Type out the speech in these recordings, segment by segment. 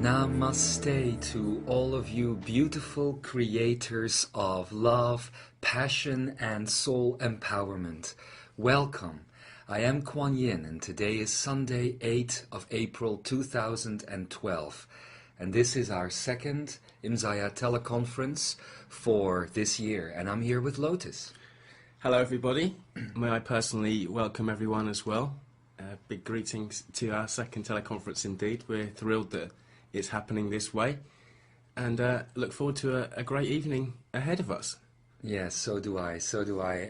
Namaste to all of you beautiful creators of love, passion, and soul empowerment. Welcome. I am Kwan Yin, and today is Sunday, 8th of April 2012. And this is our second Imzaia teleconference for this year. And I'm here with Lotus. Hello everybody. May I personally welcome everyone as well. Big greetings to our second teleconference indeed. We're thrilled that it's happening this way, and look forward to a great evening ahead of us. Yes, so do I.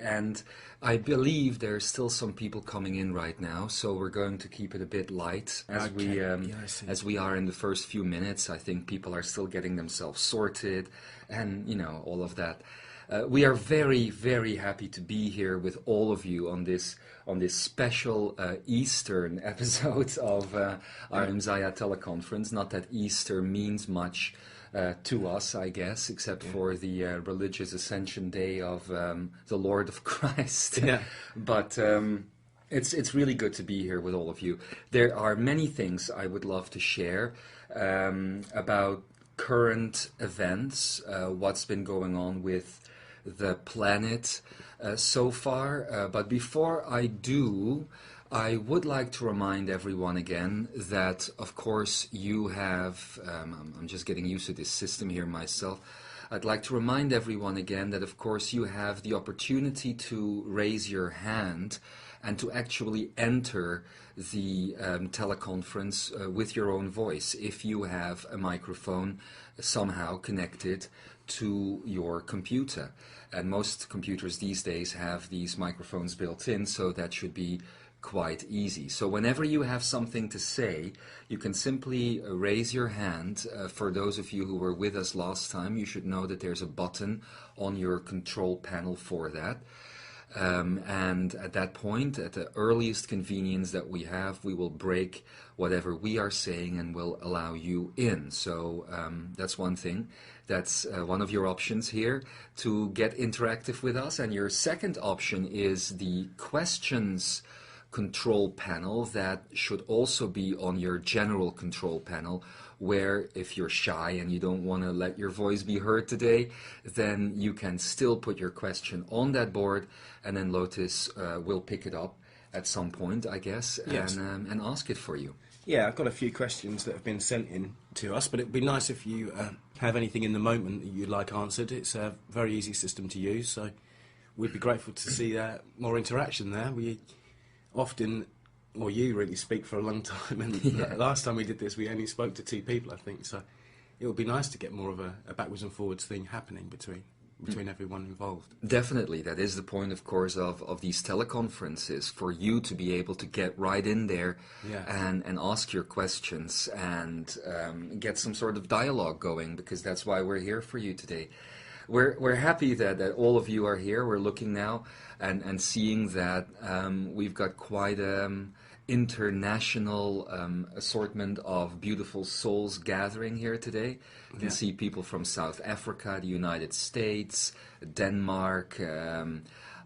And I believe there's still some people coming in right now, so we're going to keep it a bit light as we are in the first few minutes. I think people are still getting themselves sorted and, all of that. We are very, very happy to be here with all of you on this special Eastern episode of our Imzaia teleconference. Not that Easter means much to us, I guess, except for the religious ascension day of the Lord of Christ. Yeah. But it's really good to be here with all of you. There are many things I would love to share about current events, what's been going on with the planet so far. But before I do, I would like to remind everyone again that, of course, you have, I'm just getting used to this system here myself. I'd like to remind everyone again that, of course, you have the opportunity to raise your hand and to actually enter the teleconference with your own voice if you have a microphone somehow connected to your computer. And most computers these days have these microphones built in, so that should be quite easy. So whenever you have something to say, you can simply raise your hand. For those of you who were with us last time, you should know that there's a button on your control panel for that. And at that point, at the earliest convenience that we have, we will break whatever we are saying and will allow you in. So that's one thing. That's one of your options here to get interactive with us. And your second option is the questions control panel that should also be on your general control panel, where if you're shy and you don't want to let your voice be heard today, then you can still put your question on that board, and then Lotus will pick it up at some point, I guess, yes, and ask it for you. Yeah, I've got a few questions that have been sent in to us, but it'd be nice if you have anything in the moment that you'd like answered. It's a very easy system to use, so we'd be grateful to see more interaction there. We often, or you really speak for a long time, and last time we did this we only spoke to 2 people, I think, so it would be nice to get more of a backwards and forwards thing happening between everyone involved. Definitely, that is the point, of course, of these teleconferences, for you to be able to get right in there and ask your questions and get some sort of dialogue going, because that's why we're here for you today. We're happy that all of you are here. We're looking now and seeing that we've got quite international assortment of beautiful souls gathering here today. You can see people from South Africa, the United States, Denmark.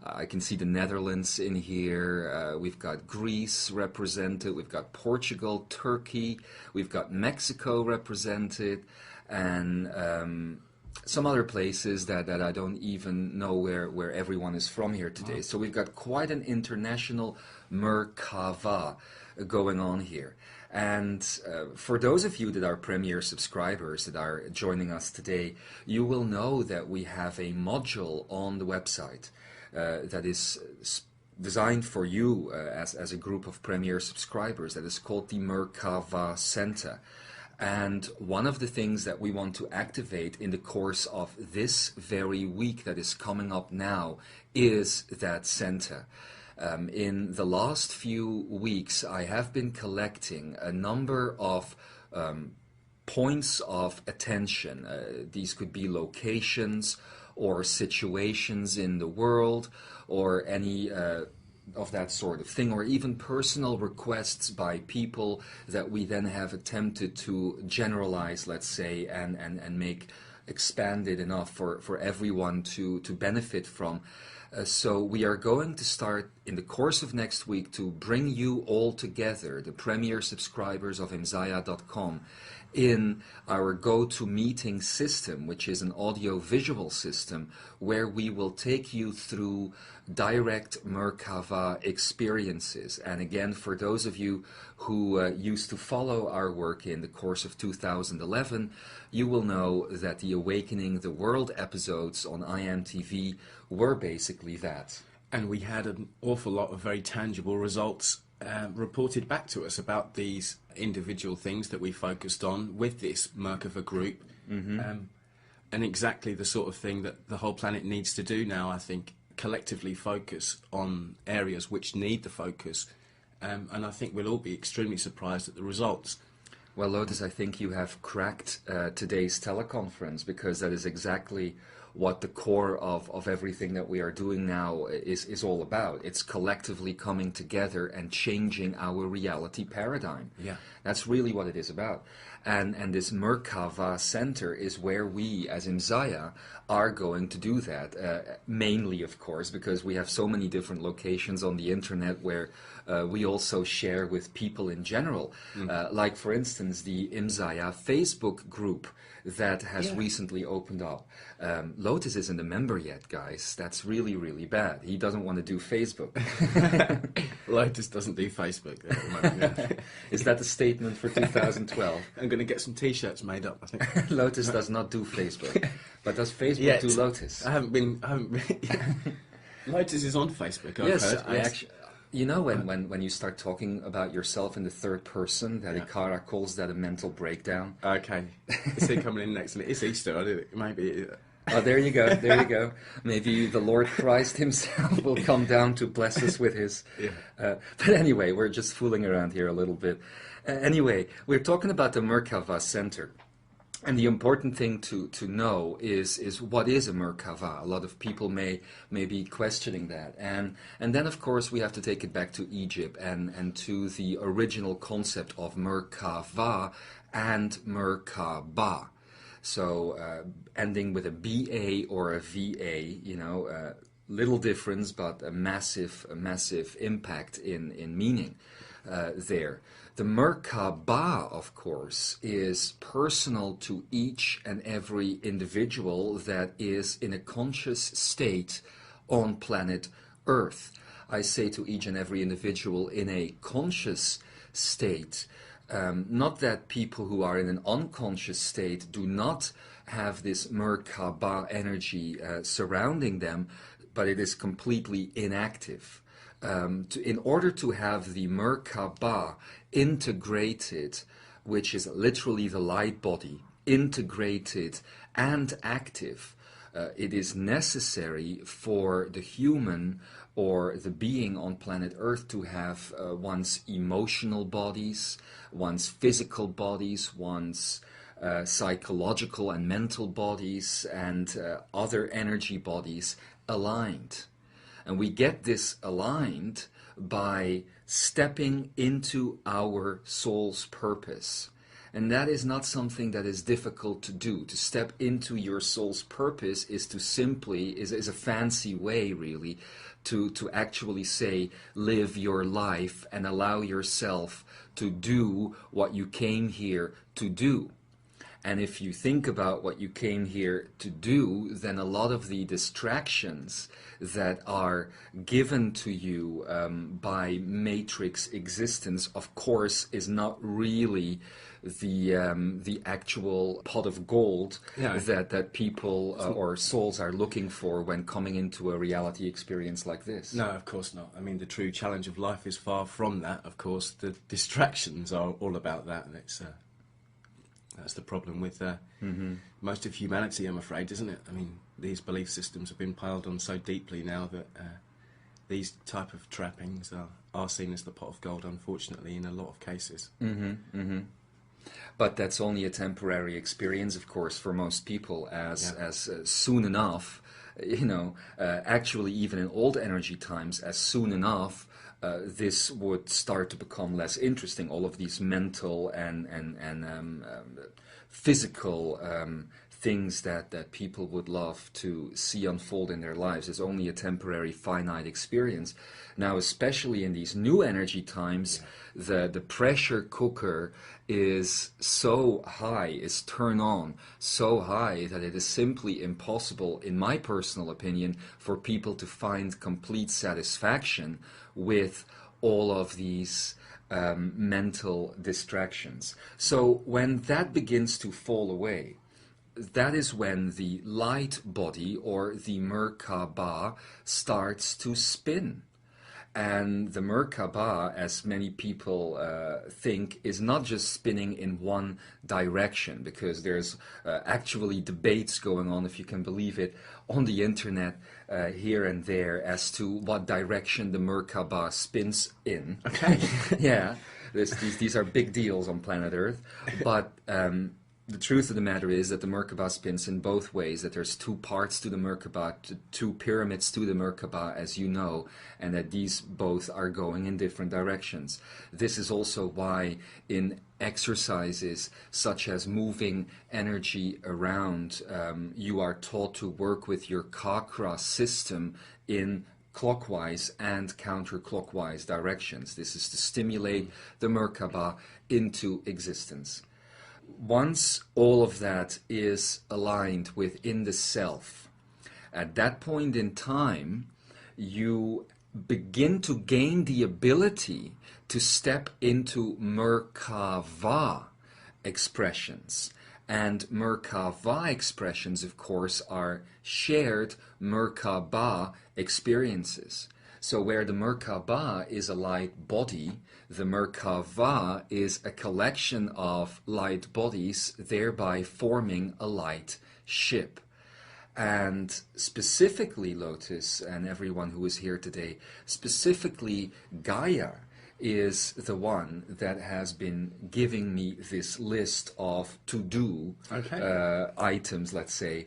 I can see the Netherlands in here. We've got Greece represented. We've got Portugal, Turkey. We've got Mexico represented, and some other places that I don't even know where everyone is from here today. Oh. So we've got quite an international Merkava going on here. And for those of you that are Premier subscribers that are joining us today, you will know that we have a module on the website that is designed for you as a group of Premier subscribers that is called the Merkava Center. And one of the things that we want to activate in the course of this very week that is coming up now is that center. In the last few weeks, I have been collecting a number of points of attention. These could be locations or situations in the world or any of that sort of thing, or even personal requests by people that we then have attempted to generalize, let's say, and make expanded enough for everyone to benefit from. So we are going to start in the course of next week to bring you all together, the Premier subscribers of Imzaia.com, in our go-to-meeting system, which is an audio-visual system, where we will take you through direct Merkava experiences. And again, for those of you who used to follow our work in the course of 2011, you will know that the Awakening the World episodes on IMTV were basically that. And we had an awful lot of very tangible results reported back to us about these individual things that we focused on with this Merkava group. And exactly the sort of thing that the whole planet needs to do now, I think, collectively focus on areas which need the focus. And I think we'll all be extremely surprised at the results. Well, Lotus, I think you have cracked today's teleconference, because that is exactly what the core of everything that we are doing now is all about. It's collectively coming together and changing our reality paradigm. Yeah. That's really what it is about. And this Merkava Center is where we, as Imzaia, are going to do that. Mainly, of course, because we have so many different locations on the internet where we also share with people in general. Like, for instance, the Imzaia Facebook group that has recently opened up. Lotus isn't a member yet, guys. That's really, really bad. He doesn't want to do Facebook. Lotus doesn't do Facebook at the moment, yeah. Is that the statement for 2012? I'm going to get some T-shirts made up, I think. Lotus does not do Facebook. But does Facebook do Lotus? I haven't been Lotus is on Facebook, I've heard. I actually... You know, when you start talking about yourself in the third person, that Ikara calls that a mental breakdown. Okay. Is he coming in next? It's Easter, I did maybe. Oh, there you go, there you go. Maybe the Lord Christ himself will come down to bless us with his... but anyway, we're just fooling around here a little bit. Anyway, we're talking about the Merkava Center. And the important thing to know is what is a Merkava? A lot of people may be questioning that. And then, of course, we have to take it back to Egypt and to the original concept of Merkava and Merkaba. So ending with a BA or a VA, you know, little difference, but a massive impact in meaning there. The Merkaba, of course, is personal to each and every individual that is in a conscious state on planet Earth. I say to each and every individual in a conscious state, not that people who are in an unconscious state do not have this Merkaba energy surrounding them, but it is completely inactive. In order to have the Merkaba integrated, which is literally the light body, integrated and active, it is necessary for the human or the being on planet Earth to have one's emotional bodies, one's physical bodies, one's psychological and mental bodies, and other energy bodies aligned. And we get this aligned by stepping into our soul's purpose. And that is not something that is difficult to do. To step into your soul's purpose is to simply, is a fancy way really, to actually say, live your life and allow yourself to do what you came here to do. And if you think about what you came here to do, then a lot of the distractions that are given to you by matrix existence, of course, is not really the actual pot of gold that people or souls are looking for when coming into a reality experience like this. No, of course not. I mean, the true challenge of life is far from that. Of course, the distractions are all about that, and it's... That's the problem with most of humanity, I'm afraid, isn't it? I mean, these belief systems have been piled on so deeply now that these type of trappings are seen as the pot of gold, unfortunately, in a lot of cases. But that's only a temporary experience, of course, for most people, as soon enough, you know, actually even in old energy times, as soon enough, this would start to become less interesting. All of these mental and physical things that people would love to see unfold in their lives is only a temporary finite experience. Now, especially in these new energy times, the pressure cooker is so high, is turned on so high that it is simply impossible, in my personal opinion, for people to find complete satisfaction with all of these mental distractions. So when that begins to fall away, that is when the light body, or the Merkaba, starts to spin. And the Merkaba, as many people think, is not just spinning in one direction, because there's actually debates going on, if you can believe it, on the internet here and there as to what direction the Merkaba spins in. Okay. Yeah, these are big deals on planet Earth. But the truth of the matter is that the Merkaba spins in both ways, that there's two parts to the Merkaba, two pyramids to the Merkaba, as you know, and that these both are going in different directions. This is also why in exercises such as moving energy around, you are taught to work with your chakra system in clockwise and counterclockwise directions. This is to stimulate the Merkaba into existence. Once all of that is aligned within the self, at that point in time, you begin to gain the ability to step into Merkava expressions. And Merkava expressions, of course, are shared Merkaba experiences. So where the Merkaba is a light body, the Merkava is a collection of light bodies, thereby forming a light ship. And specifically, Lotus, and everyone who is here today, specifically Gaia is the one that has been giving me this list of to-do items, let's say,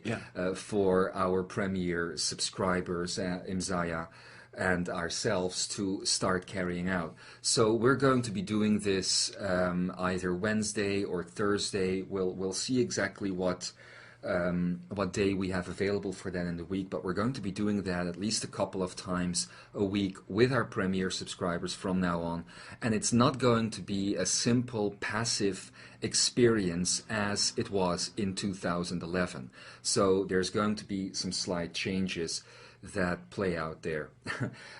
for our premier subscribers, Imzaia, and ourselves to start carrying out. So we're going to be doing this either Wednesday or Thursday. We'll see exactly what day we have available for that in the week, but we're going to be doing that at least a couple of times a week with our premier subscribers from now on. And it's not going to be a simple passive experience as it was in 2011. So there's going to be some slight changes that play out there.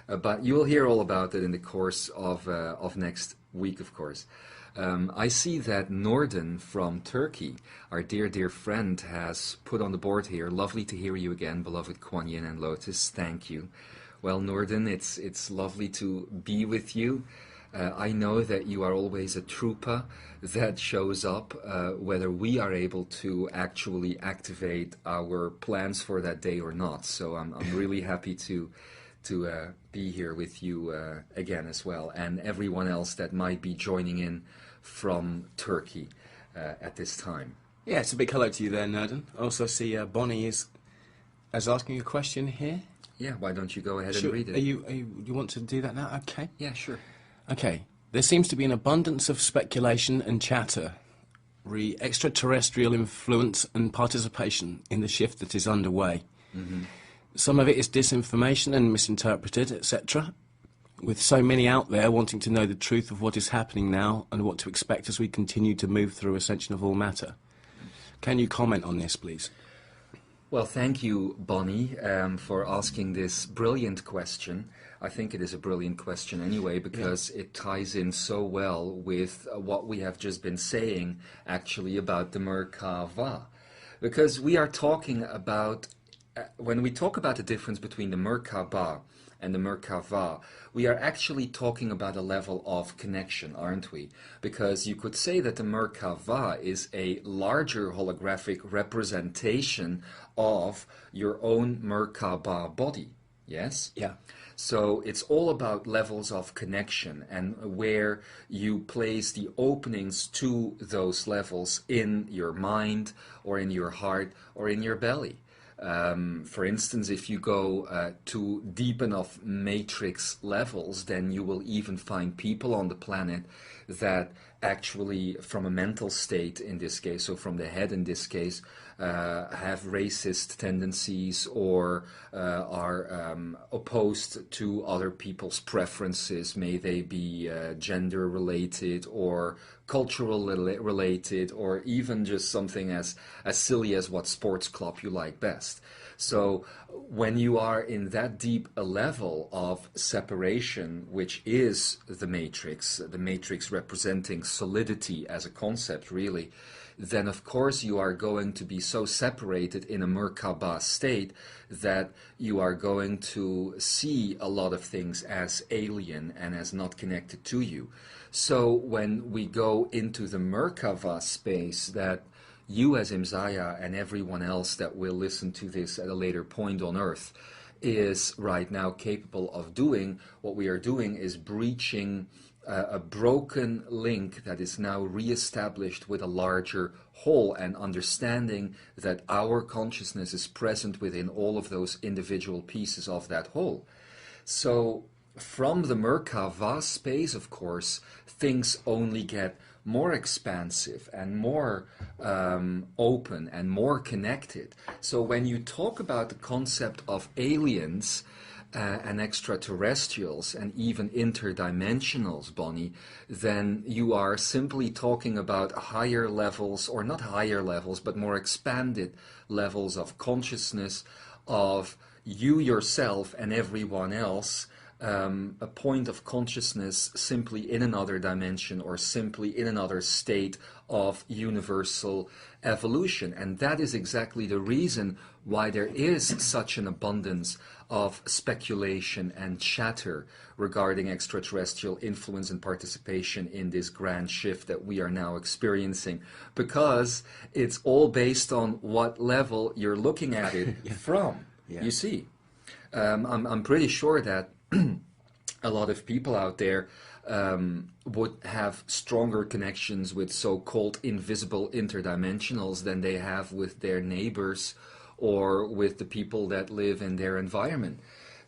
But you will hear all about it in the course of next week, of course. I see that Norden from Turkey, our dear friend, has put on the board here. Lovely to hear you again, beloved Kwan Yin and Lotus. Thank you. Well, Norden, it's lovely to be with you. I know that you are always a trooper that shows up, whether we are able to actually activate our plans for that day or not. So I'm really happy to be here with you again as well, and everyone else that might be joining in from Turkey at this time. Yeah, it's a big hello to you there, Nerden. I also see Bonnie is asking a question here. Yeah, why don't you go ahead and read it? You want to do that now? Okay. Yeah, sure. Okay. There seems to be an abundance of speculation and chatter, extraterrestrial influence and participation in the shift that is underway. Mm-hmm. Some of it is disinformation and misinterpreted, etc., with so many out there wanting to know the truth of what is happening now and what to expect as we continue to move through ascension of all matter. Can you comment on this, please? Well, thank you, Bonnie, for asking this brilliant question. I think it is a brilliant question anyway, because it ties in so well with what we have just been saying, actually, about the Merkava. Because we are talking about, when we talk about the difference between the Merkaba and the Merkava, we are actually talking about a level of connection, aren't we? Because you could say that the Merkava is a larger holographic representation of your own Merkaba body, yes? Yeah. So it's all about levels of connection and where you place the openings to those levels in your mind or in your heart or in your belly. For instance, if you go to deep enough matrix levels, then you will even find people on the planet that actually, from a mental state in this case, so from the head in this case, have racist tendencies or are opposed to other people's preferences, may they be gender related or cultural related, or even just something as silly as what sports club you like best. So when you are in that deep a level of separation, which is the matrix representing solidity as a concept really, then of course you are going to be so separated in a Merkaba state that you are going to see a lot of things as alien and as not connected to you. So when we go into the Merkava space that you as Imzaia and everyone else that will listen to this at a later point on Earth is right now capable of doing, what we are doing is breaching a broken link that is now reestablished with a larger whole, and understanding that our consciousness is present within all of those individual pieces of that whole. So from the Merkava space, of course, things only get more expansive and more open and more connected. So when you talk about the concept of aliens and extraterrestrials and even interdimensionals, Bonnie, then you are simply talking about higher levels, or not higher levels, but more expanded levels of consciousness of you yourself and everyone else, a point of consciousness simply in another dimension or simply in another state of universal evolution. And that is exactly the reason why there is such an abundance of speculation and chatter regarding extraterrestrial influence and participation in this grand shift that we are now experiencing, because it's all based on what level you're looking at it from. You see, I'm pretty sure that a lot of people out there would have stronger connections with so-called invisible interdimensionals than they have with their neighbors or with the people that live in their environment.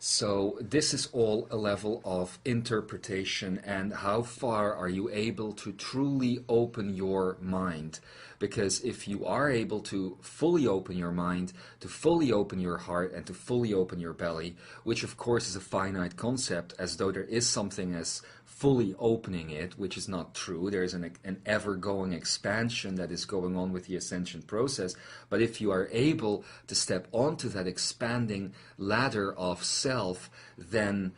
So this is all a level of interpretation, and how far are you able to truly open your mind? Because if you are able to fully open your mind, to fully open your heart, and to fully open your belly, which of course is a finite concept, as though there is something as fully opening it, which is not true. There is an ever-going expansion that is going on with the ascension process. But if you are able to step onto that expanding ladder of self, then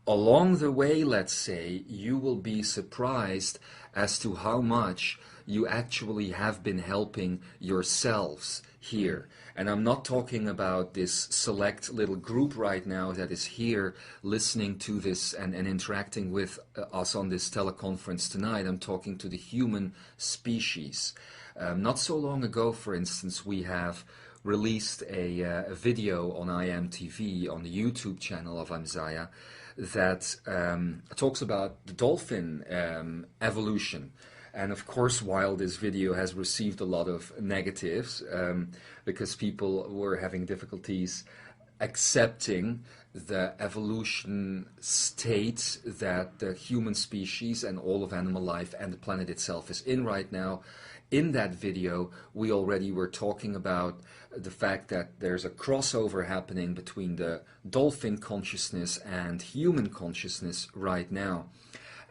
along the way, let's say, you will be surprised as to how much you actually have been helping yourselves here. And I'm not talking about this select little group right now that is here listening to this and interacting with us on this teleconference tonight. I'm talking to the human species. Not so long ago, for instance, we have released a video on IMTV, on the YouTube channel of Imzaia, that talks about the dolphin evolution. And of course, while this video has received a lot of negatives, because people were having difficulties accepting the evolution state that the human species and all of animal life and the planet itself is in right now, in that video, we already were talking about the fact that there's a crossover happening between the dolphin consciousness and human consciousness right now.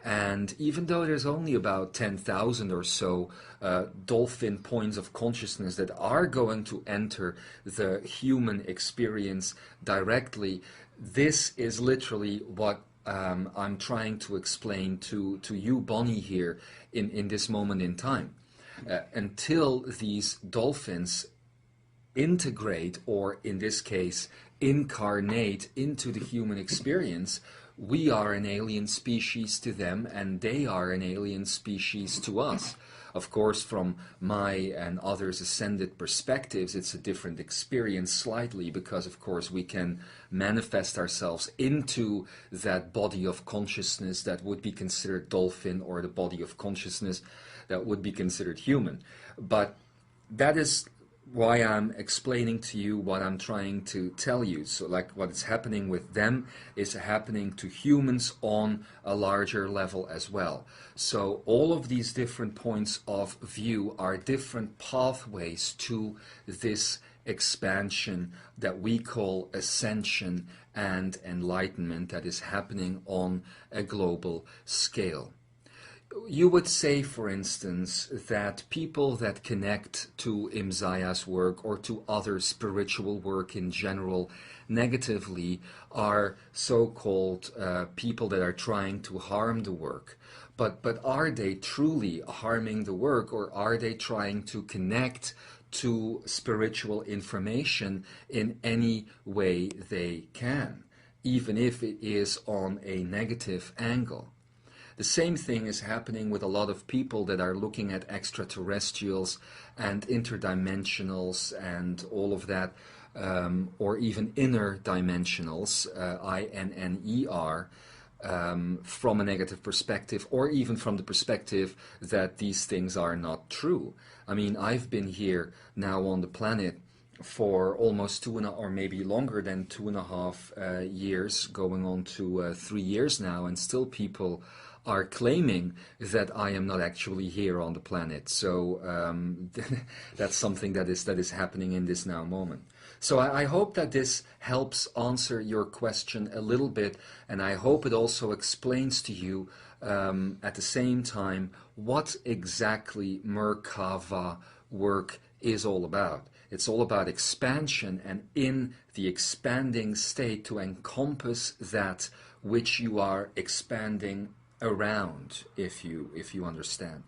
And even though there's only about 10,000 or so dolphin points of consciousness that are going to enter the human experience directly, this is literally what I'm trying to explain to you, Bonnie, here in this moment in time. Until these dolphins integrate, or in this case, incarnate into the human experience, we are an alien species to them, and they are an alien species to us. Of course, from my and others' ascended perspectives, it's a different experience slightly, because of course we can manifest ourselves into that body of consciousness that would be considered dolphin, or the body of consciousness that would be considered human. But that is why I'm explaining to you what I'm trying to tell you. So like what is happening with them is happening to humans on a larger level as well. So all of these different points of view are different pathways to this expansion that we call ascension and enlightenment that is happening on a global scale. You would say, for instance, that people that connect to Imzaia's work or to other spiritual work in general negatively are so-called people that are trying to harm the work. But are they truly harming the work, or are they trying to connect to spiritual information in any way they can, even if it is on a negative angle? The same thing is happening with a lot of people that are looking at extraterrestrials and interdimensionals and all of that, or even inner dimensionals, INNER, from a negative perspective, or even from the perspective that these things are not true. I mean, I've been here now on the planet for almost 2.5, or maybe longer than 2.5 years, going on to 3 years now, and still people are claiming that I am not actually here on the planet. So that's something that is happening in this now moment. So I hope that this helps answer your question a little bit, and I hope it also explains to you at the same time what exactly Merkava work is all about. It's all about expansion, and in the expanding state to encompass that which you are expanding around, if you understand.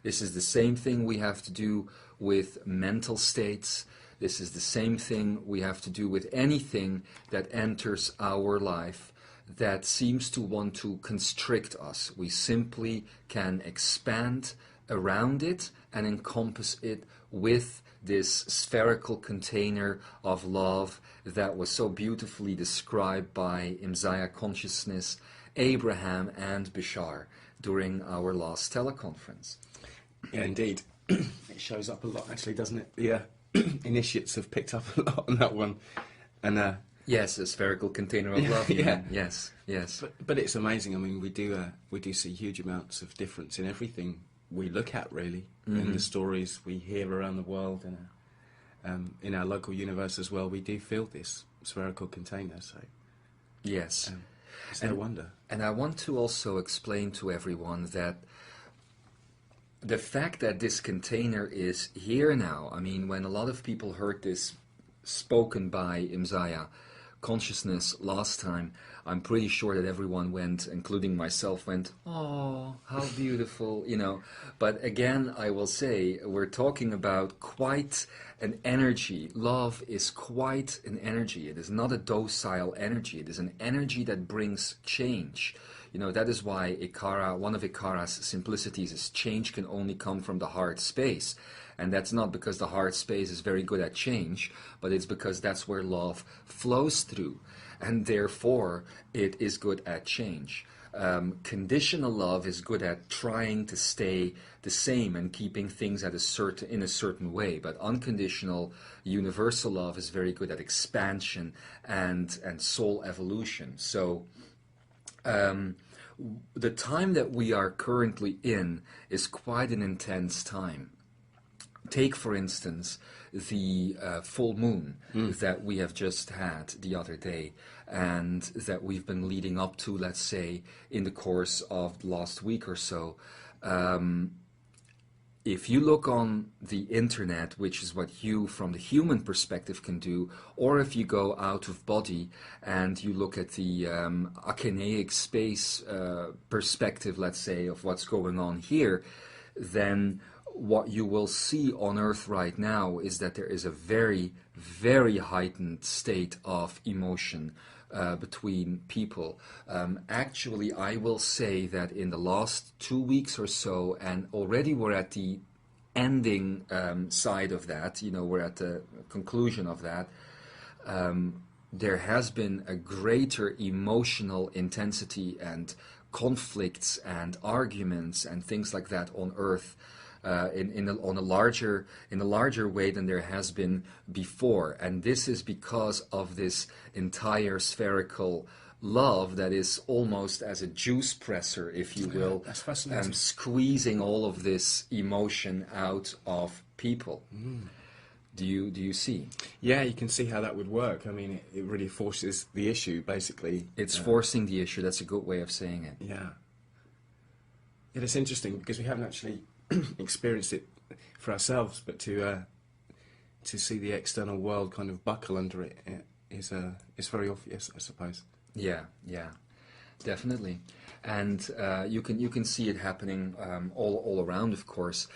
This is the same thing we have to do with mental states. This is the same thing we have to do with anything that enters our life that seems to want to constrict us. We simply can expand around it and encompass it with this spherical container of love that was so beautifully described by Imzaia Consciousness, Abraham, and Bashar during our last teleconference. Yeah, indeed. It shows up a lot, actually, doesn't it? The initiates have picked up a lot on that one. And yes, a spherical container of love. Yeah. Yes. But it's amazing. I mean, we do see huge amounts of difference in everything we look at, really, in the stories we hear around the world, and in our local universe as well. We do feel this spherical container. So yes, it's no wonder. And I want to also explain to everyone that the fact that this container is here now, I mean, when a lot of people heard this spoken by Imzaia Consciousness last time, I'm pretty sure that everyone went, including myself, went, oh, how beautiful, you know. But again, I will say, we're talking about quite an energy. Love is quite an energy. It is not a docile energy. It is an energy that brings change. You know, that is why Ikara, one of Ikara's simplicities is change can only come from the heart space. And that's not because the heart space is very good at change, but it's because that's where love flows through. And therefore, it is good at change. Conditional love is good at trying to stay the same and keeping things in a certain way. But unconditional, universal love is very good at expansion and soul evolution. So the time that we are currently in is quite an intense time. Take, for instance, the full moon that we have just had the other day, and that we've been leading up to, let's say, in the course of the last week or so. If you look on the internet, which is what you, from the human perspective, can do, or if you go out of body and you look at the Achaenaic space perspective, let's say, of what's going on here, then what you will see on Earth right now is that there is a very, very heightened state of emotion between people. Actually, I will say that in the last 2 weeks or so, and already we're at the ending side of that, you know, we're at the conclusion of that, there has been a greater emotional intensity and conflicts and arguments and things like that on Earth on a larger way than there has been before, and this is because of this entire spherical love that is almost as a juice presser, if you will, That's fascinating. squeezing all of this emotion out of people. Do you see? Yeah, you can see how that would work. I mean, it really forces the issue, basically. It's forcing the issue. That's a good way of saying it. Yeah. It's interesting because we haven't actually experienced it for ourselves, but to see the external world kind of buckle under it is very obvious, I suppose. Yeah, definitely, and you can see it happening all around, of course.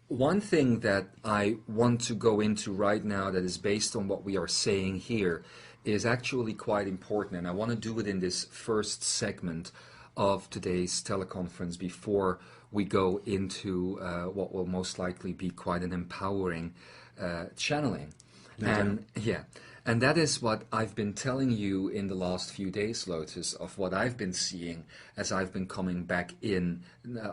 One thing that I want to go into right now that is based on what we are saying here is actually quite important, and I want to do it in this first segment of today's teleconference before we go into what will most likely be quite an empowering channeling. And that is what I've been telling you in the last few days, Lotus, of what I've been seeing as I've been coming back in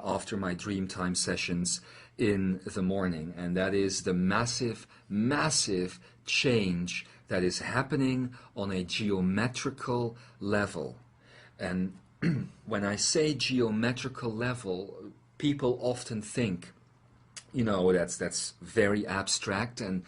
after my Dreamtime sessions in the morning. And that is the massive, massive change that is happening on a geometrical level. And when I say geometrical level, people often think, that's very abstract and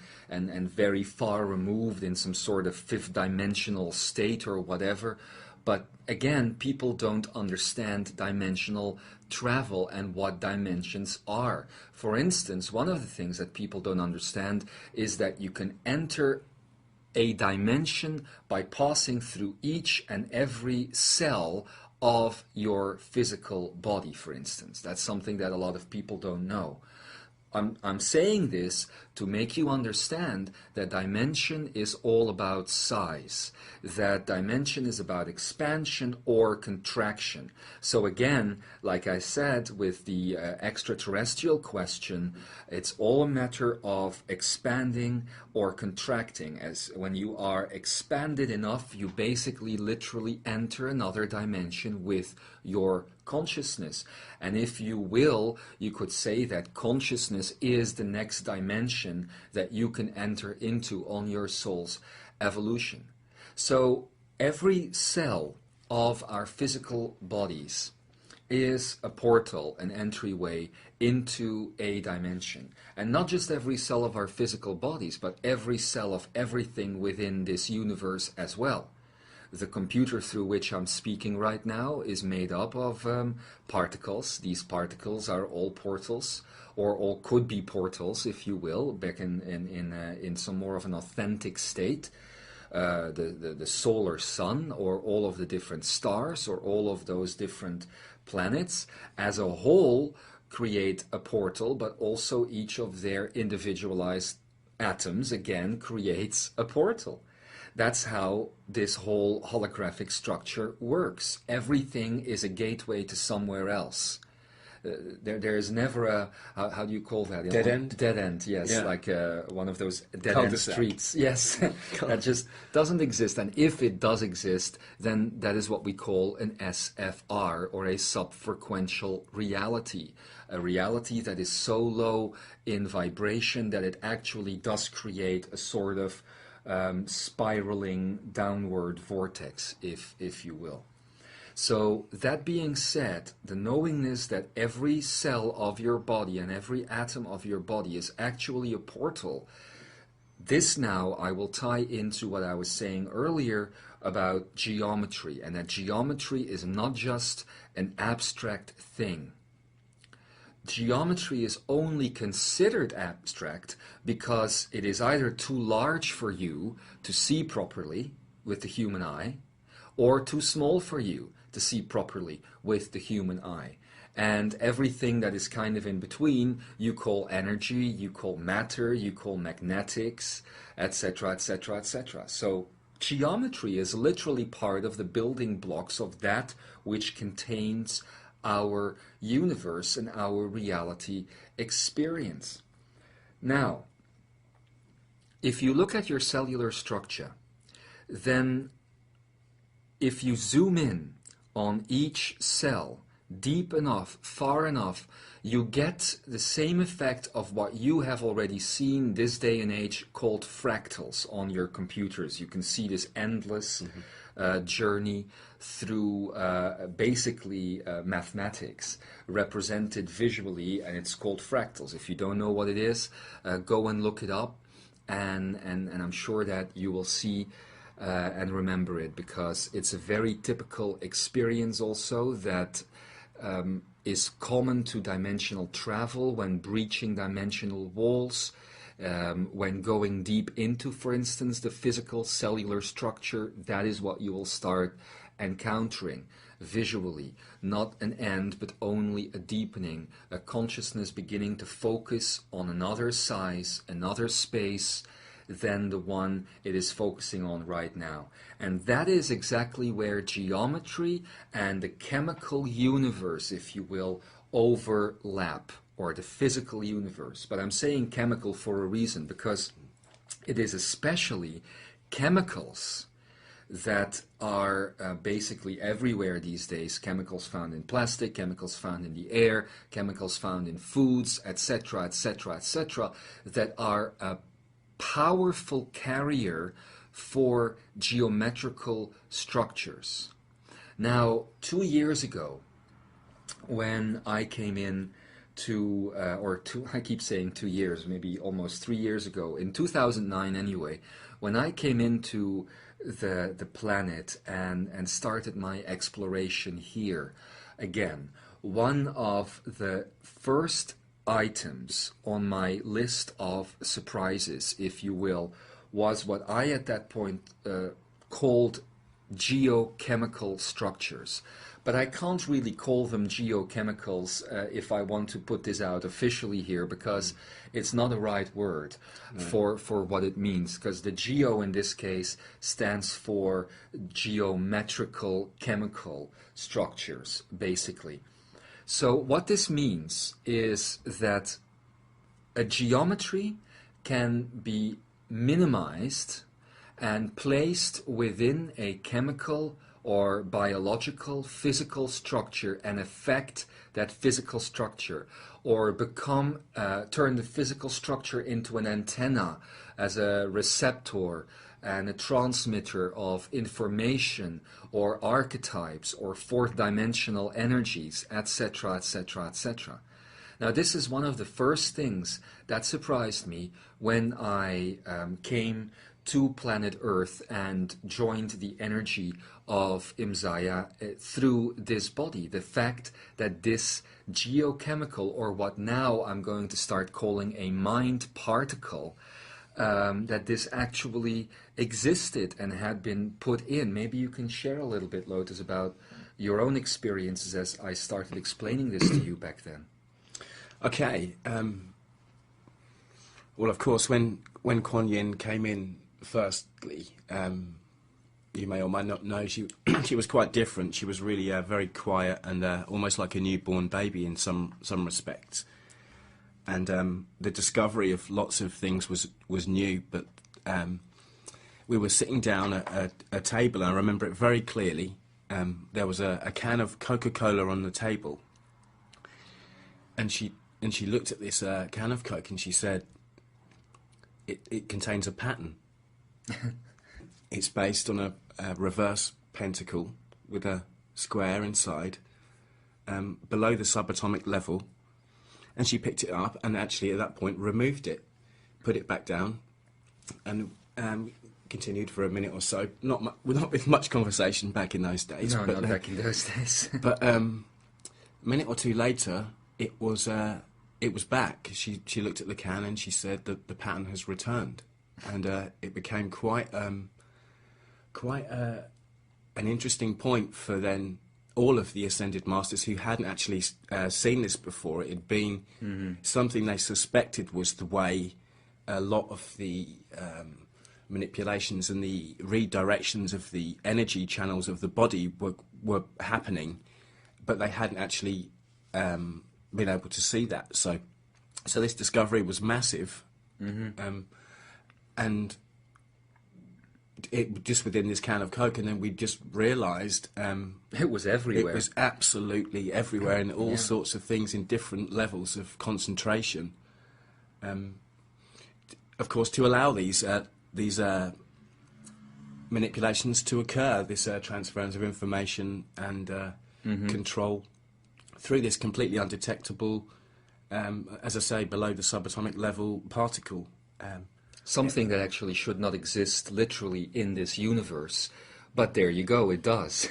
very far removed in some sort of fifth dimensional state or whatever. But again, people don't understand dimensional travel and what dimensions are. For instance, one of the things that people don't understand is that you can enter a dimension by passing through each and every cell of your physical body, for instance. That's something that a lot of people don't know. I'm saying this to make you understand that dimension is all about size, that dimension is about expansion or contraction. So again, like I said with the extraterrestrial question, it's all a matter of expanding or contracting. As when you are expanded enough, you basically literally enter another dimension with your consciousness. And if you will, you could say that consciousness is the next dimension that you can enter into on your soul's evolution. So every cell of our physical bodies is a portal, an entryway into a dimension. And not just every cell of our physical bodies, but every cell of everything within this universe as well. The computer through which I'm speaking right now is made up of particles. These particles are all portals, or all could be portals, if you will, back in some more of an authentic state. The solar sun, or all of the different stars, or all of those different planets as a whole create a portal, but also each of their individualized atoms, again, creates a portal. That's how this whole holographic structure works. Everything is a gateway to somewhere else. There is never a, how do you call that? Dead end? Dead end, yes. Yeah. Like one of those dead end Cul-de-sac. streets. Yes, that just doesn't exist. And if it does exist, then that is what we call an SFR, or a subfrequential reality. A reality that is so low in vibration that it actually does create a sort of spiraling downward vortex, if you will. So that being said, the knowingness that every cell of your body and every atom of your body is actually a portal, this now I will tie into what I was saying earlier about geometry, and that geometry is not just an abstract thing. Geometry is only considered abstract because it is either too large for you to see properly with the human eye, or too small for you to see properly with the human eye. And everything that is kind of in between, you call energy, you call matter, you call magnetics, etc., etc., etc. So geometry is literally part of the building blocks of that which contains our universe and our reality experience. Now, if you look at your cellular structure, then if you zoom in on each cell deep enough, far enough, you get the same effect of what you have already seen this day and age called fractals on your computers. You can see this endless journey through basically mathematics represented visually, and it's called fractals. If you don't know what it is, go and look it up, and I'm sure that you will see and remember it, because it's a very typical experience also that is common to dimensional travel when breaching dimensional walls, when going deep into, for instance, the physical cellular structure. That is what you will start encountering visually. Not an end, but only a deepening, a consciousness beginning to focus on another size, another space than the one it is focusing on right now. And that is exactly where geometry and the chemical universe, if you will, overlap, or the physical universe. But I'm saying chemical for a reason, because it is especially chemicals that are basically everywhere these days. Chemicals found in plastic, chemicals found in the air, chemicals found in foods, etc., etc., etc., that are powerful carrier for geometrical structures. Now, 2 years ago, when I came in to, I keep saying 2 years, maybe almost 3 years ago, in 2009 anyway, when I came into the planet and started my exploration here, again, one of the first items on my list of surprises, if you will, was what I at that point called geochemical structures. But I can't really call them geochemicals if I want to put this out officially here, because it's not a right word for what it means, because the geo in this case stands for geometrical chemical structures, basically. So what this means is that a geometry can be minimized and placed within a chemical or biological physical structure and affect that physical structure, or become turn the physical structure into an antenna as a receptor and a transmitter of information or archetypes or fourth dimensional energies, etc., etc., etc. Now, this is one of the first things that surprised me when I came to planet Earth and joined the energy of Imzaia through this body. The fact that this geochemical, or what now I'm going to start calling a mind particle, that this actually existed and had been put in. Maybe you can share a little bit, Lotus, about your own experiences as I started explaining this to you back then. Okay. Well, of course, when Kwan Yin came in, firstly, you may or may not know, she was quite different. She was really very quiet and almost like a newborn baby in some respects. And the discovery of lots of things was new, but we were sitting down at a table, and I remember it very clearly. There was a can of Coca-Cola on the table, and she looked at this can of Coke and she said, it contains a pattern. It's based on a reverse pentacle with a square inside below the subatomic level. And she picked it up and actually at that point removed it, put it back down, and continued for a minute or so. Not with much conversation back in those days. No, not back in those days. But a minute or two later, it was back. She looked at the can and she said that the pattern has returned, and it became quite an interesting point for then all of the Ascended Masters who hadn't actually seen this before. It had been something they suspected was the way a lot of the manipulations and the redirections of the energy channels of the body were happening, but they hadn't actually been able to see that. So this discovery was massive, and it just within this can of Coke, and then we just realised It was everywhere. it was absolutely everywhere, in all sorts of things in different levels of concentration. Of course, to allow these manipulations to occur, this transference of information and control through this completely undetectable, as I say, below the subatomic level particle. Something that actually should not exist literally in this universe, but there you go, it does.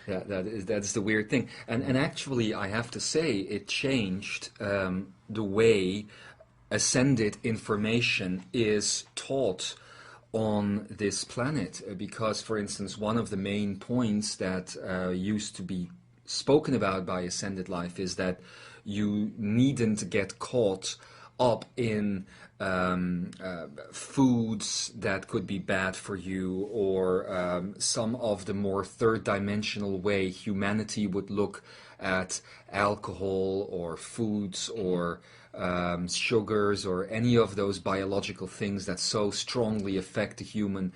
That's the weird thing. And actually, I have to say, it changed the way ascended information is taught on this planet. Because, for instance, one of the main points that used to be spoken about by ascended life is that you needn't get caught up in foods that could be bad for you, or some of the more third-dimensional way humanity would look at alcohol or foods or sugars or any of those biological things that so strongly affect the human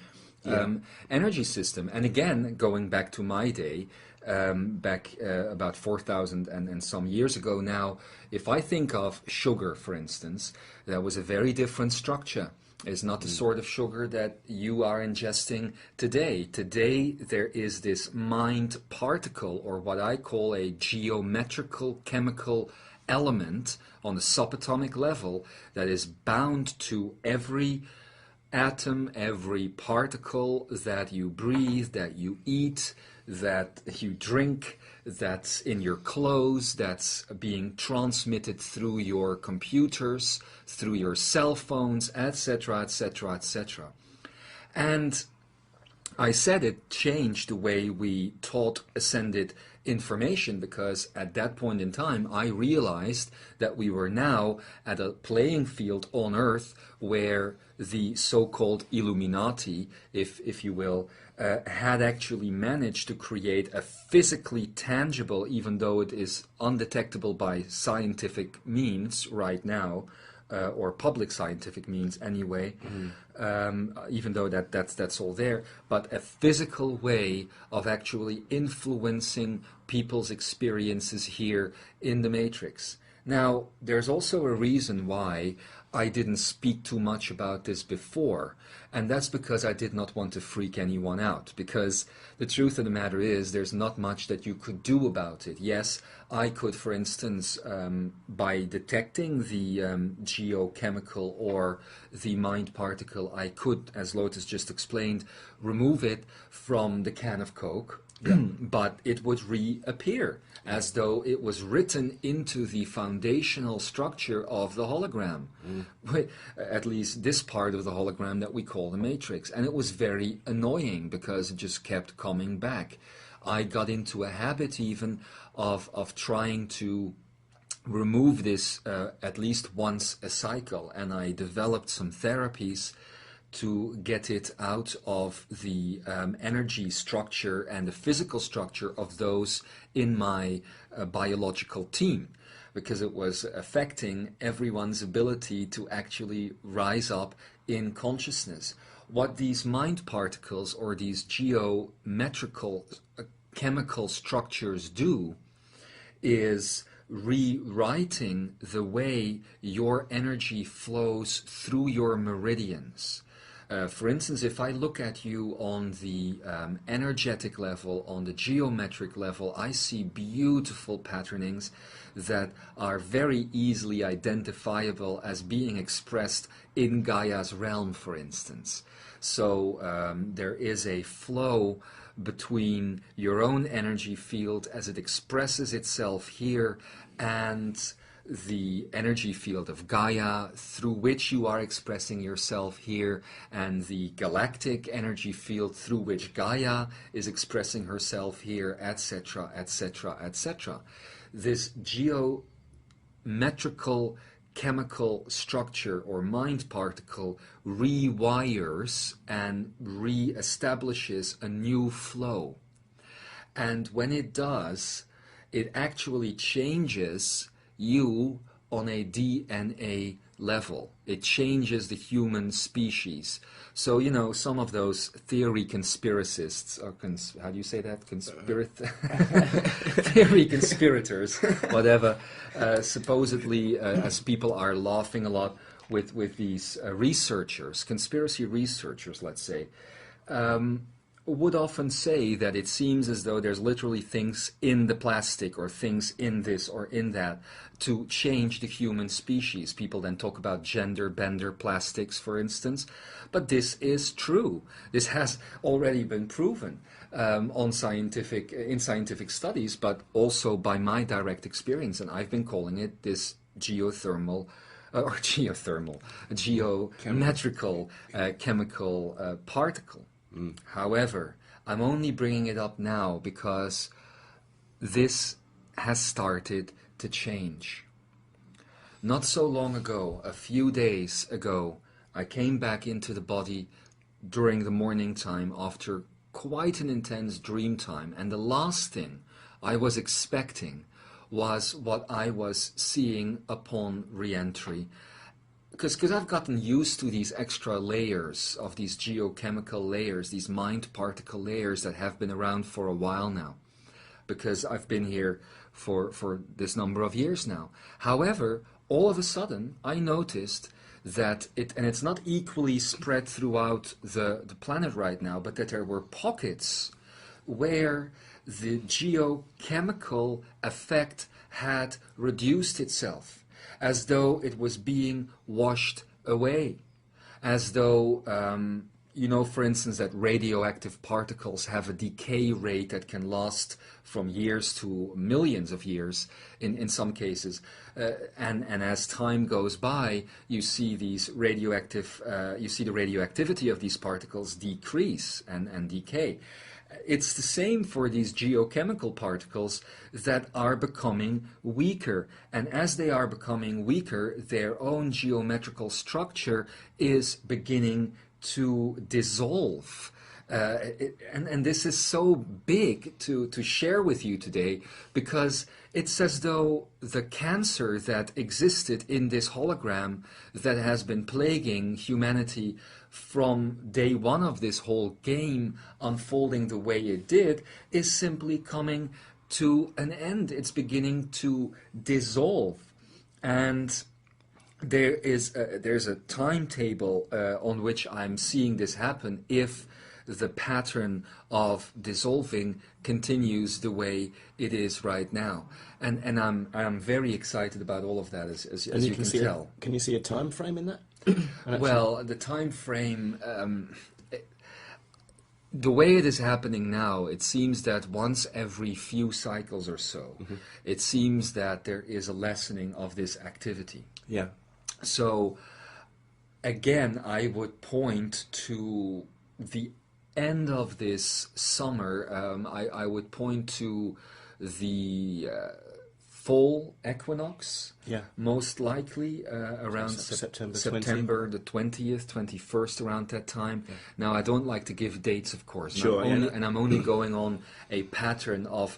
energy system. And again, going back to my day, back about 4,000 and some years ago now, if I think of sugar, for instance, that was a very different structure. It's not the sort of sugar that you are ingesting today. Today, there is this mind particle, or what I call a geometrical chemical element on the subatomic level, that is bound to every atom, every particle that you breathe, that you eat, that you drink, that's in your clothes, that's being transmitted through your computers, through your cell phones, etc., etc., etc. And I said it changed the way we taught ascended information, because at that point in time I realized that we were now at a playing field on Earth where the so-called Illuminati, if you will, had actually managed to create a physically tangible, even though it is undetectable by scientific means right now, or public scientific means anyway, even though that's all there, but a physical way of actually influencing people's experiences here in the Matrix. Now, there's also a reason why I didn't speak too much about this before, and that's because I did not want to freak anyone out, because the truth of the matter is there's not much that you could do about it. Yes, I could, for instance, by detecting the geochemical or the mind particle, I could, as Lotus just explained, remove it from the can of Coke, but it would reappear as though it was written into the foundational structure of the hologram, at least this part of the hologram that we call the Matrix. And it was very annoying because it just kept coming back. I got into a habit even of trying to remove this at least once a cycle, and I developed some therapies to get it out of the energy structure and the physical structure of those in my biological team, because it was affecting everyone's ability to actually rise up in consciousness. What these mind particles or these geometrical chemical structures do is rewriting the way your energy flows through your meridians. For instance, if I look at you on the energetic level, on the geometric level, I see beautiful patternings that are very easily identifiable as being expressed in Gaia's realm, for instance. So there is a flow between your own energy field as it expresses itself here and the energy field of Gaia through which you are expressing yourself here, and the galactic energy field through which Gaia is expressing herself here, etc., etc., etc. This geometrical chemical structure or mind particle rewires and re-establishes a new flow. And when it does, it actually changes you on a DNA level. It changes the human species. So, you know, some of those theory conspiracists, or how do you say that? Theory conspirators, whatever, supposedly, as people are laughing a lot with these researchers, conspiracy researchers, let's say, would often say that it seems as though there's literally things in the plastic or things in this or in that to change the human species. People then talk about gender bender plastics, for instance. But this is true. This has already been proven in scientific studies, but also by my direct experience. And I've been calling it this geometrical, chemical particle. However, I'm only bringing it up now because this has started to change. Not so long ago, a few days ago, I came back into the body during the morning time after quite an intense dream time, and the last thing I was expecting was what I was seeing upon re-entry. Because I've gotten used to these extra layers of these geochemical layers, these mind particle layers that have been around for a while now, because I've been here for this number of years now. However, all of a sudden I noticed that it's not equally spread throughout the planet right now, but that there were pockets where the geochemical effect had reduced itself, as though it was being washed away, as though, you know, for instance, that radioactive particles have a decay rate that can last from years to millions of years in some cases. And as time goes by, you see these you see the radioactivity of these particles decrease and decay. It's the same for these geochemical particles that are becoming weaker. And as they are becoming weaker, their own geometrical structure is beginning to dissolve. And this is so big to share with you today, because it's as though the cancer that existed in this hologram that has been plaguing humanity from day one of this whole game unfolding the way it did is simply coming to an end. It's beginning to dissolve. And there's a timetable on which I'm seeing this happen if the pattern of dissolving continues the way it is right now. And I'm very excited about all of that, as you can tell. Can you see a time frame in that? Well, the time frame, the way it is happening now, it seems that once every few cycles or so, it seems that there is a lessening of this activity. Yeah. So, again, I would point to the end of this summer. I would point to the fall equinox, most likely around September the 20th, 21st, around that time. Yeah. Now, I don't like to give dates, of course, sure, and I'm only going on a pattern of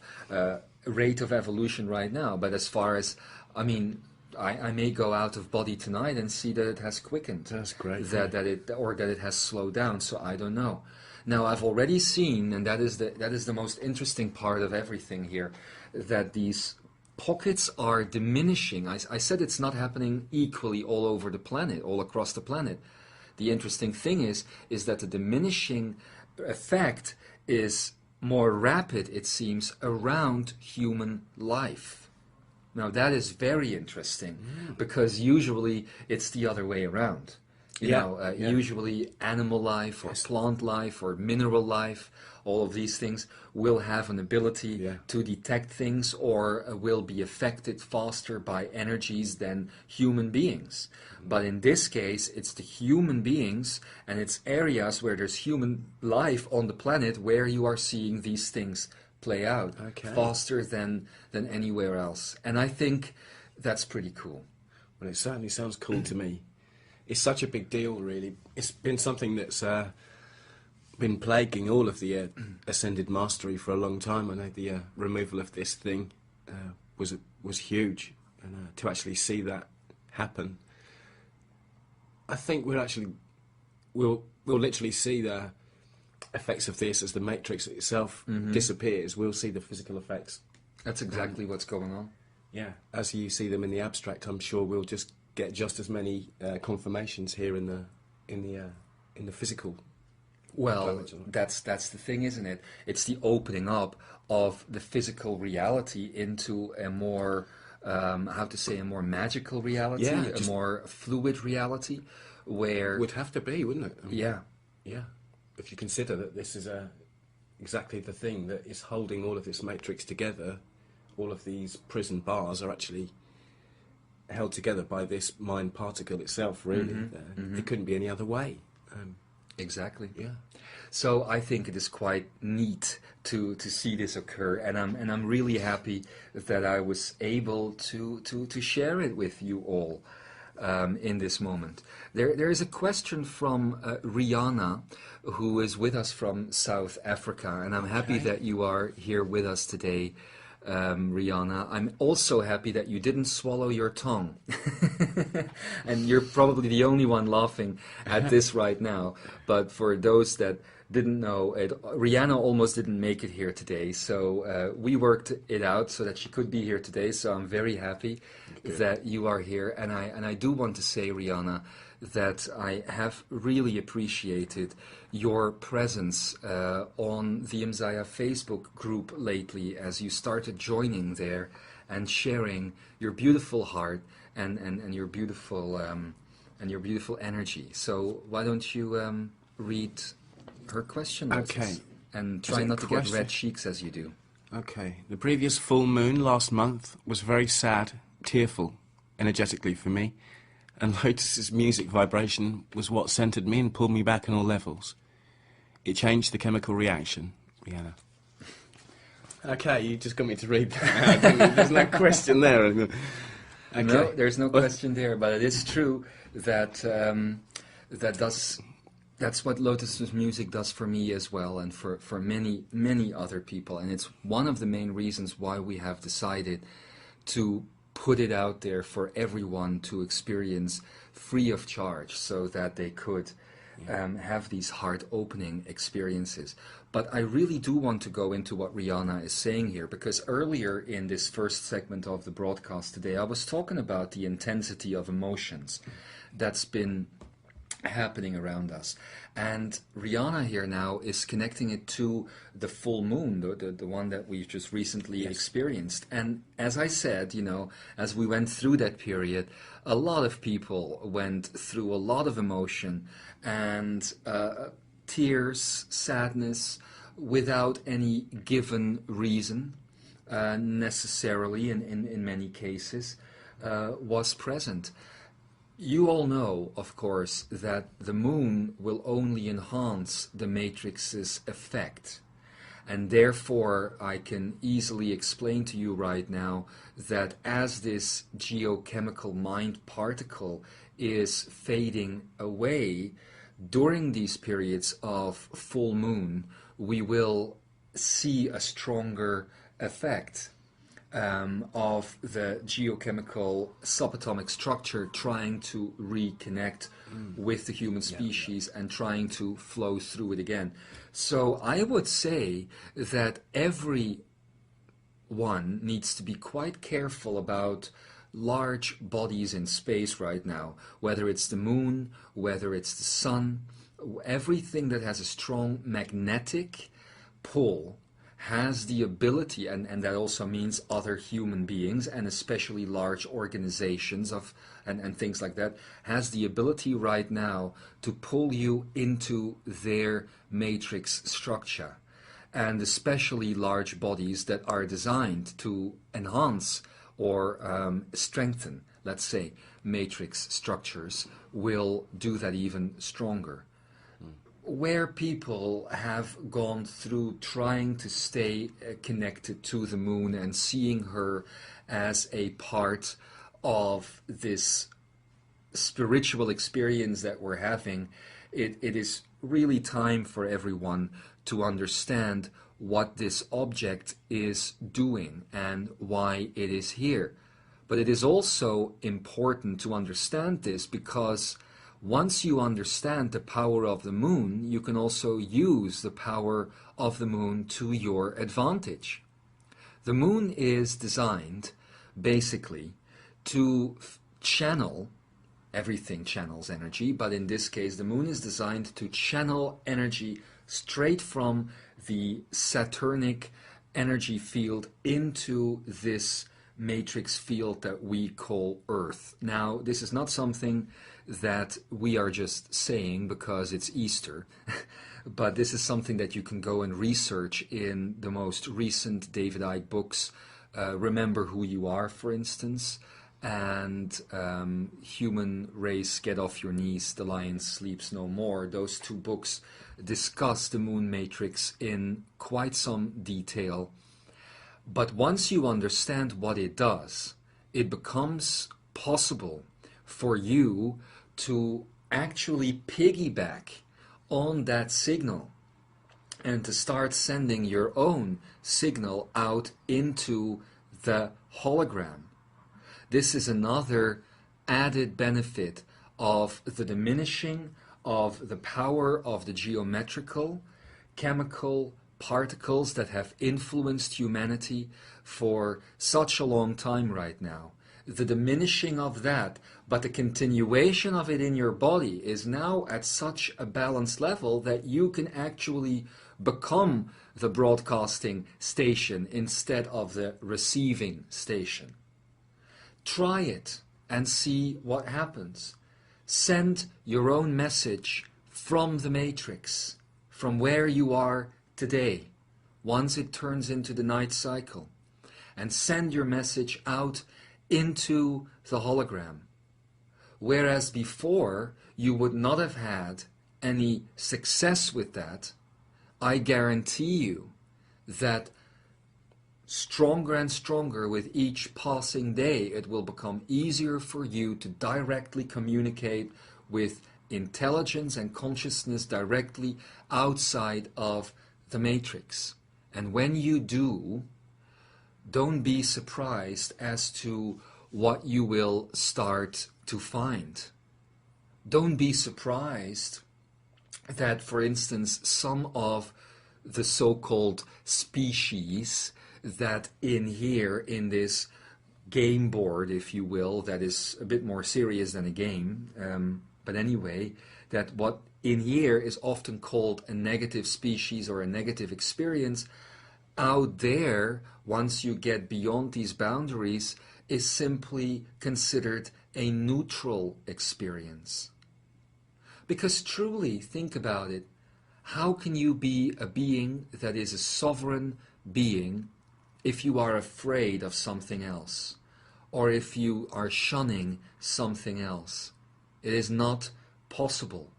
rate of evolution right now. But as far as, I mean, I may go out of body tonight and see that it has quickened. That's great. That it has slowed down. So I don't know. Now, I've already seen, and that is the most interesting part of everything here, that these pockets are diminishing. I said it's not happening equally all over the planet, all across the planet. The interesting thing is that the diminishing effect is more rapid, it seems, around human life. Now, that is very interesting, because usually it's the other way around. Usually animal life or plant life or mineral life, all of these things will have an ability to detect things or will be affected faster by energies than human beings. But in this case, it's the human beings and it's areas where there's human life on the planet where you are seeing these things play out faster than anywhere else. And I think that's pretty cool. Well, it certainly sounds cool to me. It's such a big deal, really. It's been something that's been plaguing all of the ascended mastery for a long time. I know the removal of this thing was huge, and to actually see that happen, I think we'll literally see the effects of this as the matrix itself disappears. We'll see the physical effects. That's exactly what's going on. Yeah, as you see them in the abstract, I'm sure we'll just get just as many confirmations here in the physical. Well, that's the thing, isn't it? It's the opening up of the physical reality into a more, how to say, a more magical reality, Yeah, a more fluid reality, where... Would have to be, wouldn't it? Yeah. Yeah. If you consider that this is exactly the thing that is holding all of this matrix together, all of these prison bars are actually held together by this mind particle itself, really. It couldn't be any other way. Exactly. Yeah. So I think it is quite neat to see this occur, and I'm really happy that I was able to share it with you all in this moment. There is a question from Rihanna, who is with us from South Africa, and I'm happy that you are here with us today. Rihanna, I'm also happy that you didn't swallow your tongue. And you're probably the only one laughing at this right now. But for those that didn't know it, Rihanna almost didn't make it here today. So we worked it out so that she could be here today. So I'm very happy that you are here. And I do want to say, Rihanna, that I have really appreciated your presence on the Imzaia Facebook group lately, as you started joining there and sharing your beautiful heart and your beautiful energy. So why don't you read her question? Okay. And try not to get red cheeks as you do. Okay. The previous full moon last month was very sad, tearful, energetically for me. And Lotus's music vibration was what centered me and pulled me back on all levels. It changed the chemical reaction. Rihanna. Okay, you just got me to read that. There's no question there. Okay. No, there's no question there, but it is true that that's what Lotus's music does for me as well, and for many, many other people. And it's one of the main reasons why we have decided to put it out there for everyone to experience free of charge, so that they could have these heart-opening experiences. But I really do want to go into what Rihanna is saying here, because earlier in this first segment of the broadcast today, I was talking about the intensity of emotions that's been happening around us. And Rihanna here now is connecting it to the full moon, the one that we've just recently experienced. And as I said, as we went through that period, a lot of people went through a lot of emotion and tears, sadness, without any given reason, necessarily in many cases, was present. You all know, of course, that the moon will only enhance the matrix's effect. And therefore, I can easily explain to you right now that as this geochemical mind particle is fading away, during these periods of full moon, we will see a stronger effect of the geochemical subatomic structure trying to reconnect with the human species and trying to flow through it again. So I would say that everyone needs to be quite careful about large bodies in space right now, whether it's the moon, whether it's the sun. Everything that has a strong magnetic pull has the ability, and that also means other human beings, and especially large organizations and things like that, has the ability right now to pull you into their matrix structure. And especially large bodies that are designed to enhance or strengthen, let's say, matrix structures, will do that even stronger. Where people have gone through trying to stay connected to the moon and seeing her as a part of this spiritual experience that we're having, it is really time for everyone to understand what this object is doing and why it is here. But it is also important to understand this because Once you understand the power of the moon, you can also use the power of the moon to your advantage. The moon is designed basically to channel, everything channels energy, but in this case the moon is designed to channel energy straight from the Saturnic energy field into this matrix field that we call Earth. Now, this is not something that we are just saying because it's Easter, but this is something that you can go and research in the most recent David Icke books. Remember Who You Are, for instance, and Human Race, Get Off Your Knees, The Lion Sleeps No More. Those two books discuss the moon matrix in quite some detail. But once you understand what it does, it becomes possible for you to actually piggyback on that signal and to start sending your own signal out into the hologram. This is another added benefit of the diminishing of the power of the geometrical, chemical particles that have influenced humanity for such a long time right now. The diminishing of that, but the continuation of it in your body is now at such a balanced level that you can actually become the broadcasting station instead of the receiving station. Try it and see what happens. Send your own message from the matrix, from where you are today, once it turns into the night cycle, and send your message out into the hologram. Whereas before you would not have had any success with that, I guarantee you that stronger and stronger with each passing day, it will become easier for you to directly communicate with intelligence and consciousness directly outside of the matrix. And when you do, don't be surprised as to what you will start to find. Don't be surprised that, for instance, some of the so-called species that in here, in this game board, if you will, that is a bit more serious than a game, but anyway, that what in here is often called a negative species or a negative experience, out there, once you get beyond these boundaries, is simply considered a neutral experience. Because truly, think about it, how can you be a being that is a sovereign being if you are afraid of something else, or if you are shunning something else? It is not possible.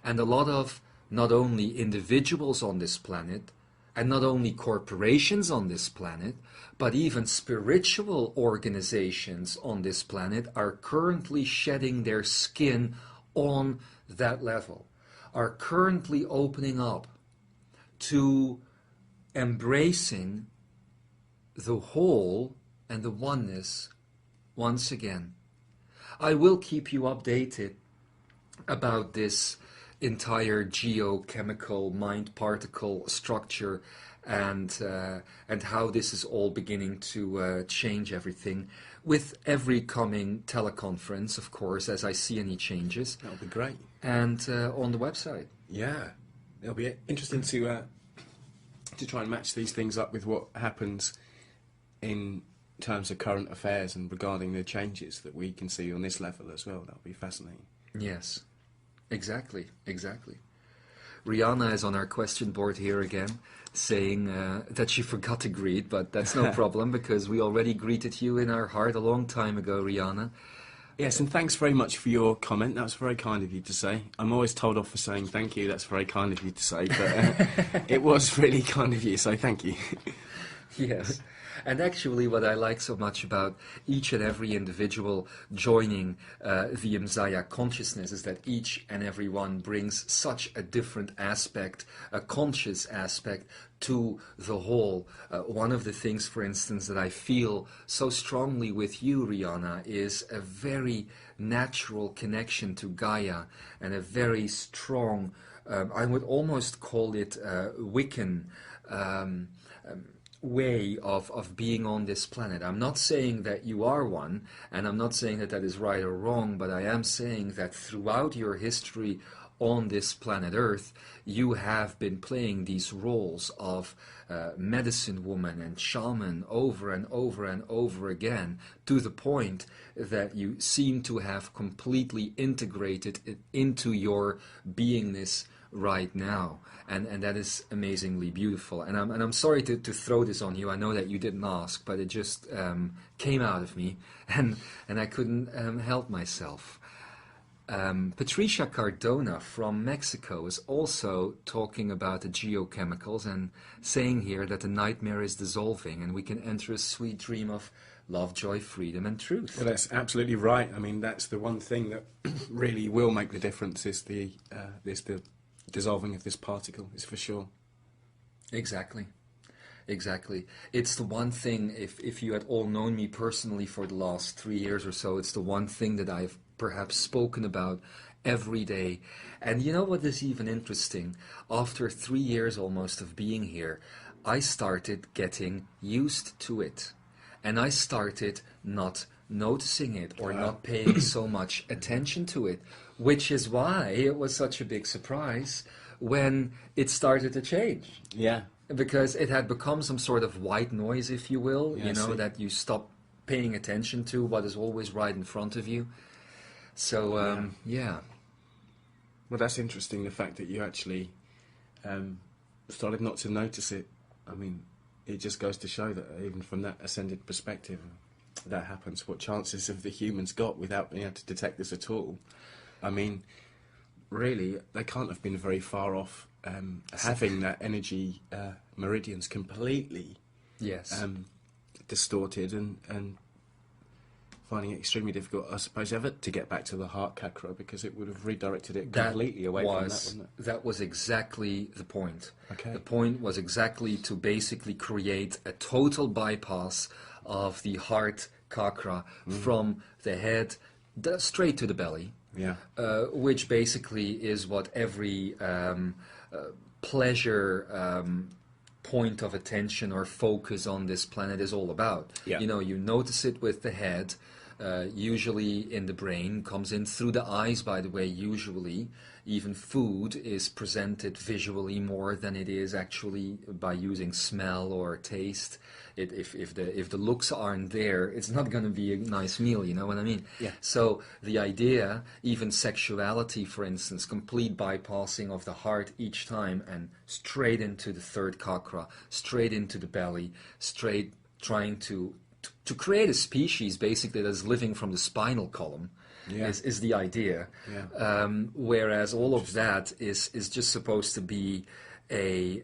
And a lot of not only individuals on this planet, and not only corporations on this planet, but even spiritual organizations on this planet are currently shedding their skin on that level, are currently opening up to embracing the whole and the oneness once again. I will keep you updated about this entire geochemical mind particle structure and how this is all beginning to change everything with every coming teleconference, of course, as I see any changes. That'll be great. And on the website. Yeah, it'll be interesting to try and match these things up with what happens in terms of current affairs and regarding the changes that we can see on this level as well. That'll be fascinating. Yes, exactly. Rihanna is on our question board here again, saying that she forgot to greet, but that's no problem because we already greeted you in our heart a long time ago, Rihanna. Yes, and thanks very much for your comment. That was very kind of you to say. I'm always told off for saying thank you. That's very kind of you to say, but it was really kind of you, so thank you. Yes. And actually, what I like so much about each and every individual joining the Imzaia Consciousness is that each and every one brings such a different aspect, a conscious aspect, to the whole. One of the things, for instance, that I feel so strongly with you, Rihanna, is a very natural connection to Gaia and a very strong, I would almost call it Wiccan way of being on this planet. I'm not saying that you are one, and I'm not saying that that is right or wrong, but I am saying that throughout your history on this planet Earth, you have been playing these roles of medicine woman and shaman over and over and over again, to the point that you seem to have completely integrated it into your beingness right now, and that is amazingly beautiful. And I'm sorry to throw this on you. I know that you didn't ask, but it just came out of me, and I couldn't help myself. Patricia Cardona from Mexico is also talking about the geochemicals and saying here that the nightmare is dissolving and we can enter a sweet dream of love, joy, freedom, and truth. Well, that's absolutely right. I mean, that's the one thing that really will make the difference is the dissolving of this particle, is for sure. Exactly. Exactly. It's the one thing, if you had all known me personally for the last 3 years or so, it's the one thing that I've perhaps spoken about every day. And you know what is even interesting? After 3 years almost of being here, I started getting used to it. And I started not noticing it or not paying so much attention to it, which is why it was such a big surprise when it started to change. Yeah. Because it had become some sort of white noise, if you will, Yeah, you know, that you stop paying attention to what is always right in front of you. So, yeah. Well, that's interesting, the fact that you actually started not to notice it. I mean, it just goes to show that even from that ascended perspective, that happens. What chances have the humans got without being able to detect this at all? I mean, really, they can't have been very far off having that energy meridians completely distorted and finding it extremely difficult, I suppose, ever to get back to the heart chakra, because it would have redirected it completely away from that, wouldn't it? That was exactly the point. Okay. The point was exactly to basically create a total bypass of the heart chakra from the head straight to the belly. Yeah. Which basically is what every pleasure point of attention or focus on this planet is all about. Yeah. You know, you notice it with the head, usually in the brain, comes in through the eyes, by the way, usually. Even food is presented visually more than it is actually by using smell or taste. If the looks aren't there, it's not going to be a nice meal, you know what I mean? Yeah. So the idea, even sexuality, for instance, complete bypassing of the heart each time and straight into the third chakra, straight into the belly, straight trying to create a species basically that's living from the spinal column. Yeah. Is the idea. Yeah. Whereas all of that is just supposed to be a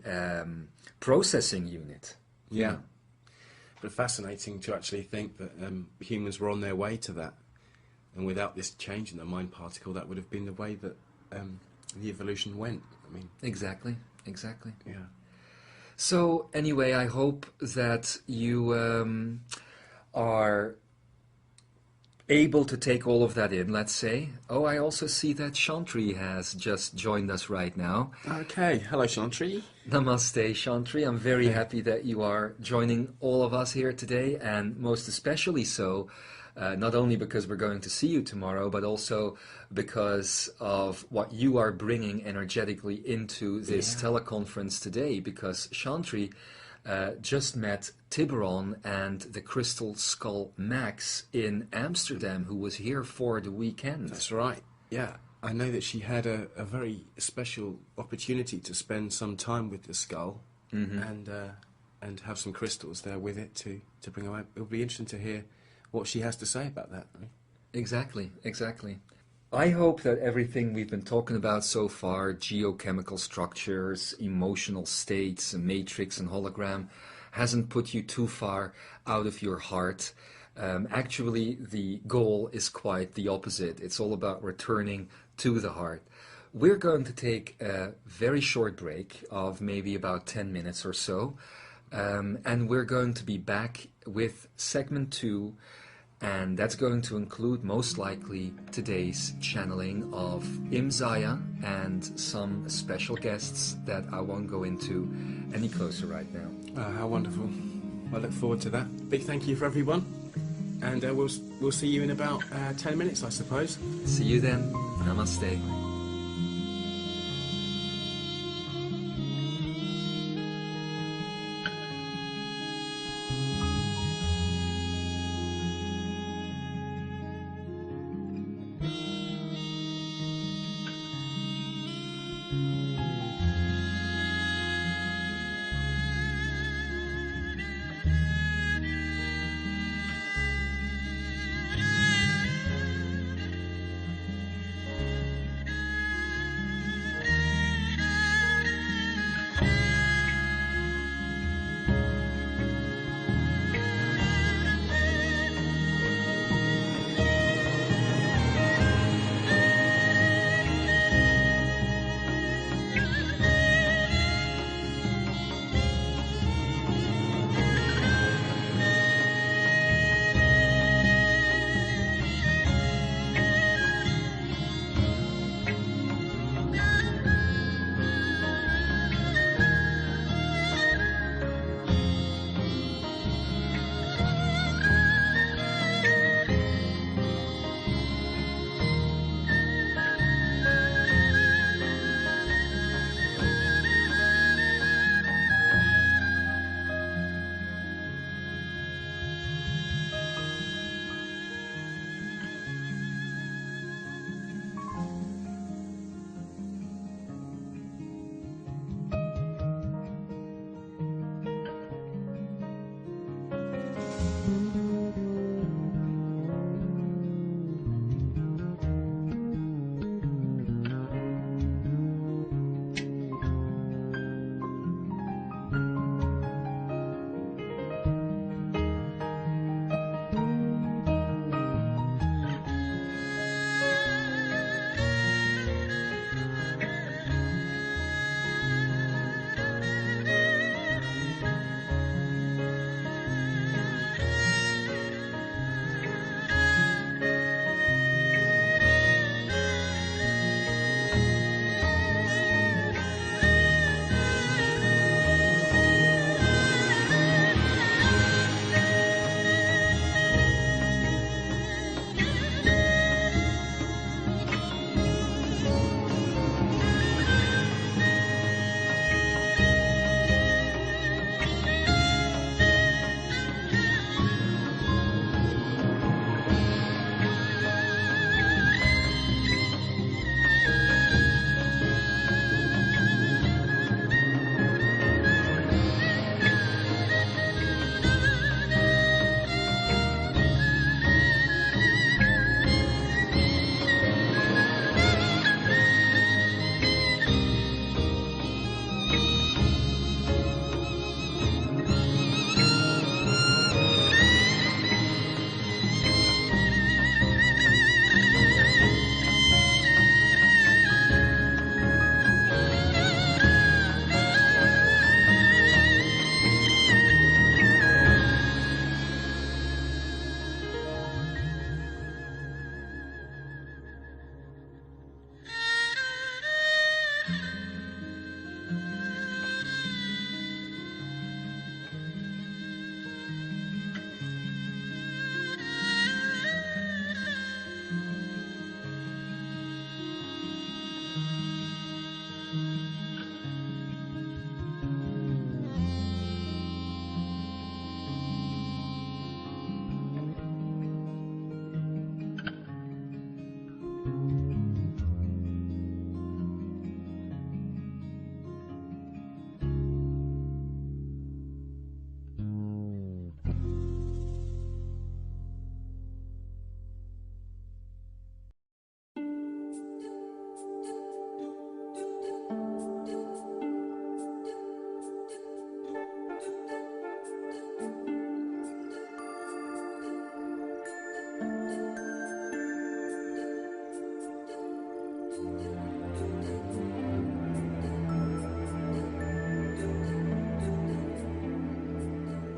processing unit. Yeah. But fascinating to actually think that humans were on their way to that. And without this change in the mind particle, that would have been the way that the evolution went. I mean, Exactly. yeah. So anyway, I hope that you are able to take all of that in, let's say. Oh, I also see that Chantry has just joined us right now. Okay. Hello, Chantry. Namaste, Chantry. I'm very happy that you are joining all of us here today, and most especially so, not only because we're going to see you tomorrow, but also because of what you are bringing energetically into this teleconference today, because Chantry just met Tiburon and the Crystal Skull Max in Amsterdam, who was here for the weekend. That's right. Yeah. I know that she had a very special opportunity to spend some time with the skull and have some crystals there with it to bring away. It'll be interesting to hear what she has to say about that. Right? Exactly. I hope that everything we've been talking about so far, geochemical structures, emotional states, a matrix and hologram, hasn't put you too far out of your heart. Actually, the goal is quite the opposite. It's all about returning to the heart. We're going to take a very short break of maybe about 10 minutes or so, and we're going to be back with segment 2, and that's going to include most likely today's channeling of Imzaia and some special guests that I won't go into any closer right now. How wonderful. I look forward to that. Big thank you for everyone. And we'll see you in about 10 minutes, I suppose. See you then. Namaste.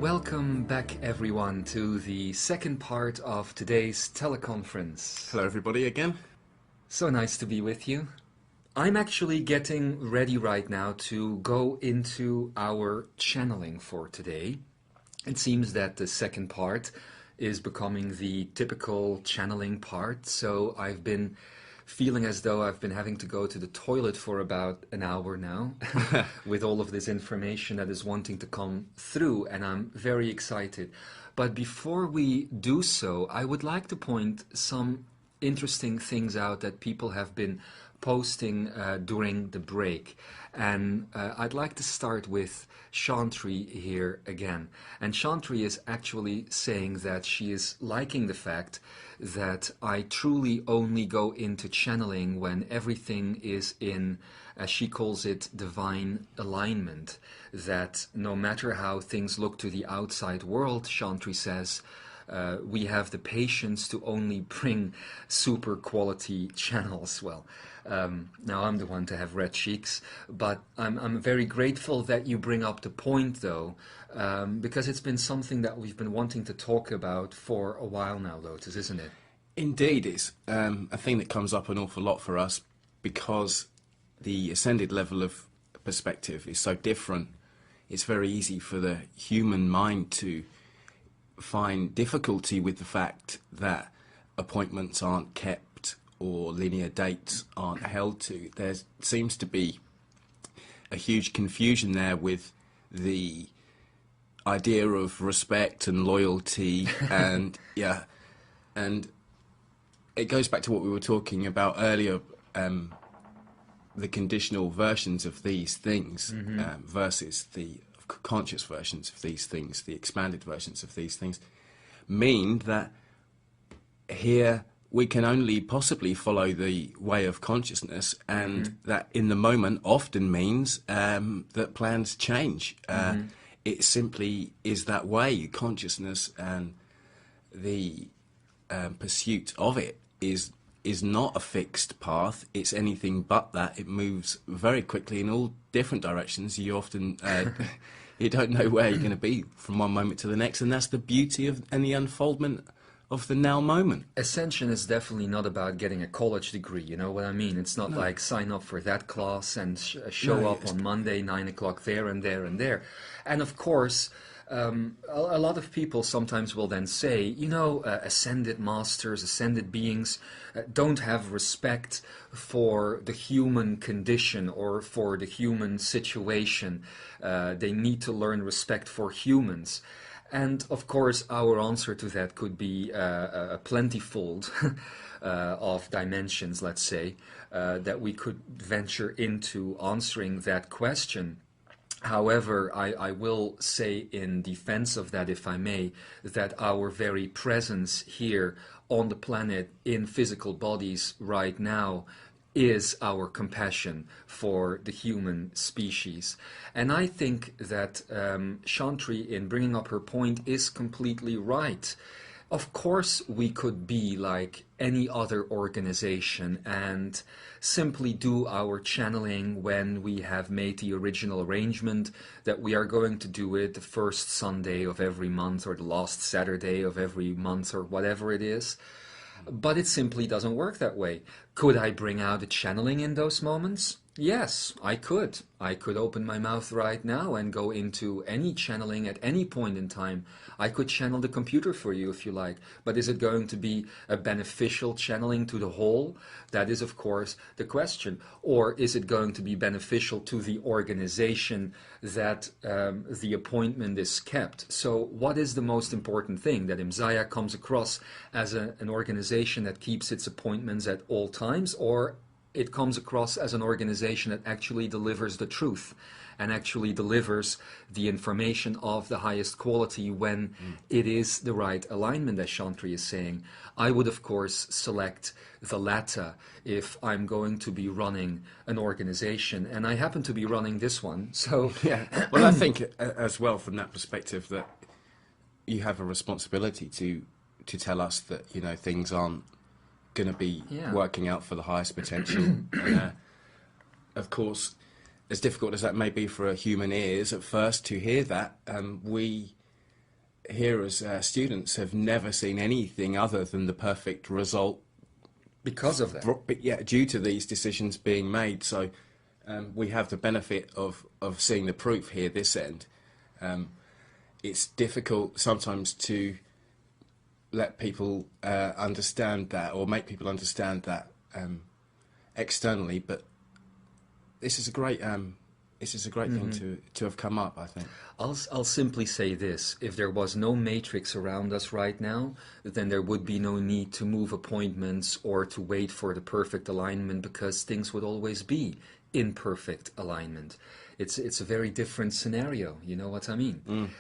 Welcome back, everyone, to the second part of today's teleconference. Hello, everybody, again. So nice to be with you. I'm actually getting ready right now to go into our channeling for today. It seems that the second part is becoming the typical channeling part, so I've been feeling as though I've been having to go to the toilet for about an hour now with all of this information that is wanting to come through, and I'm very excited. But before we do so, I would like to point some interesting things out that people have been posting during the break. And I'd like to start with Chantry here again. And Chantry is actually saying that she is liking the fact that I truly only go into channeling when everything is in, as she calls it, divine alignment. That no matter how things look to the outside world, Chantry says, we have the patience to only bring super quality channels. Well, now I'm the one to have red cheeks, but I'm very grateful that you bring up the point, though, because it's been something that we've been wanting to talk about for a while now, Lotus, isn't it? Indeed, it's a thing that comes up an awful lot for us because the ascended level of perspective is so different. It's very easy for the human mind to find difficulty with the fact that appointments aren't kept or linear dates aren't held to. There seems to be a huge confusion there with the idea of respect and loyalty and and it goes back to what we were talking about earlier, the conditional versions of these things versus the conscious versions of these things, the expanded versions of these things, mean that here we can only possibly follow the way of consciousness, and that in the moment often means that plans change. It simply is that way. Consciousness and the pursuit of it is not a fixed path. It's anything but that. It moves very quickly in all different directions. You often you don't know where you're going to be from one moment to the next, and that's the beauty of and the unfoldment of the now moment. Ascension is definitely not about getting a college degree, you know what I mean? It's not like sign up for that class and show up on Monday, 9 o'clock there and there and there. And of course, a lot of people sometimes will then say, you know, ascended masters, ascended beings don't have respect for the human condition or for the human situation. They need to learn respect for humans. And of course, our answer to that could be a plentyfold of dimensions, let's say, that we could venture into answering that question. However, I will say in defense of that, if I may, that our very presence here on the planet in physical bodies right now is our compassion for the human species. And I think that Chantry, in bringing up her point, is completely right. Of course, we could be like any other organization and simply do our channeling when we have made the original arrangement that we are going to do it the first Sunday of every month or the last Saturday of every month or whatever it is. But it simply doesn't work that way. Could I bring out a channeling in those moments? Yes, I could. I could open my mouth right now and go into any channeling at any point in time. I could channel the computer for you if you like. But is it going to be a beneficial channeling to the whole? That is, of course, the question. Or is it going to be beneficial to the organization that the appointment is kept? So what is the most important thing? That Imzaia comes across as an organization that keeps its appointments at all times, or it comes across as an organization that actually delivers the truth and actually delivers the information of the highest quality when it is the right alignment, as Chantry is saying. I would, of course, select the latter if I'm going to be running an organization, and I happen to be running this one. So Yeah. Well, I think as well from that perspective that you have a responsibility to tell us that, you know, things aren't going to be working out for the highest potential. Of course, as difficult as that may be for human ears at first to hear that, we here as students have never seen anything other than the perfect result because of that. But yeah, due to these decisions being made. So we have the benefit of seeing the proof here this end. It's difficult sometimes to let people understand that, or make people understand that externally, but this is a great thing to have come up, I think. I'll simply say this: if there was no matrix around us right now, then there would be no need to move appointments or to wait for the perfect alignment, because things would always be in perfect alignment. It's a very different scenario, you know what I mean?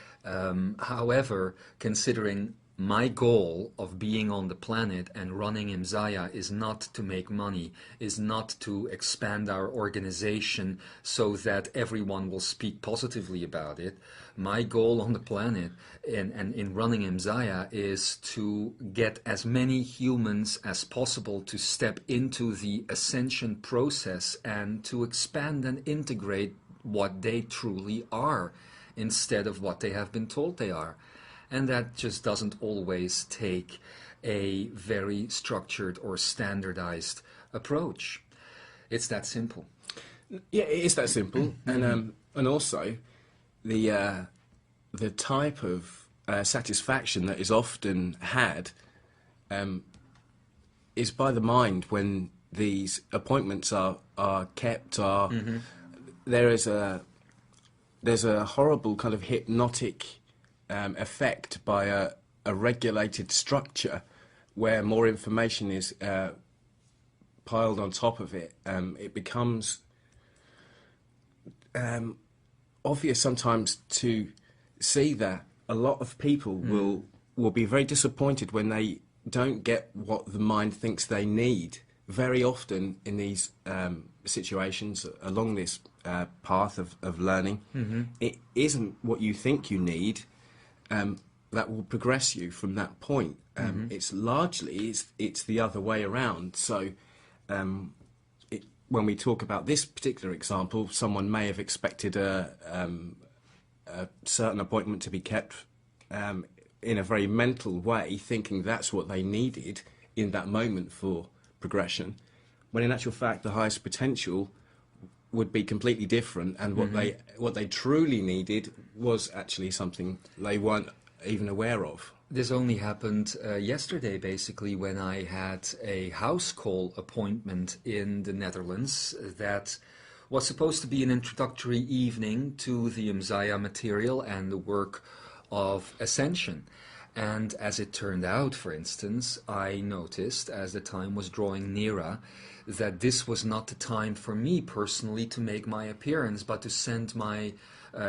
However, considering my goal of being on the planet and running Imzaia is not to make money, is not to expand our organization so that everyone will speak positively about it. My goal on the planet and in running Imzaia is to get as many humans as possible to step into the ascension process and to expand and integrate what they truly are instead of what they have been told they are. And that just doesn't always take a very structured or standardized approach. It's that simple. Yeah, it is that simple. And also the type of satisfaction that is often had is by the mind when these appointments are kept. There's a horrible kind of hypnotic effect by a regulated structure where more information is piled on top of it. It becomes obvious sometimes to see that a lot of people will be very disappointed when they don't get what the mind thinks they need. Very often in these situations along this path of learning, it isn't what you think you need that will progress you from that point. It's largely it's the other way around. So when we talk about this particular example, someone may have expected a certain appointment to be kept in a very mental way, thinking that's what they needed in that moment for progression, when in actual fact the highest potential would be completely different, and what they truly needed was actually something they weren't even aware of. This only happened yesterday, basically, when I had a house call appointment in the Netherlands that was supposed to be an introductory evening to the Imzaia material and the work of ascension. And as it turned out, for instance, I noticed as the time was drawing nearer that this was not the time for me personally to make my appearance, but to send my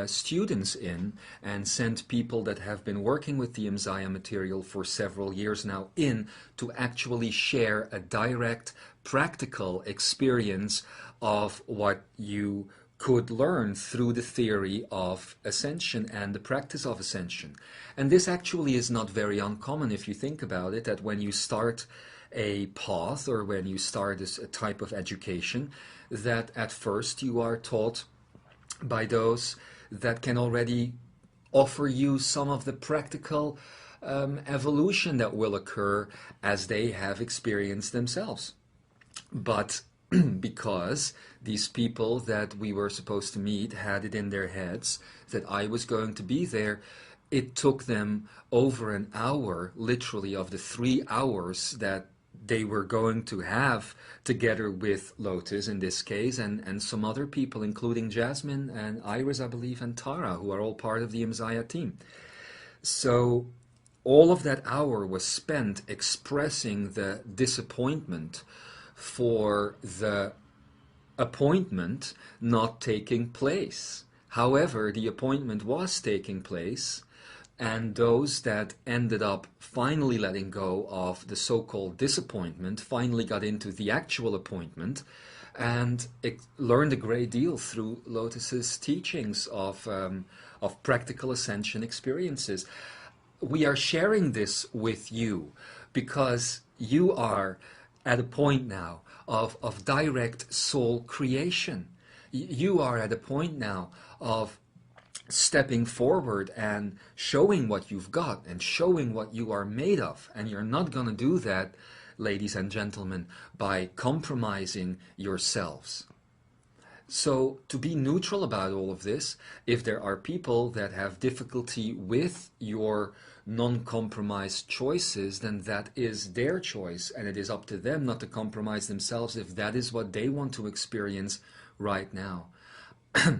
students in and send people that have been working with the Imzaia material for several years now in to actually share a direct, practical experience of what you could learn through the theory of ascension and the practice of ascension. And this actually is not very uncommon if you think about it, that when you start a path or when you start a type of education, that at first you are taught by those that can already offer you some of the practical evolution that will occur as they have experienced themselves. But because these people that we were supposed to meet had it in their heads that I was going to be there, it took them over an hour, literally, of the 3 hours that they were going to have together with Lotus in this case, and some other people, including Jasmine and Iris, I believe, and Tara, who are all part of the Imzaia team. So all of that hour was spent expressing the disappointment for the appointment not taking place. However, the appointment was taking place, and those that ended up finally letting go of the so-called disappointment finally got into the actual appointment and learned a great deal through Lotus's teachings of practical ascension experiences. We are sharing this with you because you are at a point now of direct soul creation. You are at a point now of stepping forward and showing what you've got and showing what you are made of. And you're not going to do that, ladies and gentlemen, by compromising yourselves. So to be neutral about all of this, if there are people that have difficulty with your non-compromised choices, then that is their choice, and it is up to them not to compromise themselves if that is what they want to experience right now.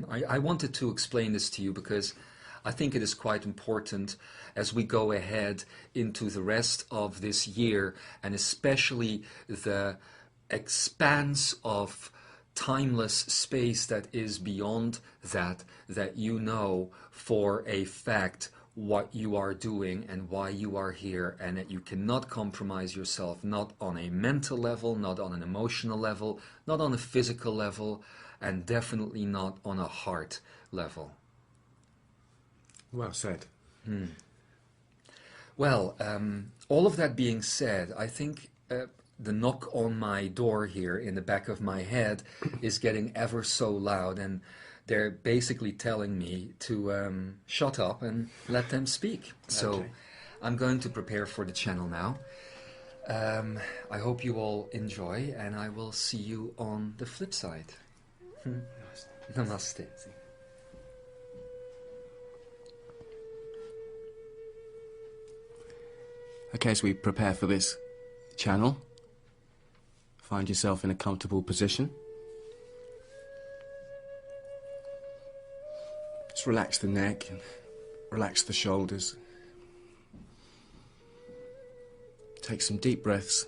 I wanted to explain this to you because I think it is quite important as we go ahead into the rest of this year, and especially the expanse of timeless space that is beyond that, that you know for a fact what you are doing and why you are here, and that you cannot compromise yourself, not on a mental level, not on an emotional level, not on a physical level, and definitely not on a heart level. Well said. Well, all of that being said, I think the knock on my door here in the back of my head is getting ever so loud, and they're basically telling me to shut up and let them speak. So Okay. I'm going to prepare for the channel now. I hope you all enjoy, and I will see you on the flip side. Namaste. Okay, as we prepare for this channel, find yourself in a comfortable position. Just relax the neck and relax the shoulders. Take some deep breaths.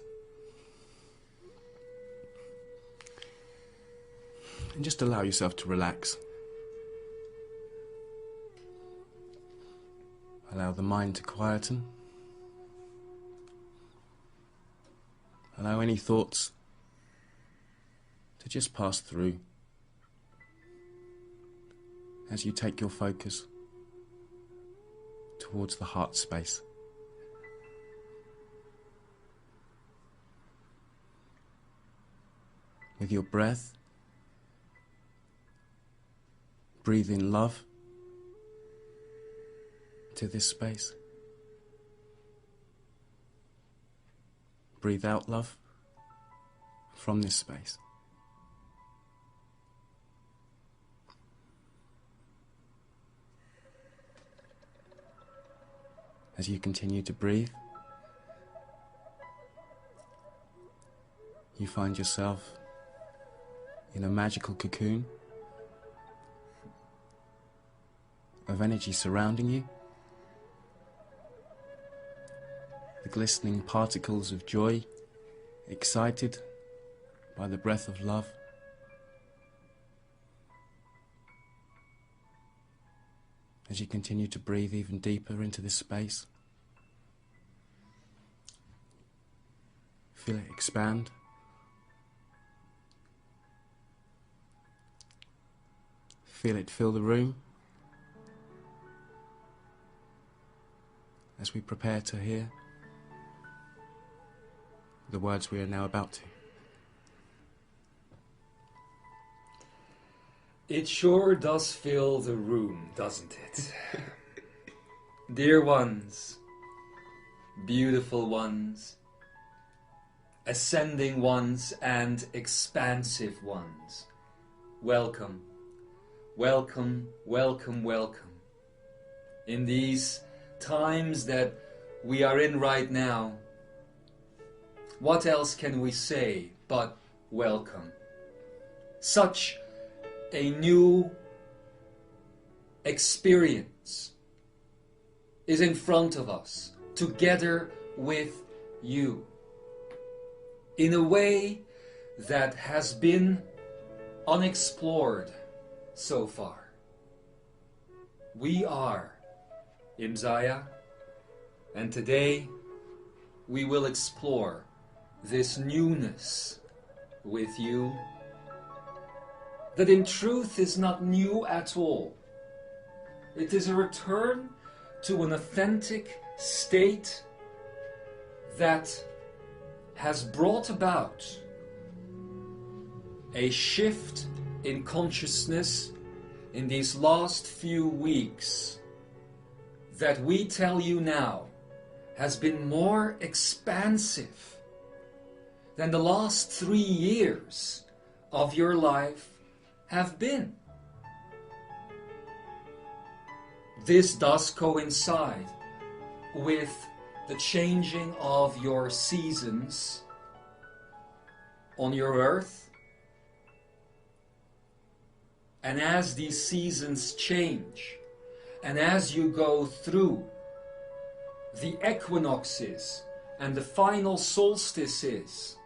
And just allow yourself to relax. Allow the mind to quieten. Allow any thoughts to just pass through as you take your focus towards the heart space. With your breath, breathe in love to this space. Breathe out love from this space. As you continue to breathe, you find yourself in a magical cocoon of energy surrounding you. The glistening particles of joy, excited by the breath of love. As you continue to breathe even deeper into this space, feel it expand. Feel it fill the room. As we prepare to hear the words we are now about to. It sure does fill the room, doesn't it? Dear ones, beautiful ones, ascending ones and expansive ones, welcome, welcome, welcome, welcome. In these times that we are in right now, what else can we say but welcome? Such a new experience is in front of us, together with you, in a way that has been unexplored so far. We are Imzaia, and today we will explore this newness with you, that in truth is not new at all. It is a return to an authentic state that has brought about a shift in consciousness in these last few weeks that we tell you now has been more expansive than the last 3 years of your life have been. This does coincide with the changing of your seasons on your earth. And as these seasons change, and as you go through the equinoxes and the final solstices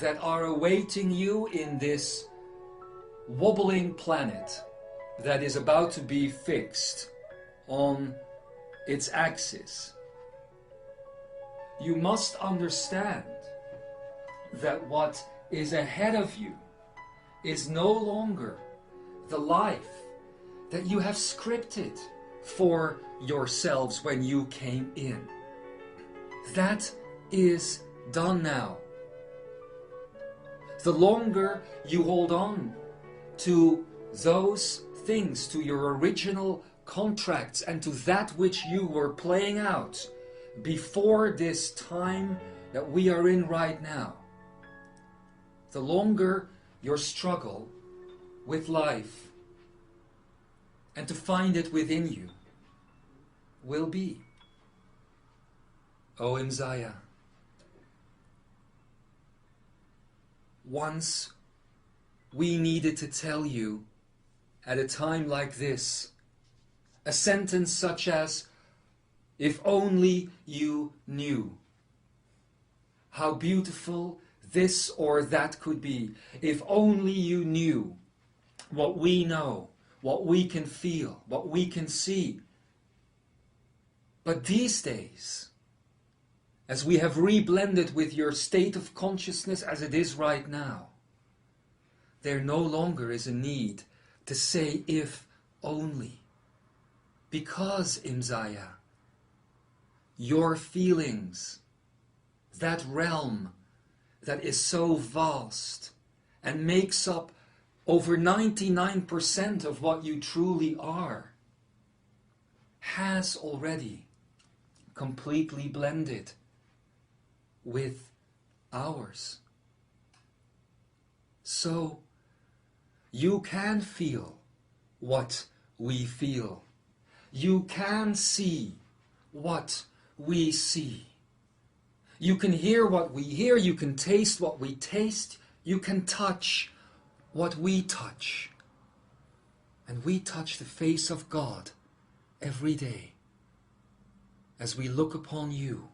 that are awaiting you in this wobbling planet that is about to be fixed on its axis, you must understand that what is ahead of you is no longer the life that you have scripted for yourselves when you came in. That is done now. The longer you hold on to those things, to your original contracts and to that which you were playing out before this time that we are in right now, the longer your struggle with life and to find it within you will be. O Imzaia, once we needed to tell you at a time like this a sentence such as, "If only you knew how beautiful this or that could be. If only you knew what we know, what we can feel, what we can see." But these days, as we have reblended with your state of consciousness as it is right now, there no longer is a need to say "if only." Because, Imzaia, your feelings, that realm that is so vast and makes up over 99% of what you truly are, has already completely blended with ours. So you can feel what we feel. You can see what we see. You can hear what we hear. You can taste what we taste. You can touch what we touch. And we touch the face of God every day as we look upon you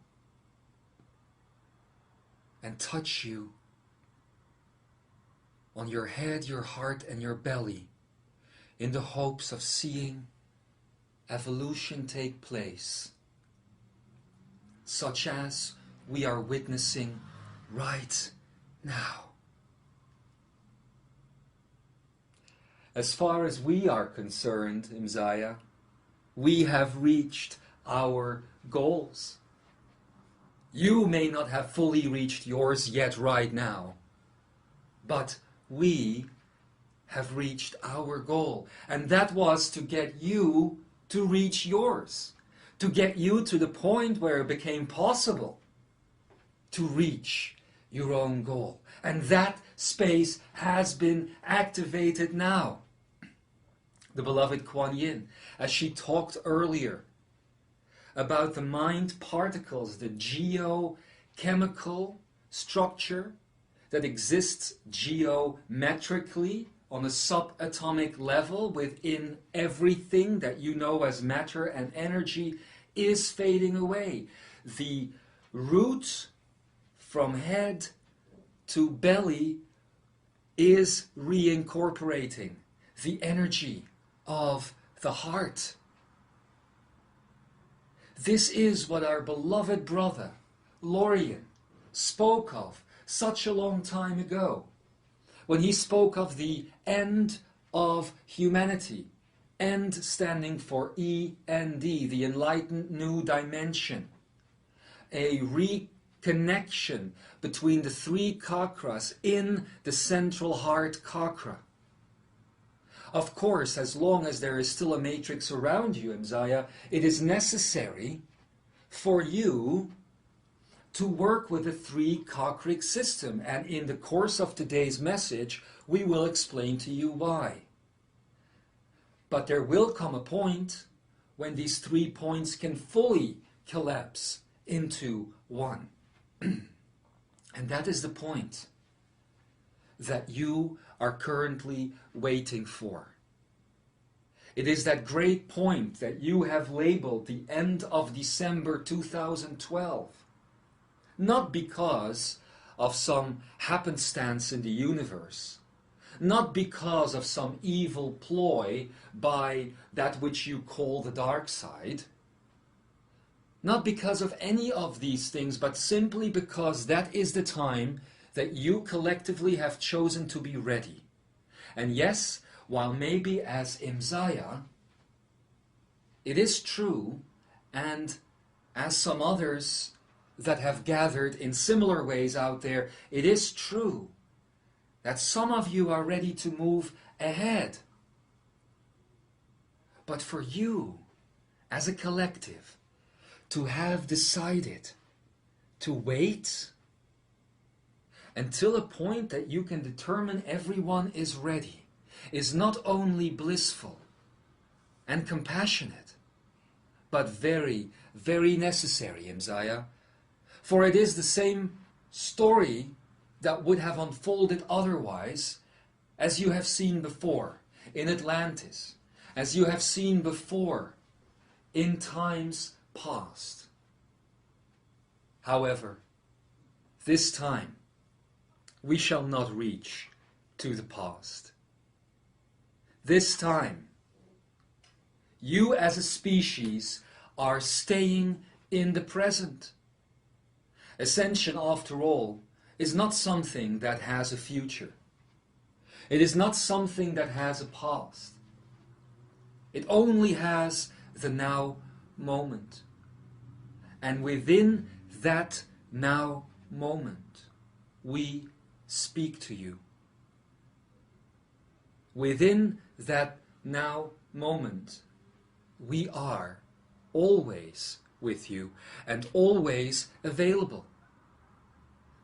and touch you on your head, your heart, and your belly in the hopes of seeing evolution take place, such as we are witnessing right now. As far as we are concerned, Imzaia, we have reached our goals. You may not have fully reached yours yet right now, but we have reached our goal. And that was to get you to reach yours, to get you to the point where it became possible to reach your own goal. And that space has been activated now. The beloved Kwan Yin, as she talked earlier about the mind particles, the geochemical structure that exists geometrically on a subatomic level within everything that you know as matter and energy, is fading away. The root from head to belly is reincorporating the energy of the heart. This is what our beloved brother Lorien spoke of such a long time ago, when he spoke of the end of humanity, end standing for END, the enlightened new dimension, a reconnection between the three chakras in the central heart chakra, Of course, as long as there is still a matrix around you, Imzaia, it is necessary for you to work with the three Cochrane system. And in the course of today's message, we will explain to you why. But there will come a point when these 3 points can fully collapse into one. And that is the point that you are currently waiting for. It is that great point that you have labeled the end of December 2012. Not because of some happenstance in the universe, not because of some evil ploy by that which you call the dark side, not because of any of these things, but simply because that is the time that you collectively have chosen to be ready. And yes, while maybe as Imzaia, it is true, and as some others that have gathered in similar ways out there, it is true that some of you are ready to move ahead. But for you, as a collective, to have decided to wait until a point that you can determine everyone is ready is not only blissful and compassionate, but very, very necessary, Imzaia. For it is the same story that would have unfolded otherwise, as you have seen before in Atlantis, as you have seen before in times past. However, this time we shall not reach to the past. This time, you as a species are staying in the present. Ascension, after all, is not something that has a future. It is not something that has a past. It only has the now moment. And within that now moment, we speak to you. Within that now moment, we are always with you and always available.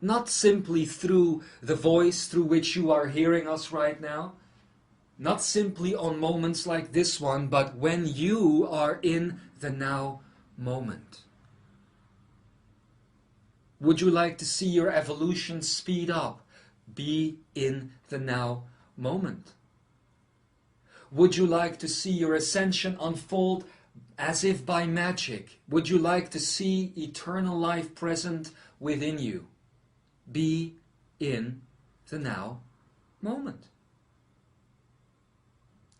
Not simply through the voice through which you are hearing us right now, not simply on moments like this one, but when you are in the now moment. Would you like to see your evolution speed up? Be in the now moment. Would you like to see your ascension unfold as if by magic? Would you like to see eternal life present within you? Be in the now moment.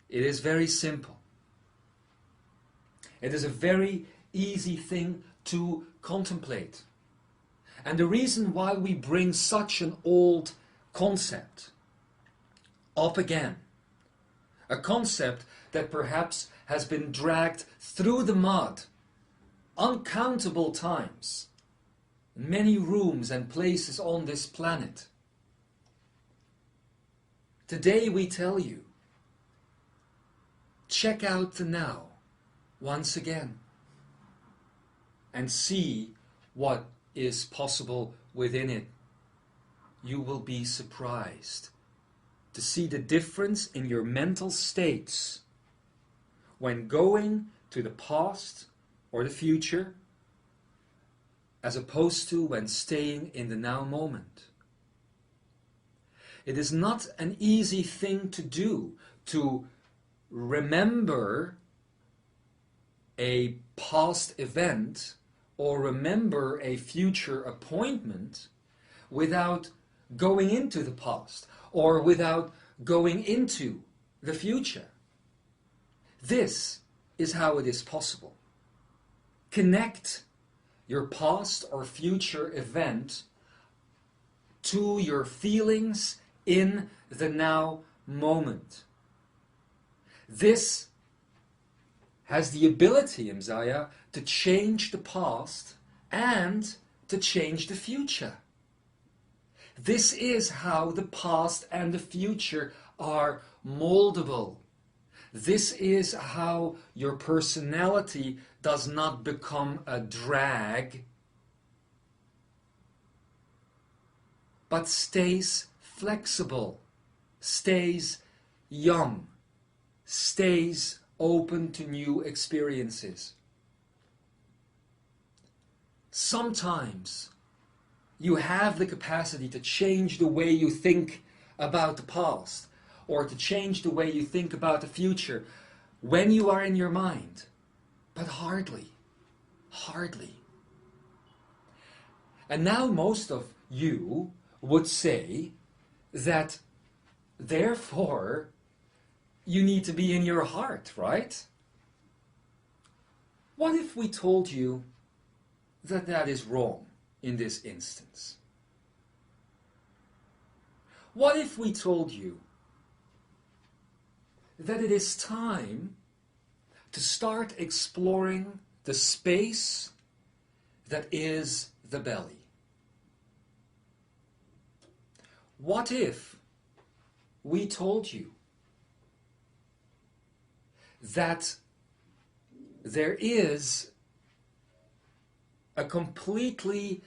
It is very simple. It is a very easy thing to contemplate. And the reason why we bring such an old concept up again, a concept that perhaps has been dragged through the mud uncountable times, in many rooms and places on this planet. Today we tell you, check out the now once again and see what is possible within it. You will be surprised to see the difference in your mental states when going to the past or the future, as opposed to when staying in the now moment. It is not an easy thing to do, to remember a past event or remember a future appointment without going into the past or without going into the future. This is how it is possible. Connect your past or future event to your feelings in the now moment. This has the ability, Imzaia, to change the past and to change the future. This is how the past and the future are moldable This is how your personality does not become a drag, but stays flexible, stays young, stays open to new experiences. Sometimes you have the capacity to change the way you think about the past, or to change the way you think about the future when you are in your mind, but hardly. And now most of you would say that therefore you need to be in your heart, right? What if we told you that that is wrong in this instance? What if we told you that it is time to start exploring the space that is the belly? What if we told you that there is a completely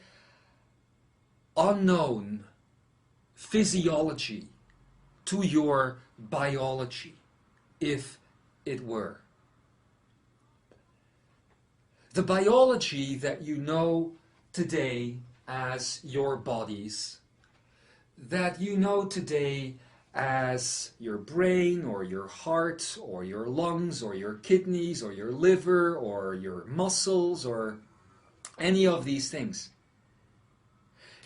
unknown physiology to your biology, if it were? The biology that you know today as your bodies, that you know today as your brain or your heart or your lungs or your kidneys or your liver or your muscles or any of these things,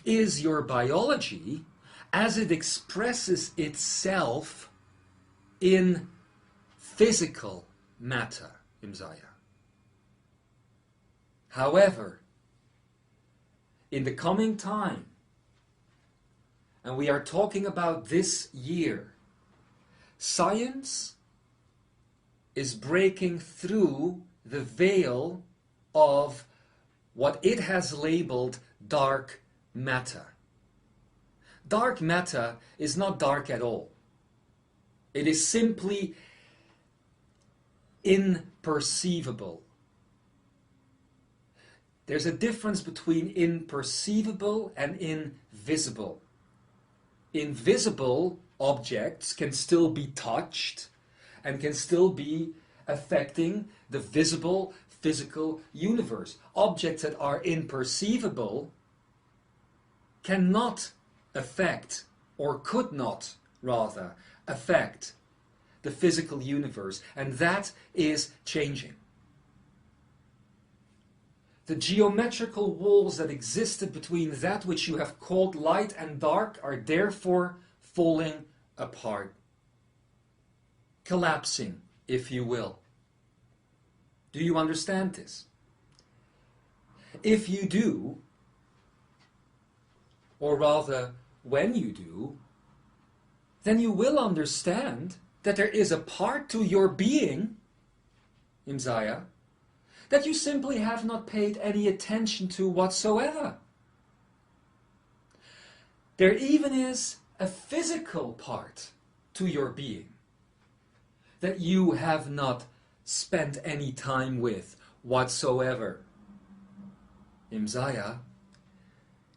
is your biology as it expresses itself in physical matter, Imzaia. However, in the coming time, and we are talking about this year, science is breaking through the veil of what it has labeled dark matter. Dark matter is not dark at all. It is simply imperceivable. There's a difference between imperceivable and invisible. Invisible objects can still be touched and can still be affecting the visible physical universe. Objects that are imperceivable cannot affect, or could not rather affect, the physical universe, and that is changing. The geometrical walls that existed between that which you have called light and dark are therefore falling apart, collapsing, if you will. Do you understand this? If you do, or rather, when you do, then you will understand that there is a part to your being, Imzaia, that you simply have not paid any attention to whatsoever. There even is a physical part to your being that you have not spent any time with whatsoever. Imzaia,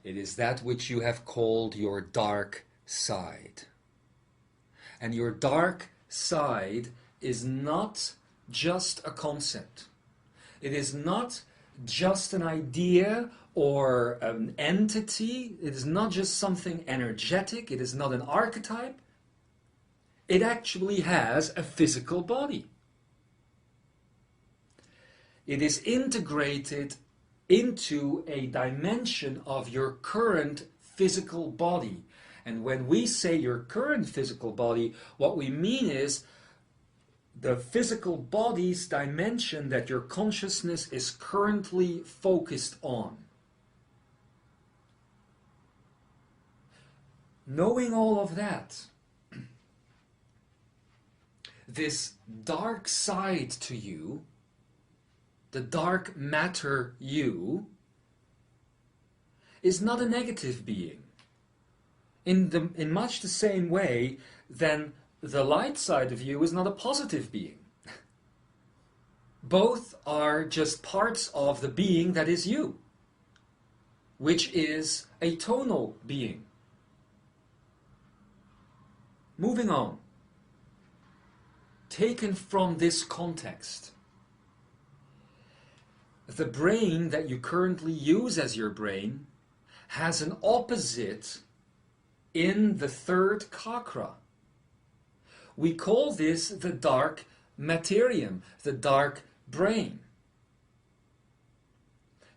it is that which you have called your dark side. And your dark side is not just a concept. It is not just an idea or an entity. It is not just something energetic. It is not an archetype. It actually has a physical body. It is integrated into a dimension of your current physical body. And when we say your current physical body, what we mean is the physical body's dimension that your consciousness is currently focused on. Knowing all of that, this dark side to you, the dark matter you, is not a negative being. In much the same way than the light side of you is not a positive being. Both are just parts of the being that is you, which is a tonal being. Moving on. Taken from this context, the brain that you currently use as your brain has an opposite in the third chakra. We call this the dark materium, the dark brain.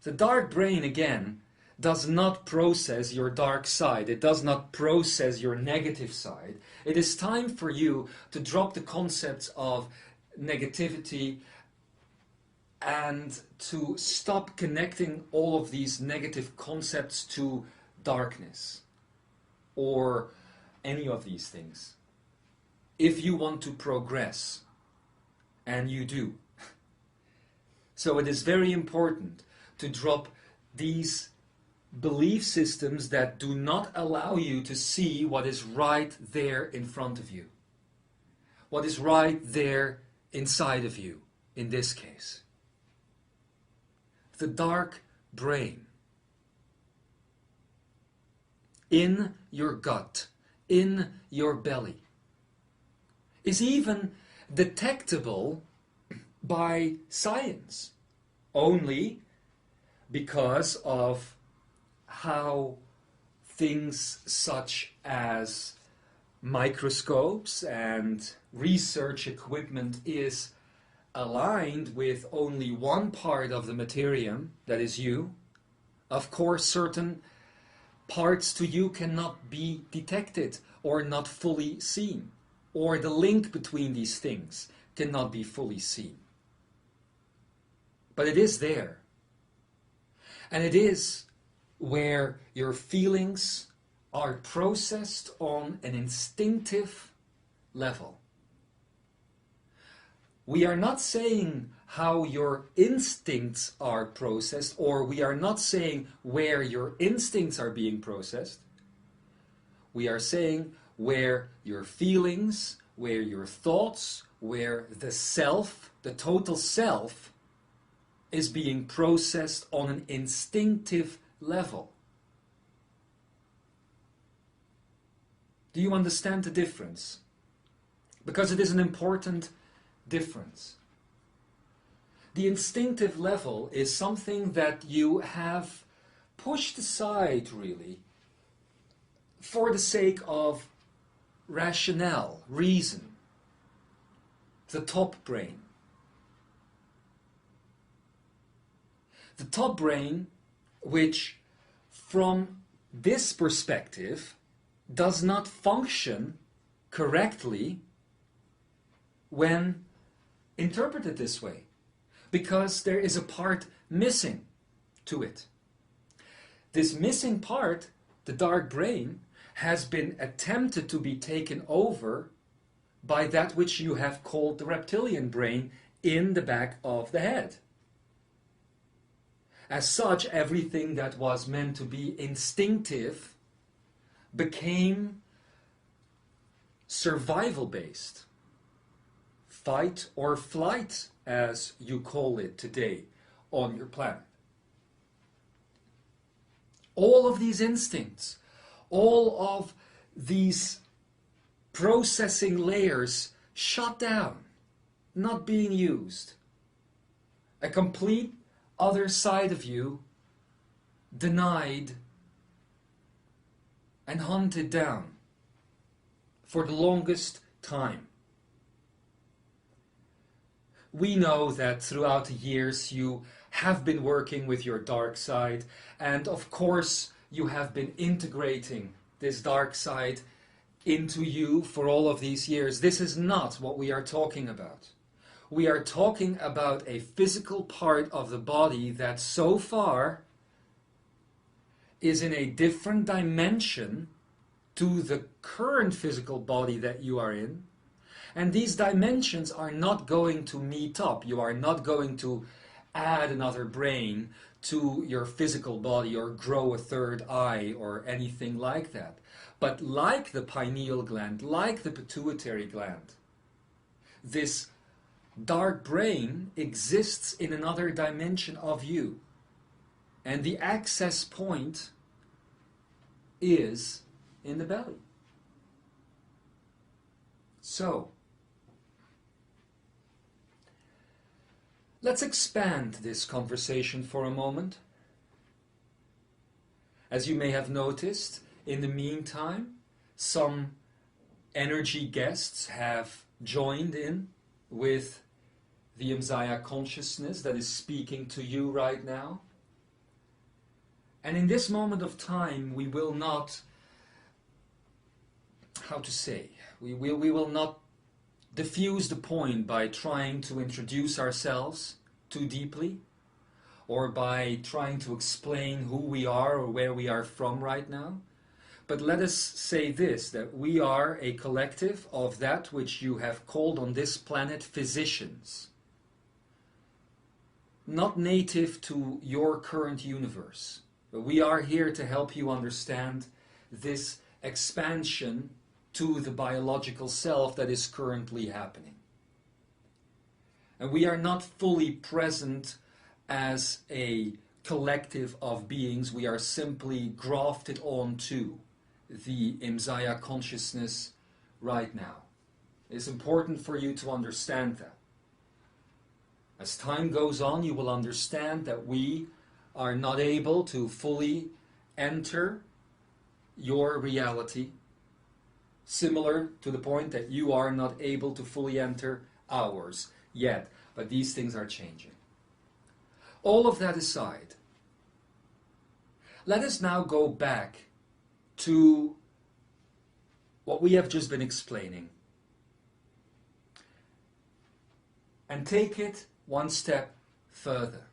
The dark brain, again, does not process your dark side. It does not process your negative side. It is time for you to drop the concepts of negativity and to stop connecting all of these negative concepts to darkness or any of these things. If you want to progress, and you do. So it is very important to drop these belief systems that do not allow you to see what is right there in front of you. What is right there inside of you, in this case. The dark brain. In your gut, in your belly, is even detectable by science, only because of how things such as microscopes and research equipment is aligned with only one part of the materium, that is you. Of course, certain parts to you cannot be detected or not fully seen, or the link between these things cannot be fully seen. But it is there. And it is where your feelings are processed on an instinctive level. We are not saying how your instincts are processed, or we are not saying where your instincts are being processed. We are saying where your feelings, where your thoughts, where the self, the total self, is being processed on an instinctive level. Do you understand the difference? Because it is an important difference. The instinctive level is something that you have pushed aside, really, for the sake of rationale, reason, the top brain. The top brain, which from this perspective does not function correctly when interpreted this way, because there is a part missing to it. This missing part, the dark brain, has been attempted to be taken over by that which you have called the reptilian brain in the back of the head. As such, everything that was meant to be instinctive became survival-based. Fight or flight, as you call it today on your planet. All of these instincts, all of these processing layers shut down, not being used. A complete other side of you denied and hunted down for the longest time. We know that throughout the years you have been working with your dark side, and of course you have been integrating this dark side into you for all of these years. This is not what we are talking about. We are talking about a physical part of the body that so far is in a different dimension to the current physical body that you are in. And these dimensions are not going to meet up. You are not going to add another brain to your physical body or grow a third eye or anything like that. But like the pineal gland, like the pituitary gland, this dark brain exists in another dimension of you. And the access point is in the belly. So, let's expand this conversation for a moment. As you may have noticed, in the meantime, some energy guests have joined in with the Imzaia Consciousness that is speaking to you right now. And in this moment of time, we will not, we will not diffuse the point by trying to introduce ourselves too deeply, or by trying to explain who we are or where we are from right now. But let us say this, that we are a collective of that which you have called on this planet physicians, not native to your current universe. But we are here to help you understand this expansion to the biological self that is currently happening. And we are not fully present as a collective of beings. We are simply grafted onto the Imzaia Consciousness right now. It's important for you to understand that. As time goes on, you will understand that we are not able to fully enter your reality, similar to the point that you are not able to fully enter ours yet. But these things are changing. All of that aside, let us now go back to what we have just been explaining and take it one step further.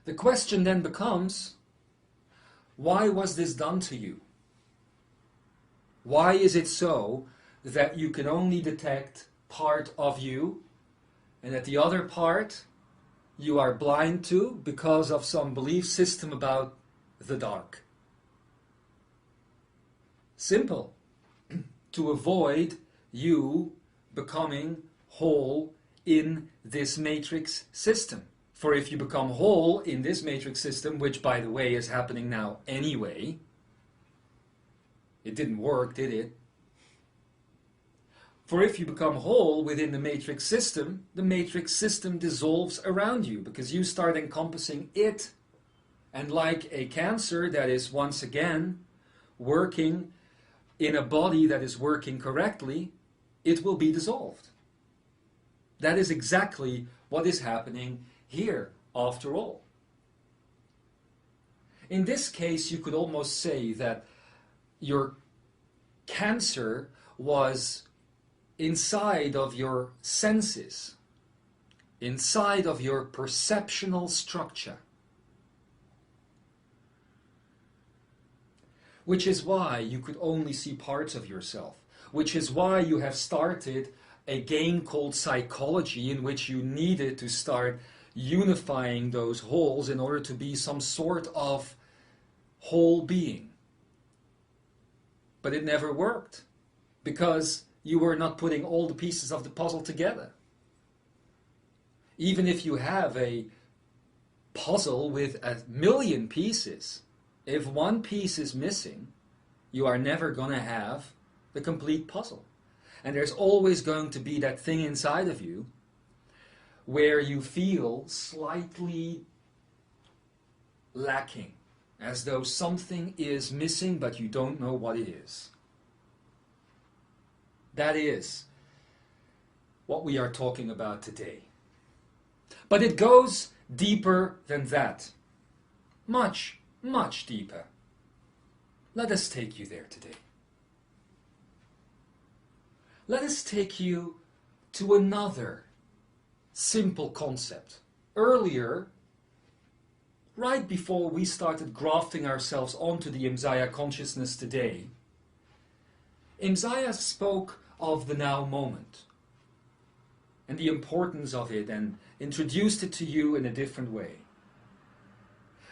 The question then becomes, why was this done to you? Why is it so that you can only detect part of you, and that the other part you are blind to because of some belief system about the dark? Simple. To avoid you becoming whole in this matrix system. For if you become whole in this matrix system, which by the way is happening now anyway, it didn't work, did it? For if you become whole within the matrix system dissolves around you because you start encompassing it. And like a cancer that is once again working in a body that is working correctly, it will be dissolved. That is exactly what is happening here, after all. In this case, you could almost say that your cancer was inside of your senses, inside of your perceptual structure. Which is why you could only see parts of yourself. Which is why you have started a game called psychology, in which you needed to start unifying those wholes in order to be some sort of whole being. But it never worked, because you were not putting all the pieces of the puzzle together. Even if you have a puzzle with 1,000,000 pieces, if one piece is missing, you are never going to have the complete puzzle. And there's always going to be that thing inside of you where you feel slightly lacking, as though something is missing but you don't know what it is. That is what we are talking about today. But it goes deeper than that. Much, much deeper. Let us take you there today. Let us take you to another simple concept. Earlier, right before we started grafting ourselves onto the Imzaia Consciousness today, Imzaia spoke of the now moment. and the importance of it and introduced it to you in a different way.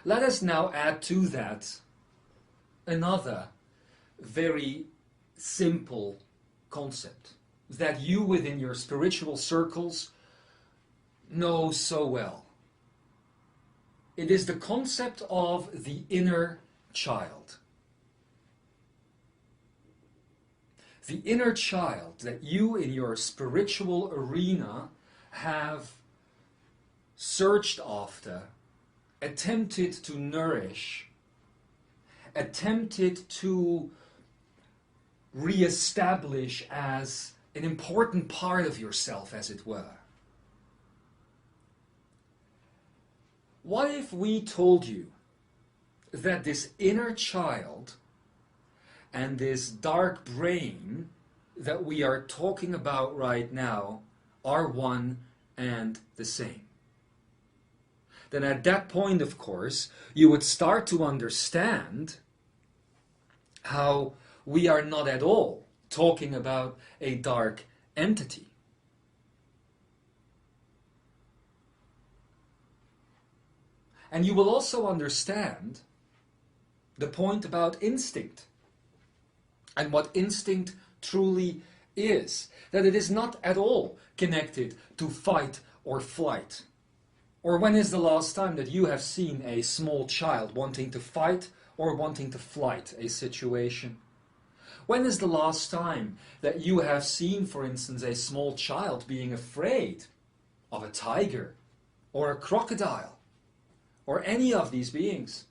Let us now add to that another very simple concept that you within your spiritual circles know so well. It is the concept of the inner child. The inner child that you in your spiritual arena have searched after, attempted to nourish, attempted to re-establish as an important part of yourself, as it were. What if we told you that this inner child and this dark brain that we are talking about right now are one and the same? Then at that point, of course, you would start to understand how we are not at all talking about a dark entity. And you will also understand the point about instinct and what instinct truly is. That it is not at all connected to fight or flight. Or when is the last time that you have seen a small child wanting to fight or wanting to flight a situation? When is the last time that you have seen, for instance, a small child being afraid of a tiger or a crocodile or any of these beings?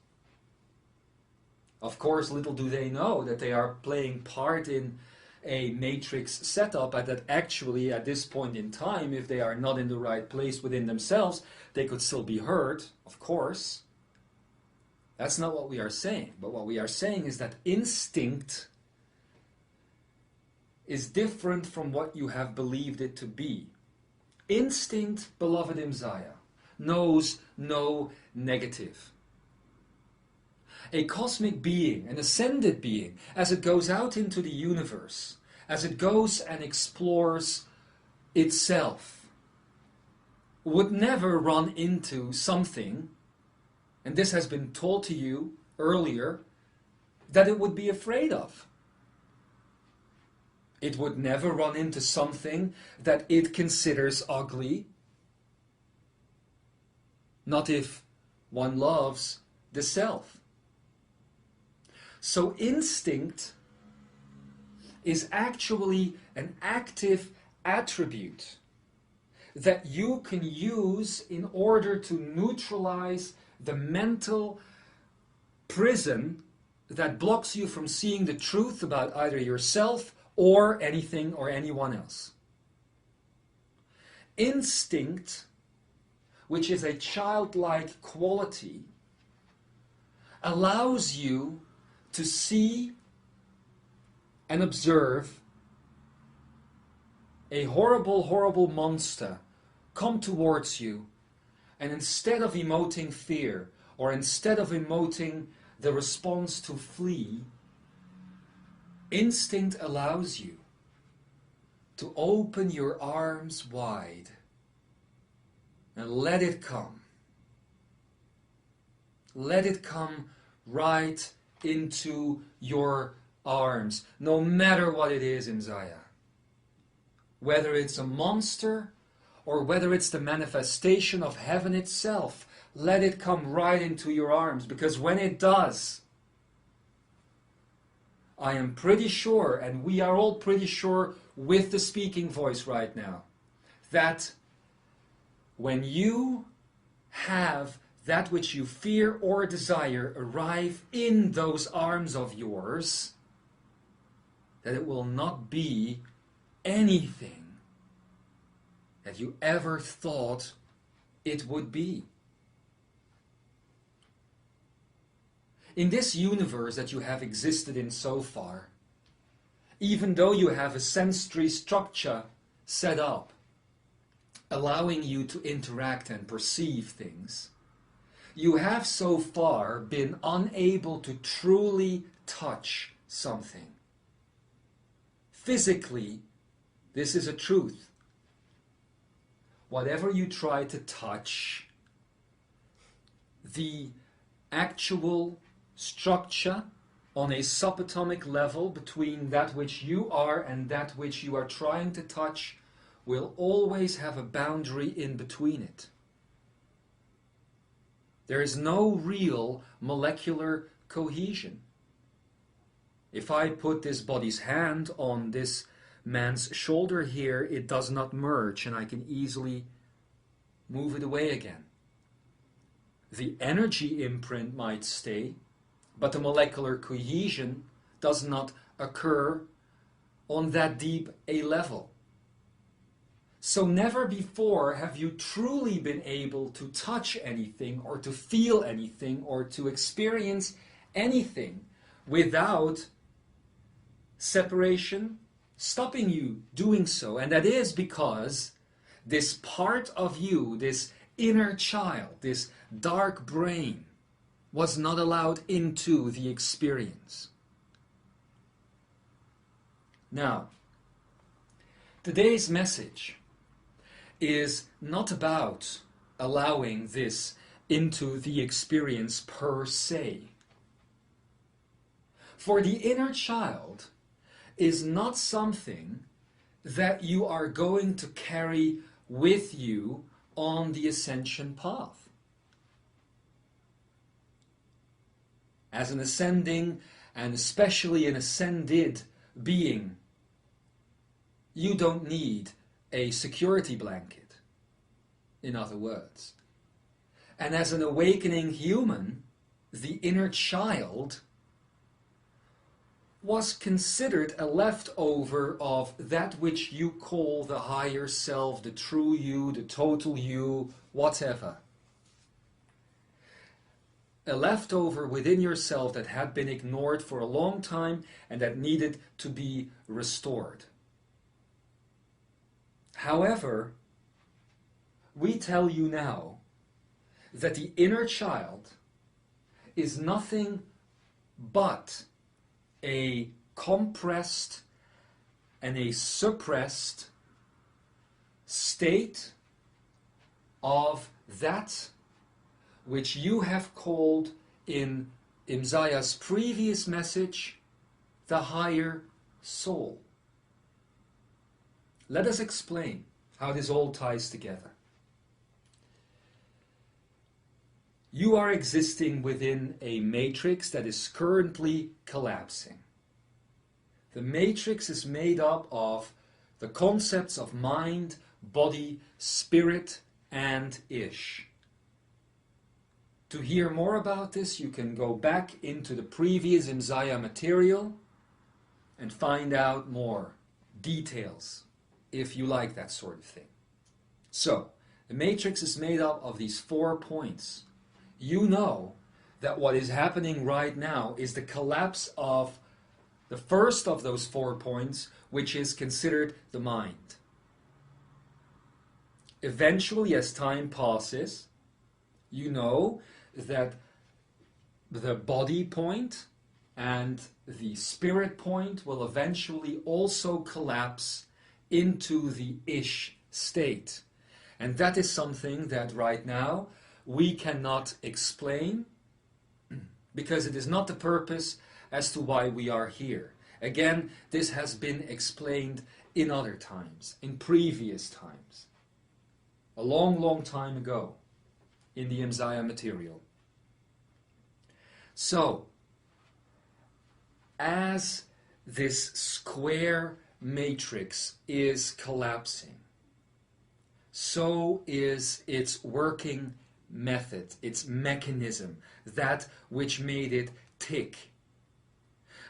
Of course, little do they know that they are playing part in a matrix setup, and that actually at this point in time, if they are not in the right place within themselves, they could still be hurt, of course. That's not what we are saying. But what we are saying is that instinct is different from what you have believed it to be. Instinct, beloved Imzaia, knows no negative. A cosmic being, an ascended being, as it goes out into the universe, as it goes and explores itself, would never run into something, and this has been told to you earlier, that it would be afraid of. It would never run into something that it considers ugly. Not if one loves the self. So instinct is actually an active attribute that you can use in order to neutralize the mental prison that blocks you from seeing the truth about either yourself or anything or anyone else. Instinct, which is a childlike quality, allows you to see and observe a horrible, horrible monster come towards you, and instead of emoting fear, or instead of emoting the response to flee, instinct allows you to open your arms wide and let it come. Let it come right into your arms, no matter what it is, Imzaia. Whether it's a monster or whether it's the manifestation of heaven itself, let it come right into your arms, because when it does, I am pretty sure, and we are all pretty sure with the speaking voice right now, that when you have that which you fear or desire arrive in those arms of yours, that it will not be anything that you ever thought it would be. In this universe that you have existed in so far, even though you have a sensory structure set up, allowing you to interact and perceive things, you have so far been unable to truly touch something. Physically, this is a truth. whatever you try to touch, the actual structure on a subatomic level between that which you are and that which you are trying to touch will always have a boundary in between it. There is no real molecular cohesion. If I put this body's hand on this man's shoulder here, it does not merge and I can easily move it away again. The energy imprint might stay, but the molecular cohesion does not occur on that deep a level. So never before have you truly been able to touch anything or to feel anything or to experience anything without separation stopping you doing so. And that is because this part of you, this inner child, this dark brain, was not allowed into the experience. Now, today's message is not about allowing this into the experience per se. For the inner child is not something that you are going to carry with you on the ascension path. As an ascending, and especially an ascended being, you don't need a security blanket, in other words. And as an awakening human, the inner child was considered a leftover of that which you call the higher self, the true you, the total you, whatever. A leftover within yourself that had been ignored for a long time and that needed to be restored. However, we tell you now that the inner child is nothing but a compressed and a suppressed state of that which you have called in Imzaia's previous message the higher soul. Let us explain how this all ties together. You are existing within a matrix that is currently collapsing. The matrix is made up of the concepts of mind, body, spirit, and ish. To hear more about this, you can go back into the previous Imzaia material and find out more details, if you like that sort of thing. So, the matrix is made up of these 4 points. You know that what is happening right now is the collapse of the first of those 4 points, which is considered the mind. Eventually, as time passes, you know that the body point and the spirit point will eventually also collapse into the ish state. And that is something that right now we cannot explain, because it is not the purpose as to why we are here. Again, this has been explained in other times, in previous times, a long, long time ago in the Imzaia material. So, as this square matrix is collapsing, so is its working method, its mechanism, that which made it tick.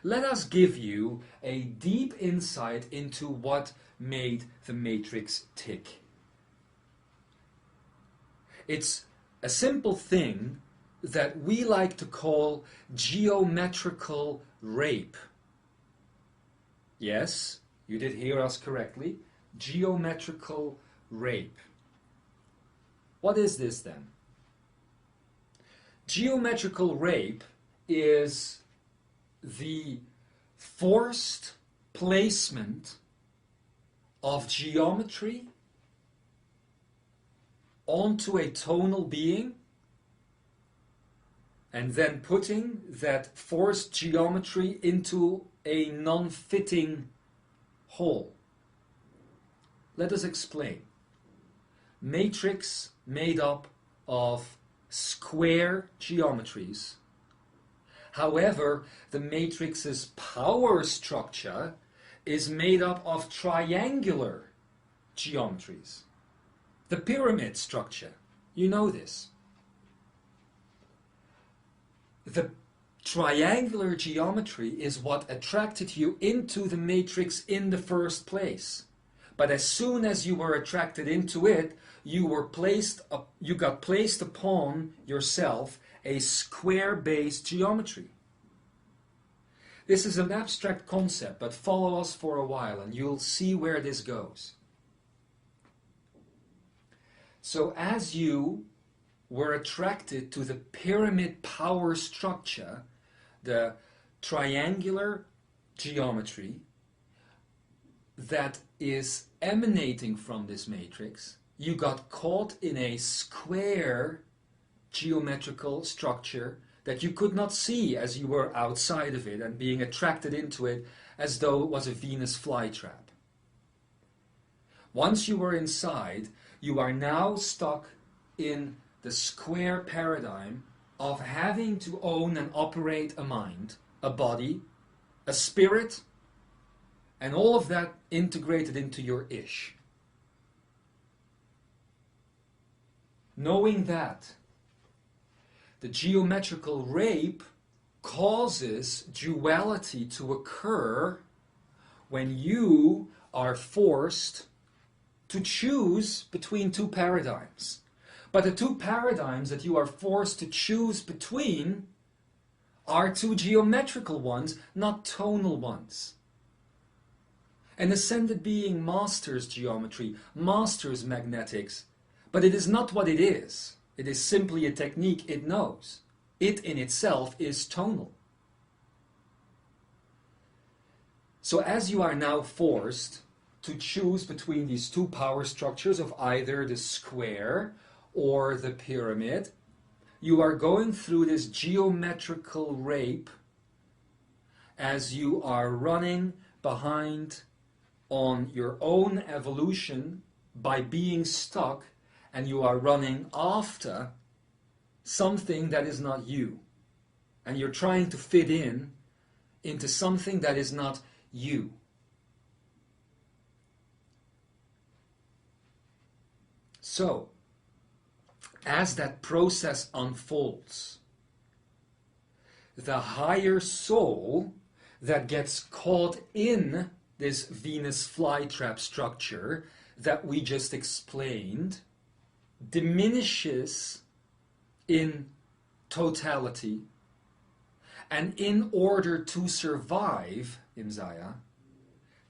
Let us give you a deep insight into what made the matrix tick. It's a simple thing that we like to call geometrical rape. Yes, you did hear us correctly. Geometrical rape. What is this then? Geometrical rape is the forced placement of geometry onto a tonal being and then putting that forced geometry into a non-fitting hole. Let us explain. Matrix made up of square geometries. However, the matrix's power structure is made up of triangular geometries. The pyramid structure, you know this. The triangular geometry is what attracted you into the matrix in the first place. But as soon as you were attracted into it, you got placed upon yourself a square-based geometry. This is an abstract concept, but follow us for a while and you'll see where this goes. So as you were attracted to the pyramid power structure, the triangular geometry that is emanating from this matrix, you got caught in a square geometrical structure that you could not see as you were outside of it and being attracted into it as though it was a Venus flytrap. Once you were inside, you are now stuck in the square paradigm of having to own and operate a mind, a body, a spirit, and all of that integrated into your ish. Knowing that the geometrical rape causes duality to occur when you are forced to choose between two paradigms. But the two paradigms that you are forced to choose between are two geometrical ones, not tonal ones. An ascended being masters geometry, masters magnetics, but it is not what it is. It is simply a technique it knows. It in itself is tonal. So as you are now forced to choose between these two power structures of either the square or the pyramid, you are going through this geometrical rape as you are running behind on your own evolution by being stuck, and you are running after something that is not you. And you're trying to fit in into something that is not you. So, as that process unfolds, the higher soul that gets caught in this Venus flytrap structure that we just explained diminishes in totality, and in order to survive, Imzaia,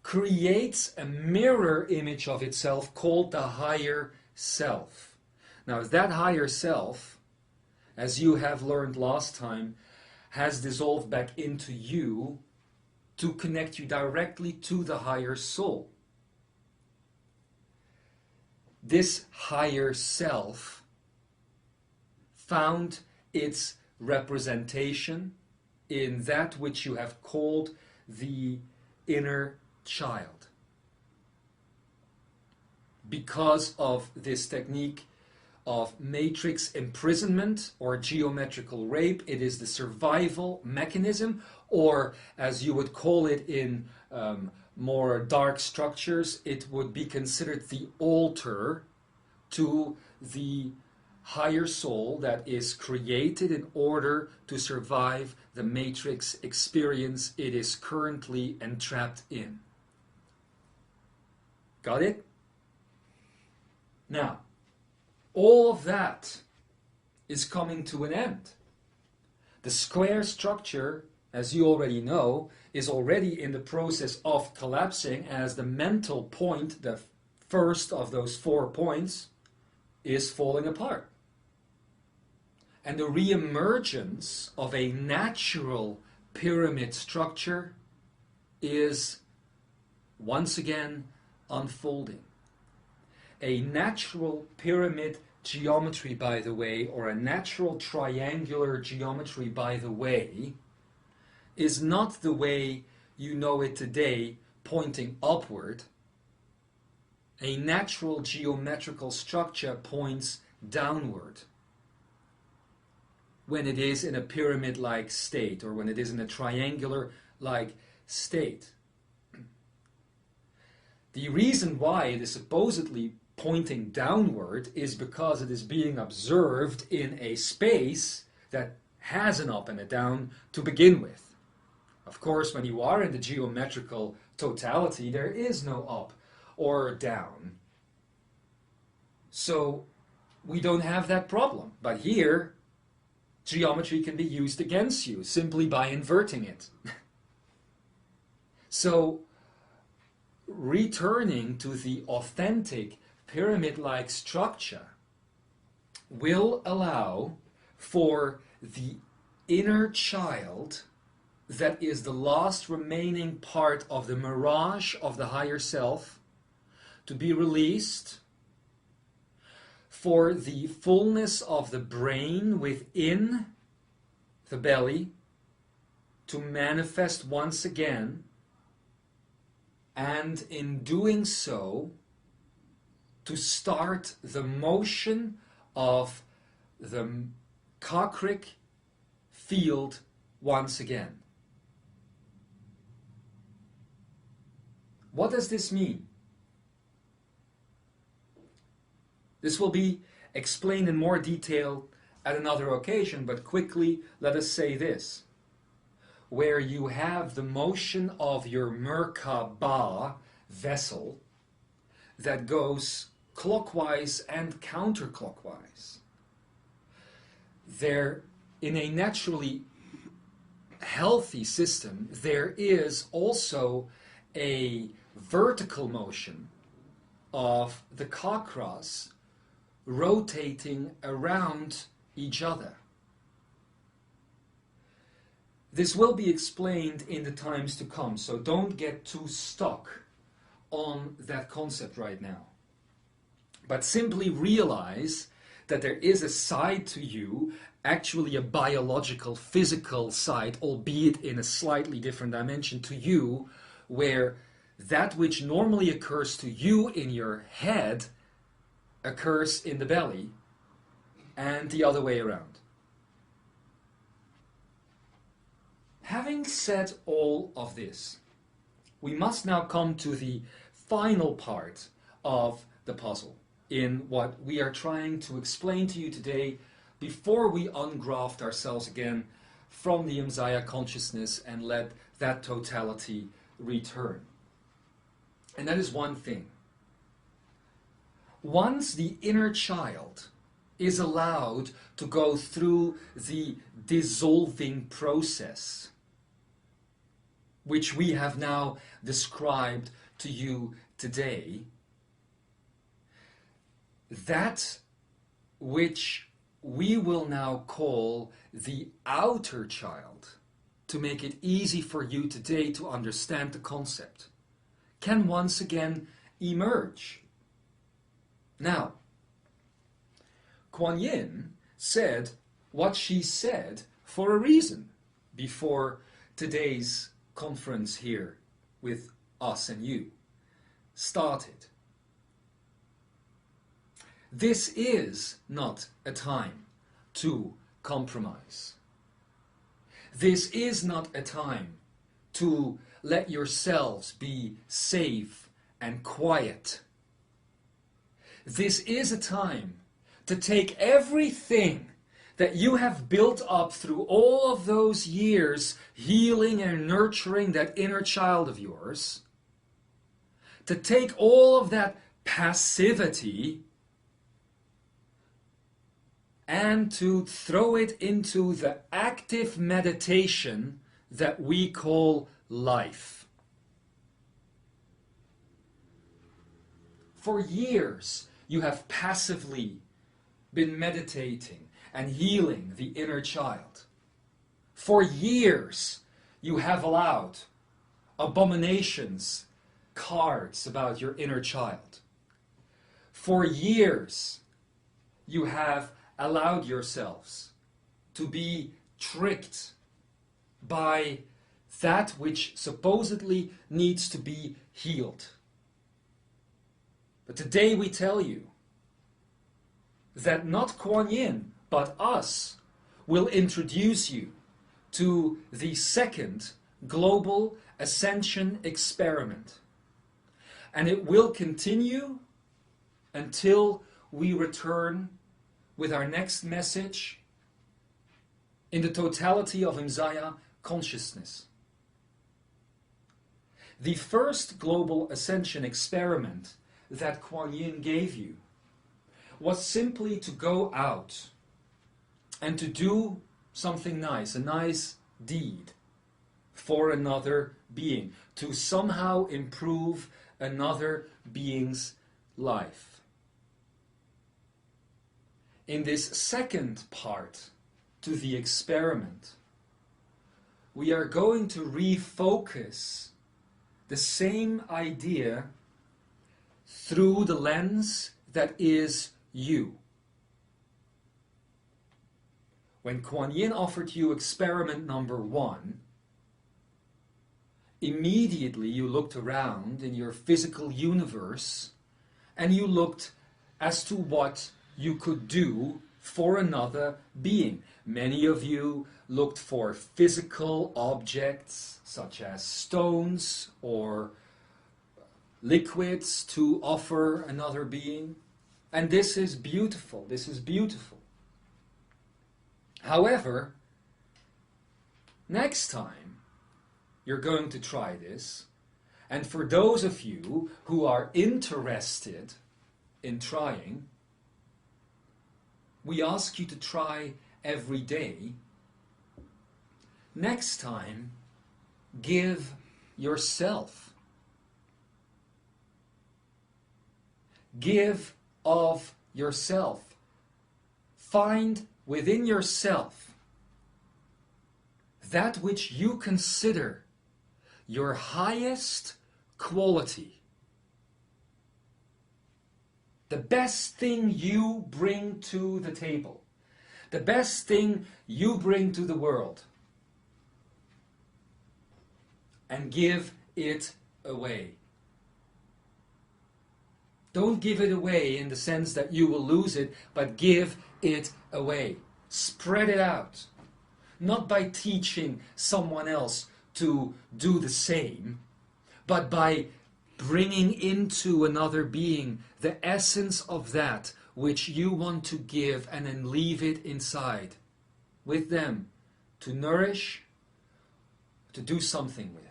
creates a mirror image of itself called the higher self. Now that higher self, as you have learned last time, has dissolved back into you to connect you directly to the higher soul. This higher self found its representation in that which you have called the inner child. Because of this technique of matrix imprisonment or geometrical rape, it is the survival mechanism, or as you would call it in more dark structures, it would be considered the altar to the higher soul that is created in order to survive the matrix experience it is currently entrapped in. Got it? Now, all of that is coming to an end. The square structure, as you already know, is already in the process of collapsing as the mental point, the first of those 4 points, is falling apart. And the re-emergence of a natural pyramid structure is once again unfolding. A natural pyramid geometry, by the way, or a natural triangular geometry, by the way, is not the way you know it today, pointing upward. A natural geometrical structure points downward when it is in a pyramid-like state, or when it is in a triangular-like state. The reason why it is supposedly pointing downward is because it is being observed in a space that has an up and a down to begin with. Of course, when you are in the geometrical totality, there is no up or down. So we don't have that problem. But here, geometry can be used against you simply by inverting it. So, returning to the authentic pyramid-like structure will allow for the inner child that is the last remaining part of the mirage of the higher self to be released, for the fullness of the brain within the belly to manifest once again, and in doing so to start the motion of the Cochrane field once again. What does this mean? This will be explained in more detail at another occasion, but quickly let us say this. Where you have the motion of your Merkaba vessel that goes clockwise and counterclockwise, there, in a naturally healthy system, there is also a vertical motion of the chakras rotating around each other. This will be explained in the times to come, so don't get too stuck on that concept right now. But simply realize that there is a side to you, actually a biological, physical side, albeit in a slightly different dimension to you, where that which normally occurs to you in your head occurs in the belly, and the other way around. Having said all of this, we must now come to the final part of the puzzle in what we are trying to explain to you today before we ungraft ourselves again from the Imzaia Consciousness and let that totality return. And that is one thing. Once the inner child is allowed to go through the dissolving process, which we have now described to you today, that which we will now call the outer child, to make it easy for you today to understand the concept, can once again emerge. Now, Kwan Yin said what she said for a reason before today's conference here with us and you started. This is not a time to compromise. This is not a time to let yourselves be safe and quiet. This is a time to take everything that you have built up through all of those years healing and nurturing that inner child of yours, to take all of that passivity and to throw it into the active meditation that we call life. For years, you have passively been meditating and healing the inner child. For years, you have allowed abominations, cards about your inner child. For years, you have allowed yourselves to be tricked by that which supposedly needs to be healed. But today we tell you that not Kuan Yin, but us, will introduce you to the second global ascension experiment. And it will continue until we return with our next message in the totality of Imzaia Consciousness. The first global ascension experiment that Kuan Yin gave you was simply to go out and to do something nice, a nice deed for another being, to somehow improve another being's life. In this second part to the experiment, we are going to refocus the same idea through the lens that is you. When Kuan Yin offered you experiment number 1, immediately you looked around in your physical universe and you looked as to what you could do for another being. Many of you looked for physical objects such as stones or liquids to offer another being. And this is beautiful. This is beautiful. However, next time you're going to try this, and for those of you who are interested in trying, we ask you to try every day. Next time, give yourself. Give of yourself. Find within yourself that which you consider your highest quality. The best thing you bring to the table. The best thing you bring to the world. And give it away. Don't give it away in the sense that you will lose it, but give it away. Spread it out. Not by teaching someone else to do the same, but by bringing into another being the essence of that which you want to give, and then leave it inside with them to nourish, to do something with.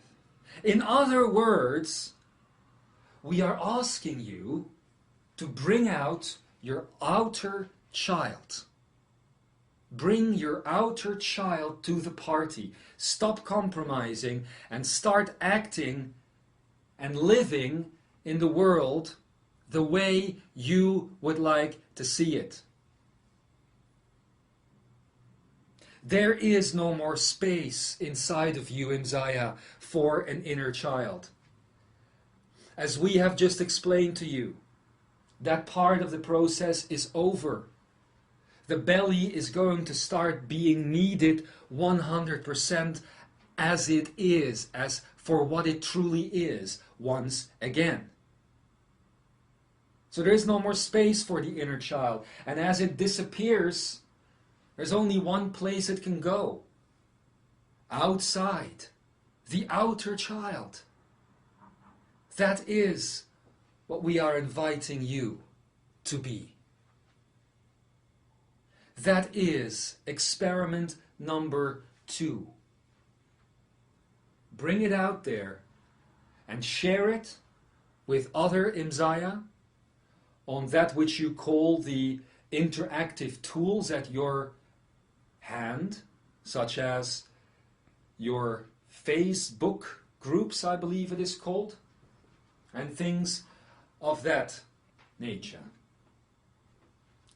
In other words, we are asking you to bring out your outer child. Bring your outer child to the party. Stop compromising and start acting and living in the world the way you would like to see it. There is no more space inside of you, Imzaia, for an inner child. As we have just explained to you, that part of the process is over. The belly is going to start being needed 100% as it is, as for what it truly is, once again. So there is no more space for the inner child. And as it disappears, there's only one place it can go. Outside. The outer child. That is what we are inviting you to be. That is experiment number 2. Bring it out there and share it with other Imzaia on that which you call the interactive tools at your hand, such as your Facebook groups, I believe it is called, and things of that nature.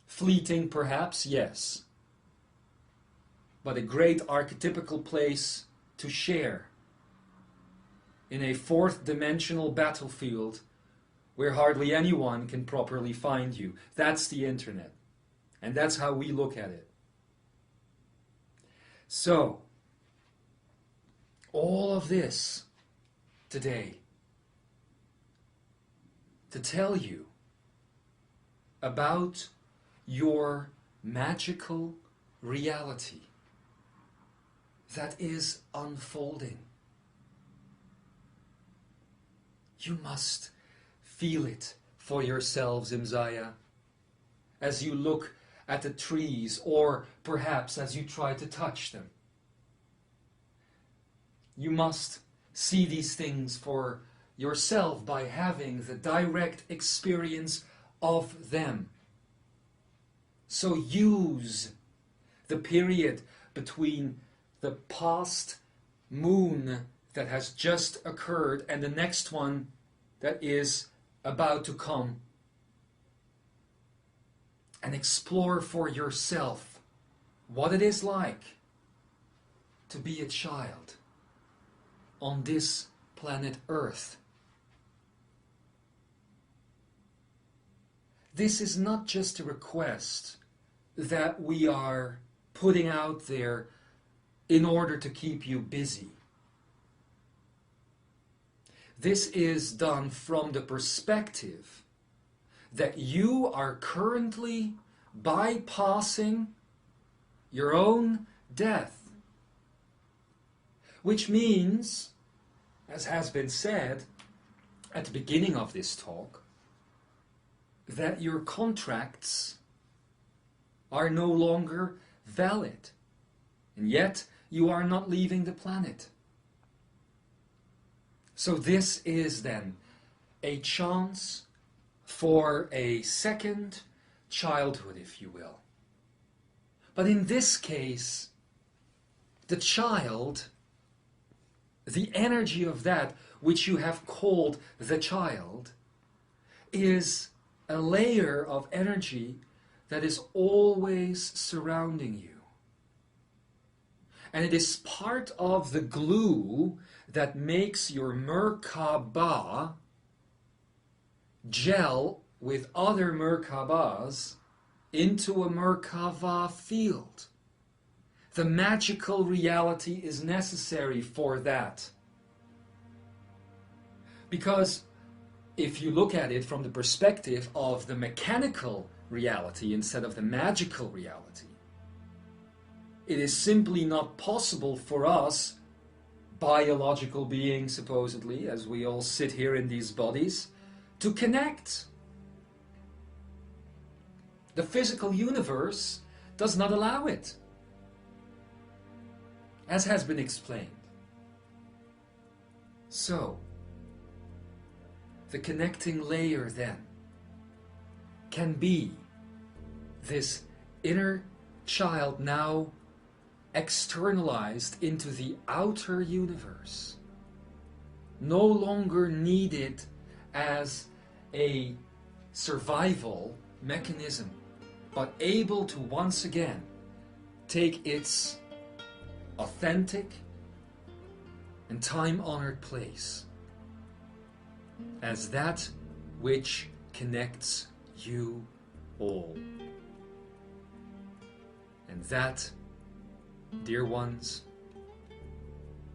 Fleeting perhaps, yes, but a great archetypical place to share in a 4th dimensional battlefield where hardly anyone can properly find you. That's the internet. And that's how we look at it. So, all of this today to tell you about your magical reality that is unfolding. You must feel it for yourselves, Imzaia, as you look at the trees, or perhaps as you try to touch them. You must see these things for yourself by having the direct experience of them. So use the period between the past moon that has just occurred and the next one that is about to come, and explore for yourself what it is like to be a child on this planet Earth. This is not just a request that we are putting out there in order to keep you busy. This is done from the perspective that you are currently bypassing your own death. Which means, as has been said at the beginning of this talk, that your contracts are no longer valid, and yet you are not leaving the planet. So this is then a chance for a second childhood, if you will. But in this case, the child, the energy of that which you have called the child, is a layer of energy that is always surrounding you. And it is part of the glue that makes your Merkabah gel with other Merkabahs into a Merkabah field. The magical reality is necessary for that. Because if you look at it from the perspective of the mechanical reality instead of the magical reality, it is simply not possible for us, biological beings supposedly, as we all sit here in these bodies, to connect. The physical universe does not allow it, as has been explained. So, the connecting layer then can be this inner child now externalized into the outer universe, no longer needed as a survival mechanism, but able to once again take its authentic and time-honored place as that which connects you all. And that, dear ones,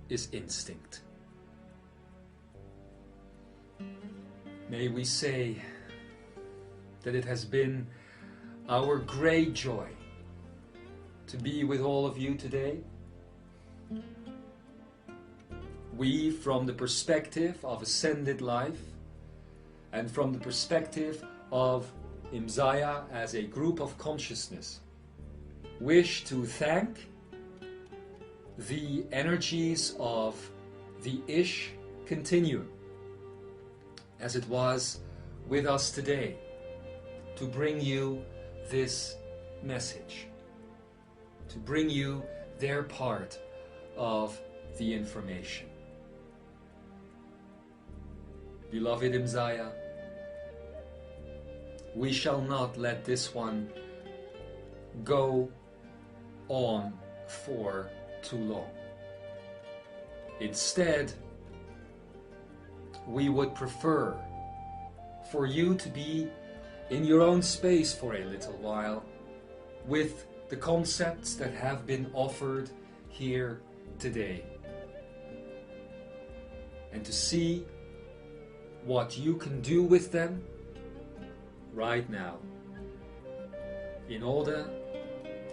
is instinct. May we say that it has been our great joy to be with all of you today. We, from the perspective of ascended life and from the perspective of Imzaia as a group of consciousness, wish to thank the energies of the Ish continuum as it was with us today to bring you this message, to bring you their part of the information. Beloved Imzaia, we shall not let this one go on for too long. Instead, we would prefer for you to be in your own space for a little while with the concepts that have been offered here today, and to see what you can do with them right now in order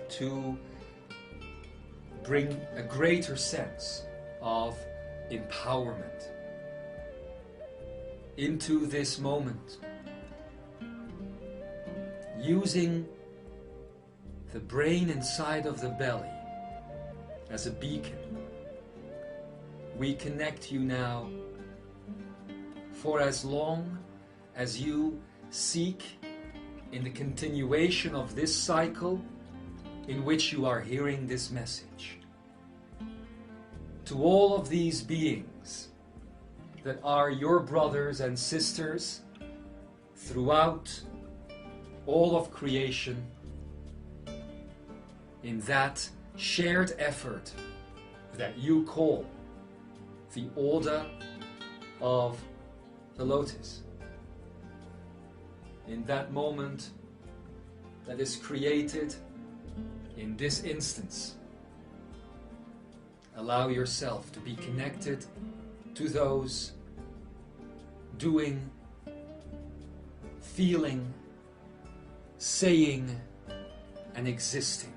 to bring a greater sense of empowerment into this moment, using the brain inside of the belly as a beacon. We connect you now for as long as you seek in the continuation of this cycle in which you are hearing this message. To all of these beings that are your brothers and sisters throughout all of creation, in that shared effort that you call the order of the lotus. In that moment that is created in this instance, allow yourself to be connected to those doing, feeling, saying, and existing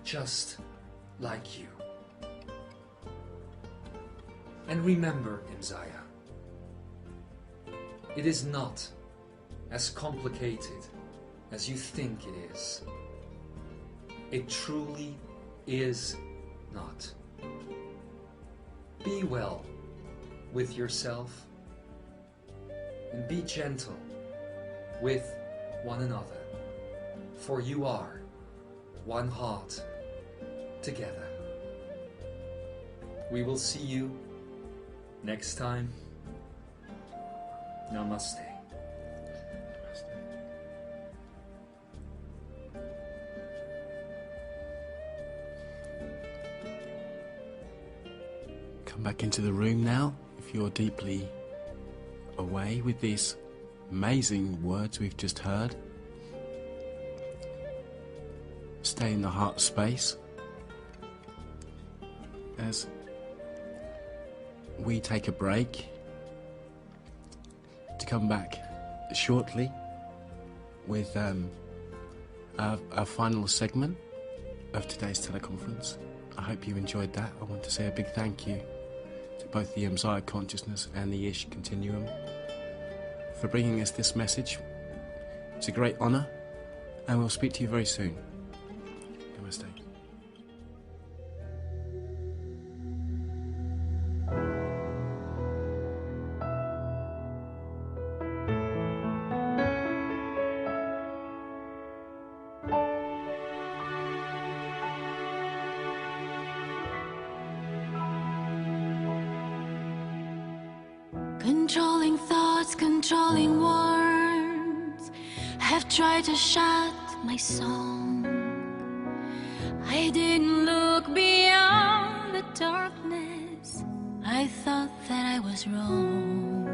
just like you. And remember, Imzaia, it is not as complicated as you think it is. It truly is not. Be well with yourself and be gentle with one another, for you are one heart together. We will see you next time. Namaste. Come back into the room now, if you're deeply away with these amazing words we've just heard. Stay in the heart space as we take a break to come back shortly with our final segment of today's teleconference. I hope you enjoyed that. I want to say a big thank you to both the Imzaia Consciousness and the Ish Continuum for bringing us this message. It's a great honour, and we'll speak to you very soon. Namaste. Controlling thoughts, controlling words have tried to shut my song. I didn't look beyond the darkness. I thought that I was wrong.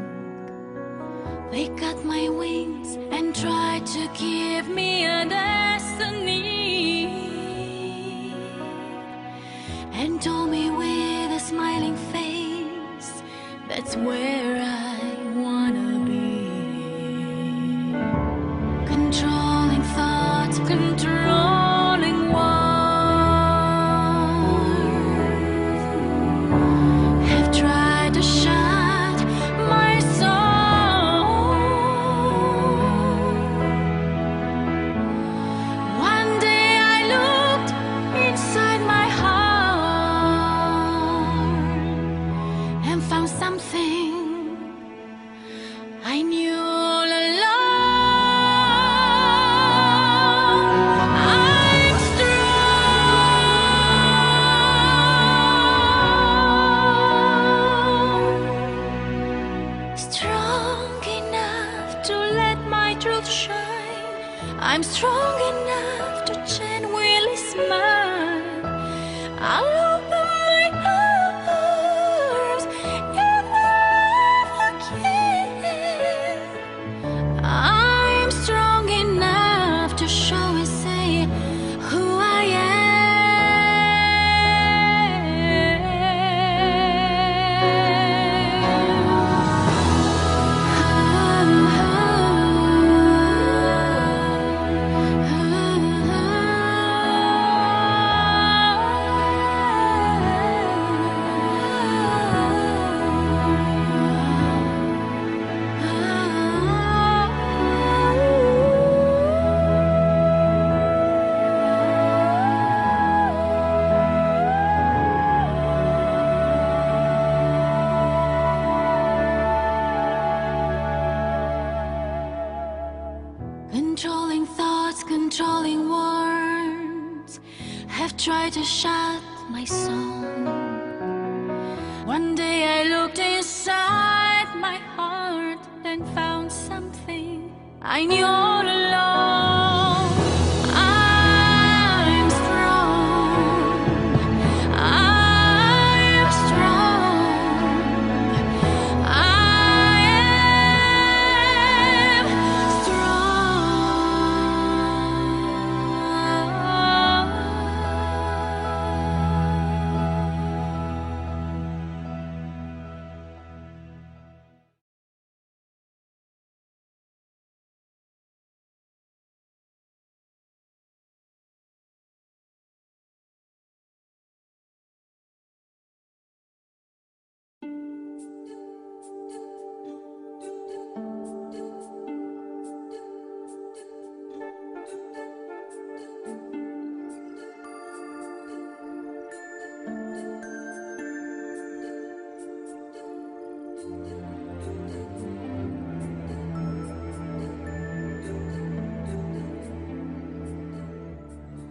They cut my wings and tried to give me a destiny, and told me with a smiling face, that's where I wanna be. Controlling thoughts, controlling words have tried to shut my soul. One day have tried to shut my song. One day I looked inside my heart and found something I knew all along. I'm strong. I'm strong. I am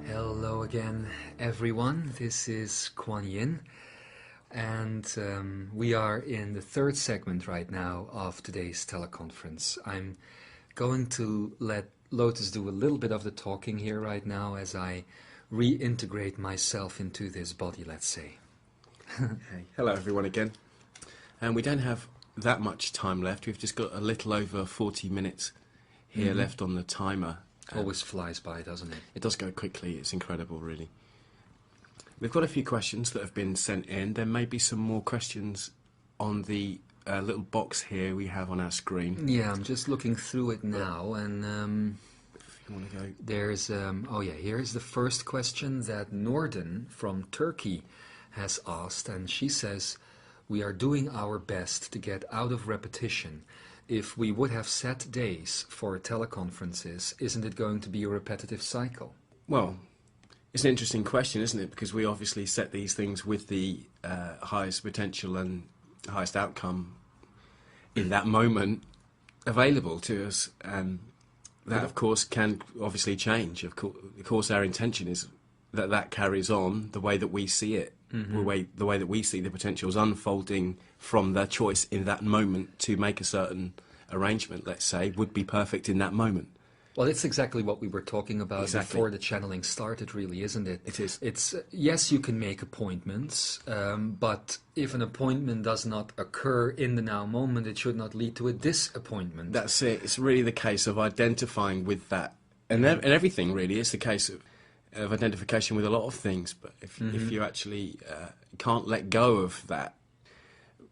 Hello again, everyone. This is Kwan Yin, and we are in the third segment right now of today's teleconference. I'm going to let Lotus do a little bit of the talking here right now as I reintegrate myself into this body, let's say. Hey. Hello everyone again. And we don't have that much time left. We've just got a little over 40 minutes here left on the timer. Always flies by, doesn't it? It does go quickly. It's incredible, really. We've got a few questions that have been sent in. There may be some more questions on the little box here we have on our screen. Yeah, I'm just looking through it now, and If you want to go... there's, here's the first question that Norden from Turkey has asked, and she says, we are doing our best to get out of repetition. If we would have set days for teleconferences, isn't it going to be a repetitive cycle? Well, it's an interesting question, isn't it? Because we obviously set these things with the highest potential and highest outcome in that moment available to us. That, of course, can obviously change. Of course, our intention is that that carries on the way that we see it, the way that we see the potentials unfolding from their choice in that moment to make a certain arrangement, let's say, would be perfect in that moment. Well, it's exactly what we were talking about Exactly. before the channeling started, really, isn't it? It is. It's yes, you can make appointments, but if an appointment does not occur in the now moment, it should not lead to a disappointment. That's it. It's really the case of identifying with that. And everything, really, is the case of identification with a lot of things. But if you actually can't let go of that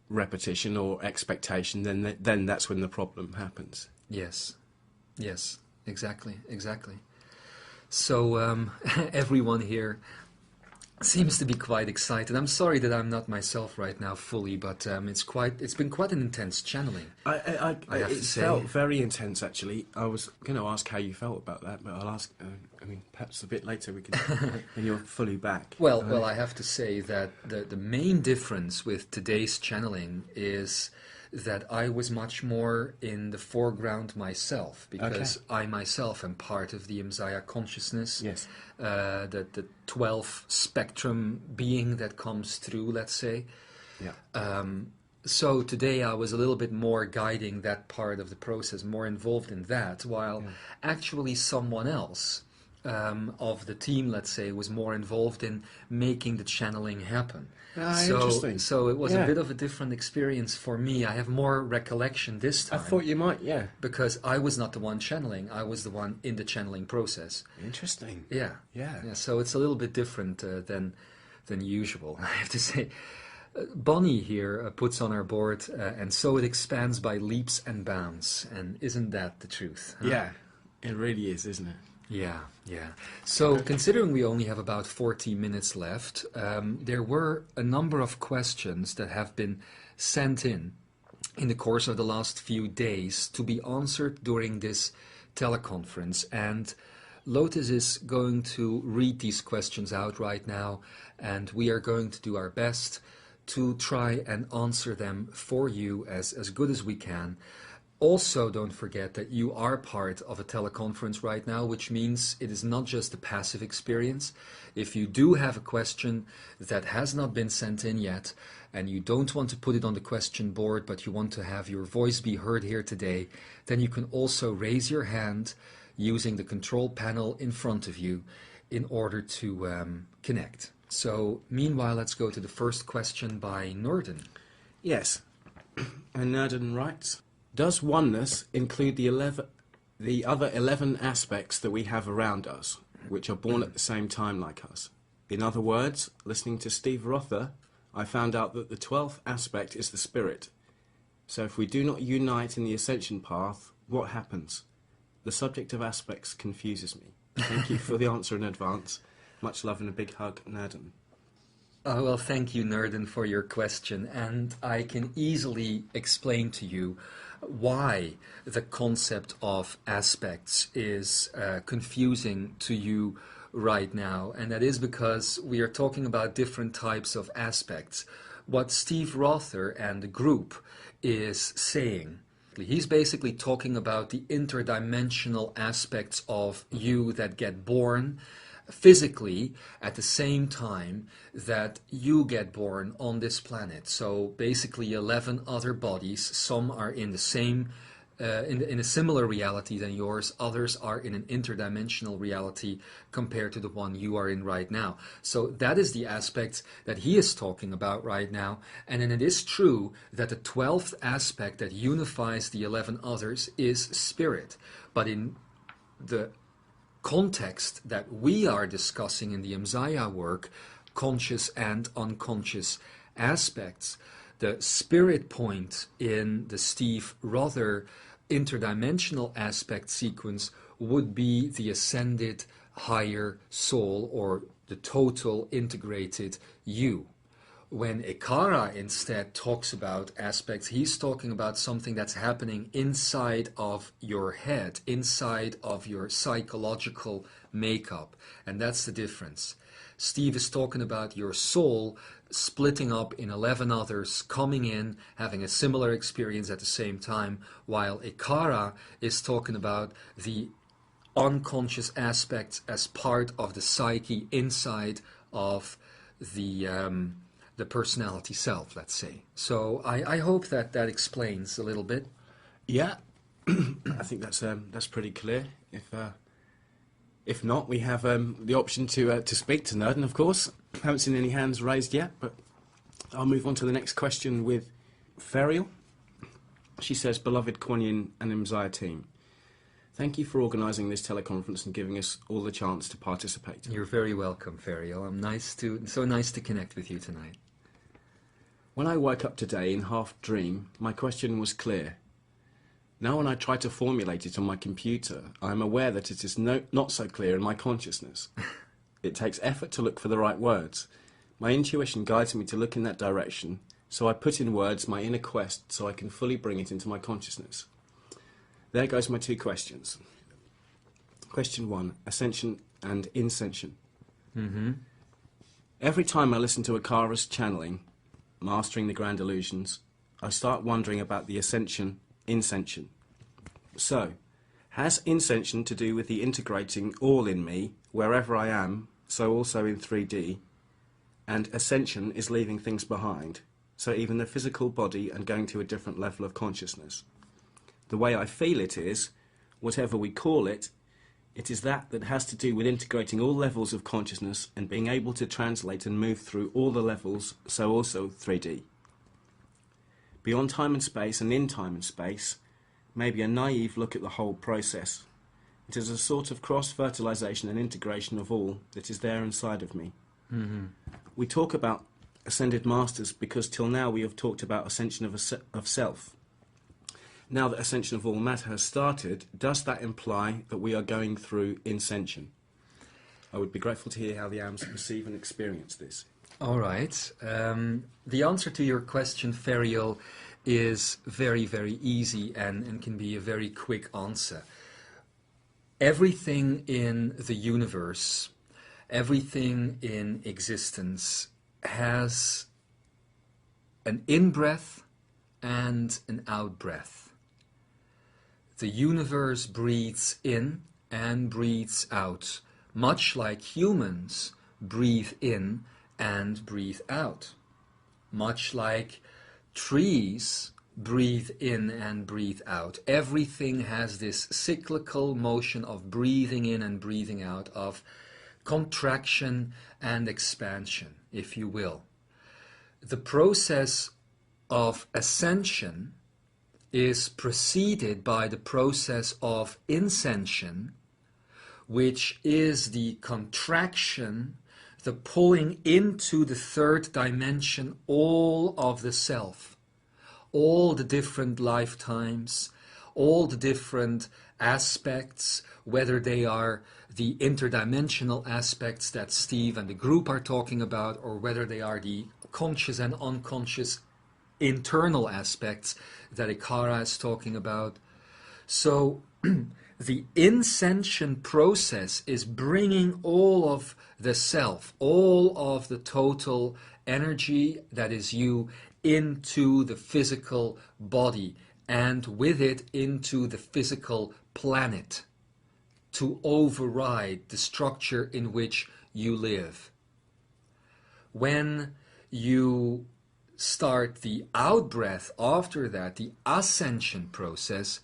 repetition or expectation, then that's when the problem happens. Yes, exactly. So everyone here seems to be quite excited. I'm sorry that I'm not myself right now fully, but it's been quite an intense channeling. I have It to say. felt very intense, actually. I was going to ask how you felt about that, but I'll ask. Perhaps a bit later we can when you're fully back. Well, I have to say that the main difference with today's channeling is that I was much more in the foreground myself, because I myself am part of the Imzaia Consciousness, Yes. the 12 spectrum being that comes through, let's say. Yeah. So today I was a little bit more guiding that part of the process, more involved in that, while actually someone else of the team, let's say, was more involved in making the channeling happen. Interesting. So it was a bit of a different experience for me. I have more recollection this time. I thought you might, yeah. Because I was not the one channeling, I was the one in the channeling process. Interesting. Yeah. So it's a little bit different than usual, I have to say. Bonnie here puts on our board, and so it expands by leaps and bounds. And isn't that the truth? Huh? Yeah, it really is, isn't it? Yeah. So, considering we only have about 40 minutes left, there were a number of questions that have been sent in the course of the last few days to be answered during this teleconference. And Lotus is going to read these questions out right now, and we are going to do our best to try and answer them for you as good as we can. Also, don't forget that you are part of a teleconference right now, which means it is not just a passive experience. If you do have a question that has not been sent in yet, and you don't want to put it on the question board, but you want to have your voice be heard here today, then you can also raise your hand using the control panel in front of you in order to connect. So, meanwhile, let's go to the first question by Norden. Yes. And Norden writes, does oneness include the other 11 aspects that we have around us, which are born at the same time like us? In other words, listening to Steve Rother, I found out that the 12th aspect is the spirit. So if we do not unite in the ascension path, what happens? The subject of aspects confuses me. Thank you for the answer in advance. Much love and a big hug, Norden. Oh, well, thank you, Norden, for your question. And I can easily explain to you why the concept of aspects is confusing to you right now. And that is because we are talking about different types of aspects. What Steve Rother and the group is saying, he's basically talking about the interdimensional aspects of you that get born physically at the same time that you get born on this planet. So basically 11 other bodies. Some are in the same in a similar reality than yours. Others are in an interdimensional reality compared to the one you are in right now. So that is the aspect that he is talking about right now. And then it is true that the 12th aspect that unifies the 11 others is spirit. But in the context that we are discussing in the Imzaia work, conscious and unconscious aspects, the spirit point in the Steve Rother interdimensional aspect sequence would be the ascended higher soul, or the total integrated you. When Ekara instead talks about aspects, he's talking about something that's happening inside of your head, inside of your psychological makeup. And that's the difference. Steve is talking about your soul splitting up in 11 others, coming in, having a similar experience at the same time, while Ekara is talking about the unconscious aspects as part of the psyche inside of the personality self, let's say. So I hope that that explains a little bit. Yeah, I think that's pretty clear. If not, we have the option to speak to Norden, of course. Haven't seen any hands raised yet, but I'll move on to the next question with Ferial. She says, "Beloved Kwan Yin and Imzaia team, thank you for organising this teleconference and giving us all the chance to participate." You're very welcome, Ferial. So nice to connect with you tonight. When I woke up today in half dream, my question was clear. Now when I try to formulate it on my computer, I am aware that it is not so clear in my consciousness. It takes effort to look for the right words. My intuition guides me to look in that direction, so I put in words my inner quest so I can fully bring it into my consciousness. There goes my two questions. Question 1, ascension and inscension. Every time I listen to Akara's channeling, Mastering the Grand Illusions, I start wondering about the ascension, inscension. So, has inscension to do with the integrating all in me, wherever I am, so also in 3D, and ascension is leaving things behind, so even the physical body and going to a different level of consciousness? The way I feel it is, whatever we call it, it is that has to do with integrating all levels of consciousness and being able to translate and move through all the levels, so also 3D. Beyond time and space and in time and space, maybe a naive look at the whole process. It is a sort of cross-fertilization and integration of all that is there inside of me. We talk about ascended masters because till now we have talked about ascension of self. Now that ascension of all matter has started, does that imply that we are going through inscension? I would be grateful to hear how the AMs perceive and experience this. All right. The answer to your question, Ferial, is very, very easy and can be a very quick answer. Everything in the universe, everything in existence has an in-breath and an out-breath. The universe breathes in and breathes out, much like humans breathe in and breathe out, much like trees breathe in and breathe out. Everything has this cyclical motion of breathing in and breathing out, of contraction and expansion, if you will. The process of ascension is preceded by the process of inscension, which is the contraction, the pulling into the third dimension all of the self, all the different lifetimes, all the different aspects, whether they are the interdimensional aspects that Steve and the group are talking about, or whether they are the conscious and unconscious internal aspects that Ikara is talking about. So the inscension process is bringing all of the self, all of the total energy that is you, into the physical body, and with it into the physical planet, to override the structure in which you live. When you start the out-breath after that, the ascension process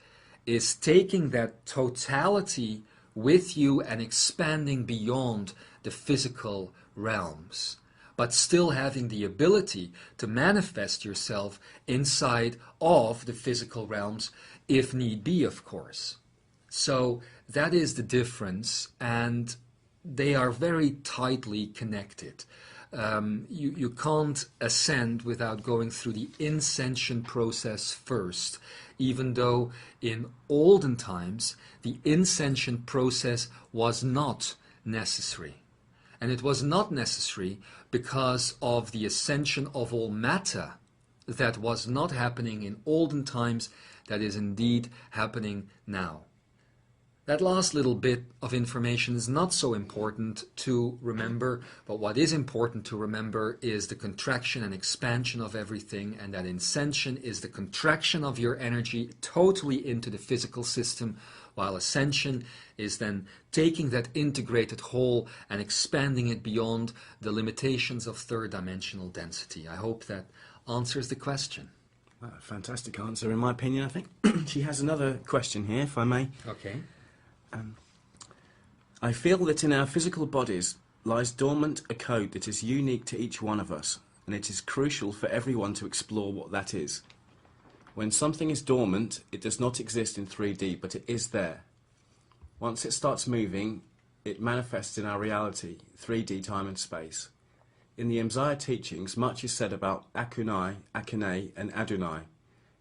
is taking that totality with you and expanding beyond the physical realms, but still having the ability to manifest yourself inside of the physical realms, if need be, of course. So that is the difference, and they are very tightly connected. You can't ascend without going through the inscension process first, even though in olden times the inscension process was not necessary. And it was not necessary because of the ascension of all matter that was not happening in olden times, that is indeed happening now. That last little bit of information is not so important to remember, but what is important to remember is the contraction and expansion of everything, and that ascension is the contraction of your energy totally into the physical system, while ascension is then taking that integrated whole and expanding it beyond the limitations of third-dimensional density. I hope that answers the question. Well, fantastic answer, in my opinion, I think. She has another question here, if I may. Okay. I feel that in our physical bodies lies dormant a code that is unique to each one of us, and it is crucial for everyone to explore what that is. When something is dormant, it does not exist in 3D, but it is there. Once it starts moving, it manifests in our reality, 3D time and space. In the Imzaia teachings, much is said about Akunai, Akane, and Adonai.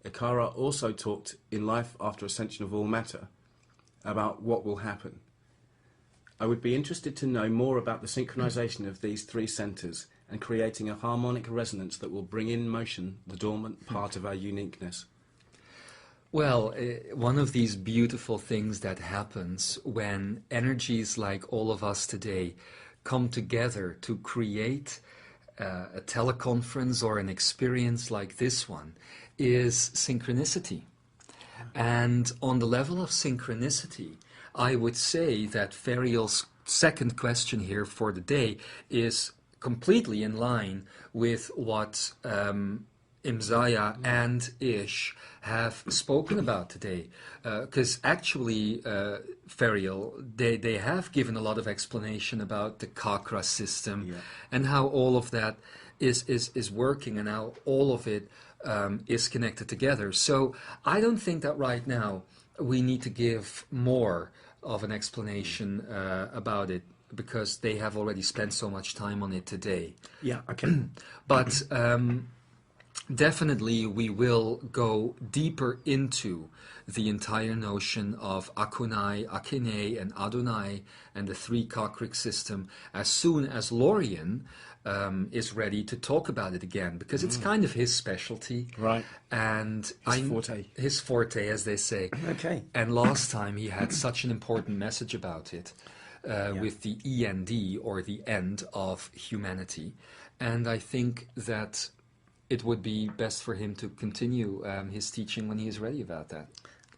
Ikara also talked in Life After Ascension of All Matter about what will happen. I would be interested to know more about the synchronization of these three centers and creating a harmonic resonance that will bring in motion the dormant part of our uniqueness. Well, one of these beautiful things that happens when energies like all of us today come together to create a teleconference or an experience like this one is synchronicity. And on the level of synchronicity, I would say that Ferial's second question here for the day is completely in line with what Imzaia and Ish have spoken about today. Because actually, Ferial, they have given a lot of explanation about the Chakra system and how all of that is working and how all of it is connected together. So I don't think that right now we need to give more of an explanation about it, because they have already spent so much time on it today. Yeah, okay. But definitely we will go deeper into the entire notion of Akunai, Akine, and Adonai, and the three Chakric system as soon as Lorien is ready to talk about it again, because it's kind of his specialty. Right. And his forte, as they say. Okay. And last time he had such an important message about it, with the END, or the end of humanity. And I think that it would be best for him to continue his teaching when he is ready about that.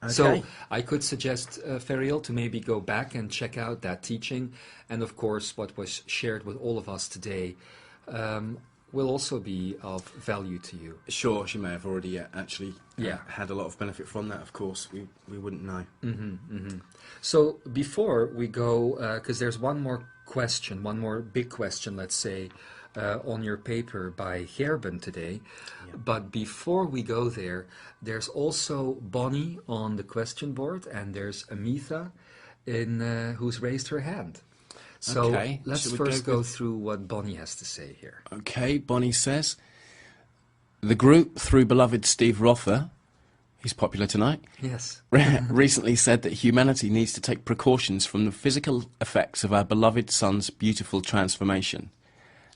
So Okay. I could suggest, Ferial, to maybe go back and check out that teaching. And of course, what was shared with all of us today will also be of value to you. Sure, she may have already actually Yeah. had a lot of benefit from that, of course. We wouldn't know. So before we go, because there's one more question, one more big question, let's say, on your paper by Gerben today. But before we go there, there's also Bonnie on the question board, and there's Amitha who's raised her hand. So Okay, let's shall we first go go with- through what Bonnie has to say here. Okay, Bonnie says, the group, through beloved Steve Rother, he's popular tonight, Yes. recently said that humanity needs to take precautions from the physical effects of our beloved sun's beautiful transformation,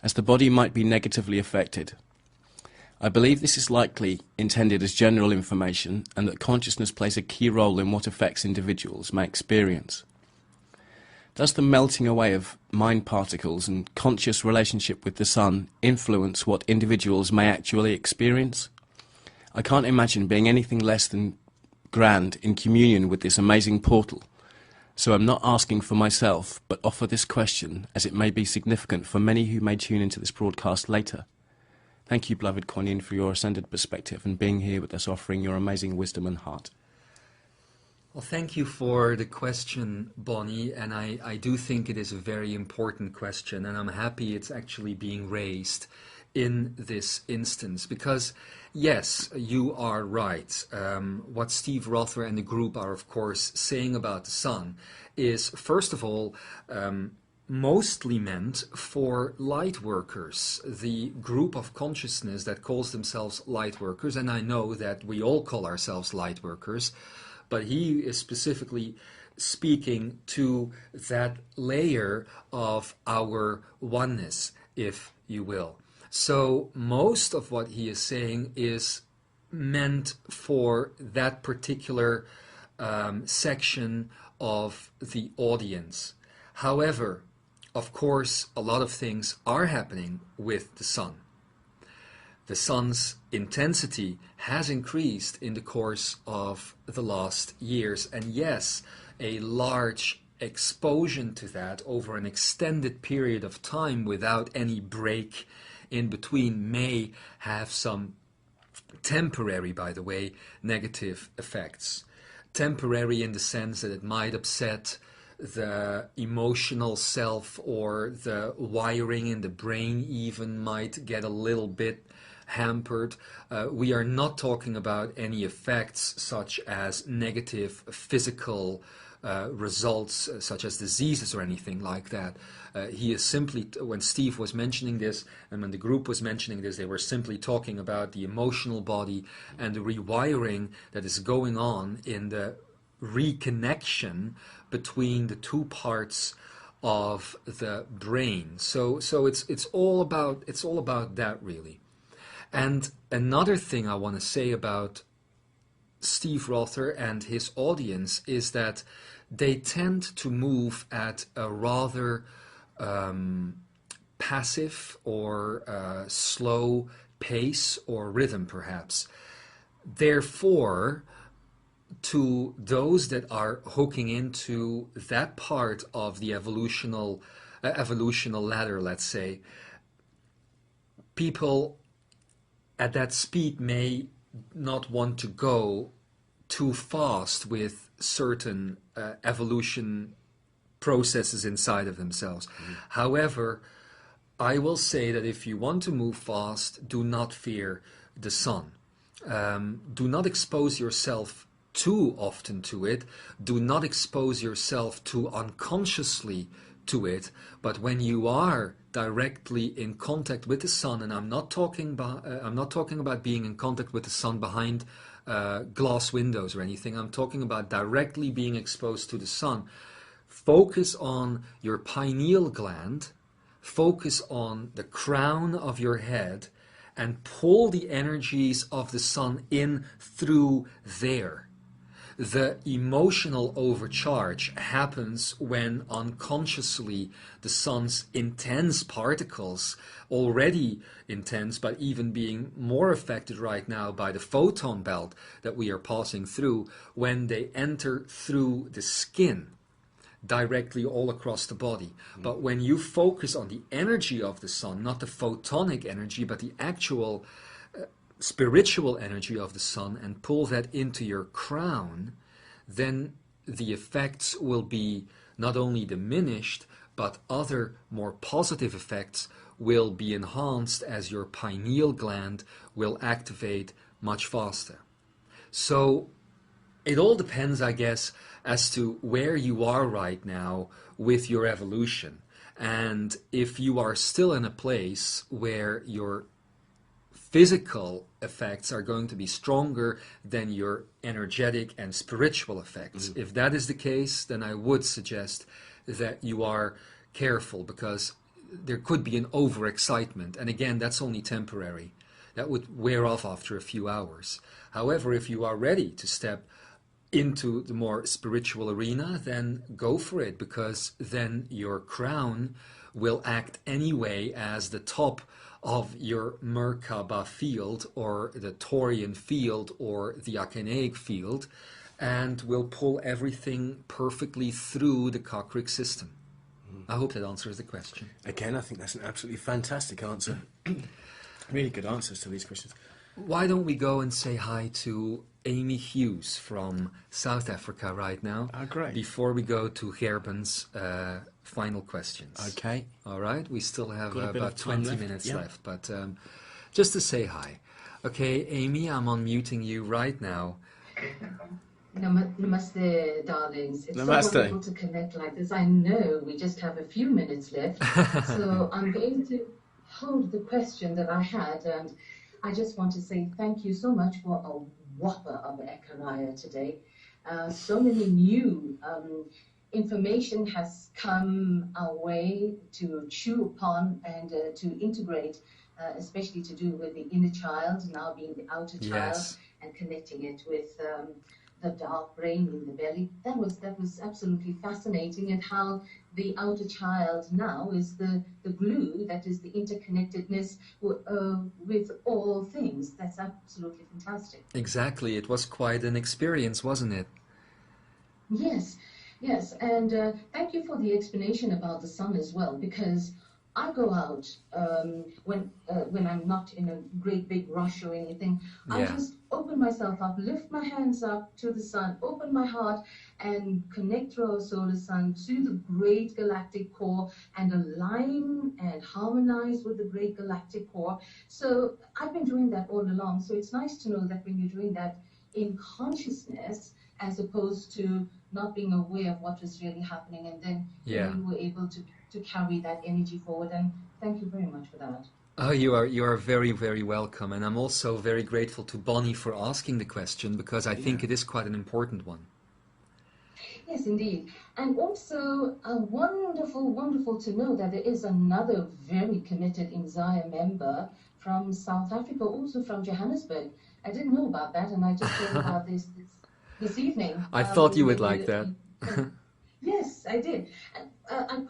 as the body might be negatively affected. I believe this is likely intended as general information, and that consciousness plays a key role in what effects individuals may experience. Does the melting away of mind particles and conscious relationship with the sun influence what individuals may actually experience? I can't imagine being anything less than grand in communion with this amazing portal, so I'm not asking for myself, but offer this question as it may be significant for many who may tune into this broadcast later. Thank you, beloved Kwan Yin, for your ascended perspective and being here with us, offering your amazing wisdom and heart. Well, thank you for the question, Bonnie, and I do think it is a very important question, and I'm happy it's actually being raised in this instance, because, yes, you are right. What Steve Rother and the group are, of course, saying about the sun is, first of all, mostly meant for light workers, the group of consciousness that calls themselves light workers, and I know that we all call ourselves light workers, but he is specifically speaking to that layer of our oneness, if you will. So most of what he is saying is meant for that particular section of the audience. However, of course, a lot of things are happening with the sun. The sun's intensity has increased in the course of the last years. And yes, a large exposure to that over an extended period of time without any break in between may have some temporary, by the way, negative effects. Temporary in the sense that it might upset the emotional self, or the wiring in the brain even might get a little bit hampered. We are not talking about any effects such as negative physical results, such as diseases or anything like that. He is simply, when Steve was mentioning this and when the group was mentioning this, they were simply talking about the emotional body and the rewiring that is going on in the reconnection between the two parts of the brain. So it's all about that, really. And another thing I want to say about Steve Rother and his audience is that they tend to move at a rather passive or slow pace or rhythm, perhaps. Therefore, to those that are hooking into that part of the evolutional ladder, let's say, people at that speed may not want to go too fast with certain evolution processes inside of themselves. However, I will say that if you want to move fast, do not fear the sun. Do not expose yourself too often to it. Do not expose yourself too unconsciously to it. But when you are directly in contact with the sun, and I'm not talking about being in contact with the sun behind glass windows or anything. I'm talking about directly being exposed to the sun. Focus on your pineal gland. Focus on the crown of your head and pull the energies of the sun in through there. The emotional overcharge happens when unconsciously the sun's intense particles, already intense, but even being more affected right now by the photon belt that we are passing through, when they enter through the skin directly all across the body. But when you focus on the energy of the sun, not the photonic energy, but the actual spiritual energy of the sun, and pull that into your crown, then the effects will be not only diminished, but other more positive effects will be enhanced as your pineal gland will activate much faster. So it all depends, I guess, as to where you are right now with your evolution. And if you are still in a place where your physical effects are going to be stronger than your energetic and spiritual effects. If that is the case, then I would suggest that you are careful, because there could be an overexcitement. And again, that's only temporary. That would wear off after a few hours. However, if you are ready to step into the more spiritual arena, then go for it, because then your crown will act anyway as the top of your Merkaba field, or the Taurian field, or the Achaenaic field, and will pull everything perfectly through the Cochrane system. I hope that answers the question. Again, I think that's an absolutely fantastic answer. Really good answers to these questions. Why don't we go and say hi to Amy Hughes from South Africa right now? Oh, great. Before we go to Gerben's final questions. Okay. All right, we still have Got a bit about of time 20 left. minutes Yeah. left, but just to say hi. Okay, Amy, I'm unmuting you right now. Namaste, darlings. It's Namaste. so wonderful to connect like this. I know we just have a few minutes left, so I'm going to hold the question that I had, and I just want to say thank you so much for a whopper of Ekaria today. So many new information has come our way to chew upon and to integrate, especially to do with the inner child, now being the outer child, Yes. and connecting it with the dark brain in the belly. That was absolutely fascinating, and how the outer child now is the glue that is the interconnectedness with all things. That's absolutely fantastic. Exactly, it was quite an experience, wasn't it? Yes, and thank you for the explanation about the sun as well, because I go out when I'm not in a great big rush or anything. I Yeah. just open myself up, lift my hands up to the sun, open my heart, and connect through our solar sun to the great galactic core, and align and harmonize with the great galactic core. So I've been doing that all along. So it's nice to know that when you're doing that in consciousness, as opposed to not being aware of what was really happening, and then Yeah. you were able to carry that energy forward. And thank you very much for that. Oh, you are very, very welcome. And I'm also very grateful to Bonnie for asking the question, because I think it is quite an important one. Yes, indeed. And also wonderful to know that there is another very committed Imzaia member from South Africa, also from Johannesburg. I didn't know about that, and I just heard about this evening. I thought you would like that. Yes, I did. And,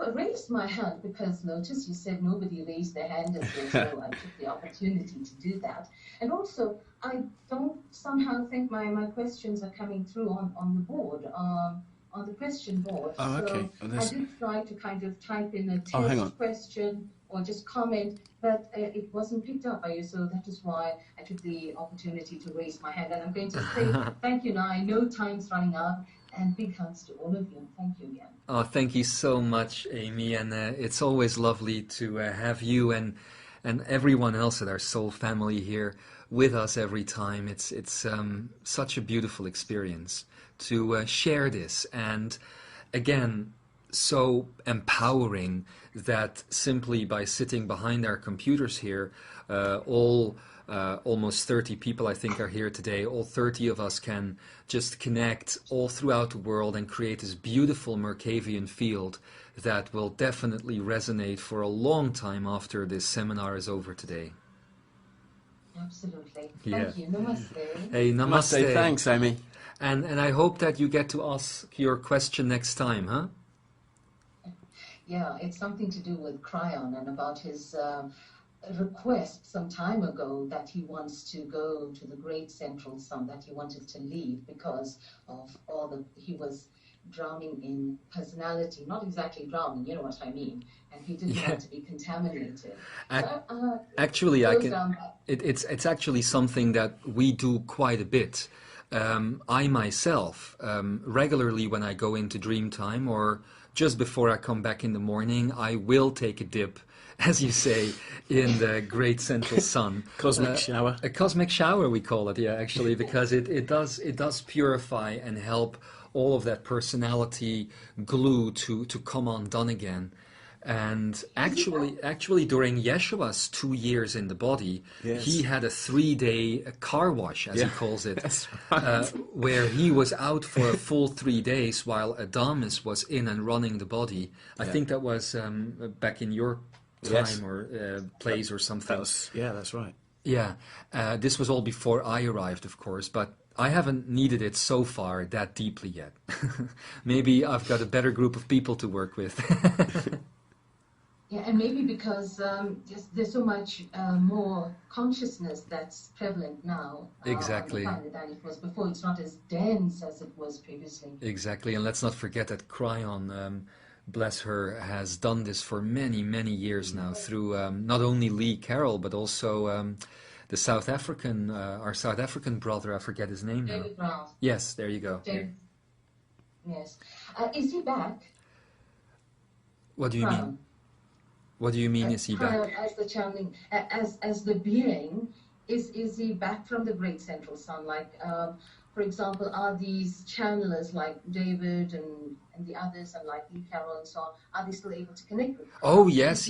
I raised my hand because, notice you said nobody raised their hand, and so I took the opportunity to do that. And also, I don't somehow think my questions are coming through on the board, on the question board. Oh, okay. So Well, I did try to kind of type in a Oh, hang on. test question or just comment, but it wasn't picked up by you, so that is why I took the opportunity to raise my hand. And I'm going to say thank you now. I know time's running out, and big hugs to all of you. Thank you again. Oh, thank you so much, Amy. And it's always lovely to have you and everyone else at our soul family here with us every time. It's such a beautiful experience to share this. And again, so empowering that simply by sitting behind our computers here, almost 30 people I think are here today, all 30 of us can just connect all throughout the world and create this beautiful Merkavian field that will definitely resonate for a long time after this seminar is over today. Absolutely. Yeah. Thank you. Namaste. Hey, namaste. Namaste. Thanks, Amy. And I hope that you get to ask your question next time, huh? Yeah, it's something to do with Cryon and about his request some time ago that he wants to go to the great central sun, that he wanted to leave because of he was drowning in personality, not exactly drowning, you know what I mean, and he didn't want to be contaminated. Actually, it's actually something that we do quite a bit. I myself, regularly when I go into dream time or just before I come back in the morning, I will take a dip, as you say, in the great central sun. Cosmic shower. A cosmic shower, we call it, yeah, actually, because it does purify and help all of that personality glue to come undone again. And actually, during Yeshua's 2 years in the body, Yes. he had a 3-day car wash, as he calls it, That's right. where he was out for a full 3 days while Adamus was in and running the body. I think that was back in your time Yes. or place or something. That's right. Yeah, this was all before I arrived, of course, but I haven't needed it so far that deeply yet. Maybe I've got a better group of people to work with. Yeah, and maybe because there's so much more consciousness that's prevalent now Exactly. on the planet than it was before. It's not as dense as it was previously. Exactly, and let's not forget that Cryon, bless her, has done this for many, many years now through not only Lee Carroll, but also the South African, our South African brother, I forget his name now. David Brown. Yes, there you go. David. Yes. Is he back? What do you mean? What do you mean, is he back? As the channeling, as the being, is he back from the great central sun? Like, for example, are these channelers like David and the others and like Lee Carroll and so on, are they still able to connect with? Oh, yes.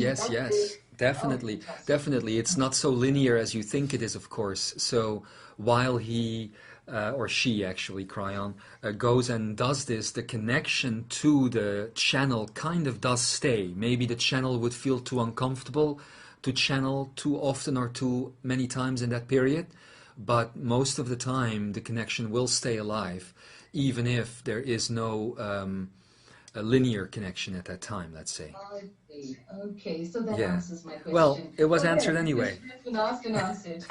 Definitely, fantastic. definitely. It's not so linear as you think it is, of course. So while he, or she actually, Cryon, goes and does this, the connection to the channel kind of does stay. Maybe the channel would feel too uncomfortable to channel too often or too many times in that period. But most of the time, the connection will stay alive, even if there is no a linear connection at that time, let's say. Okay, so that answers my question. Well, it was answered anyway. Asked and answered.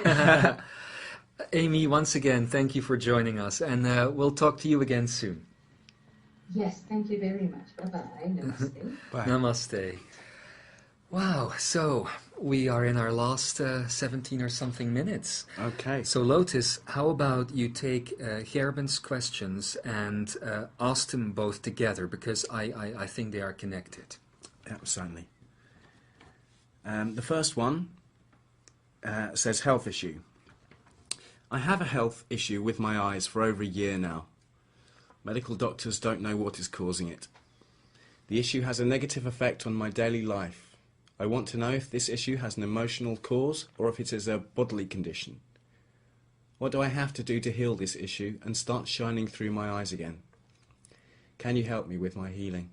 Amy, once again, thank you for joining us, and we'll talk to you again soon. Yes, thank you very much. Bye-bye. Namaste. Bye. Namaste. Wow, so we are in our last 17 or something minutes. Okay. So Lotus, how about you take Gerben's questions and ask them both together, because I think they are connected. Yeah, certainly. The first one says health issue. I have a health issue with my eyes for over a year now. Medical doctors don't know what is causing it. The issue has a negative effect on my daily life. I want to know if this issue has an emotional cause or if it is a bodily condition. What do I have to do to heal this issue and start shining through my eyes again? Can you help me with my healing?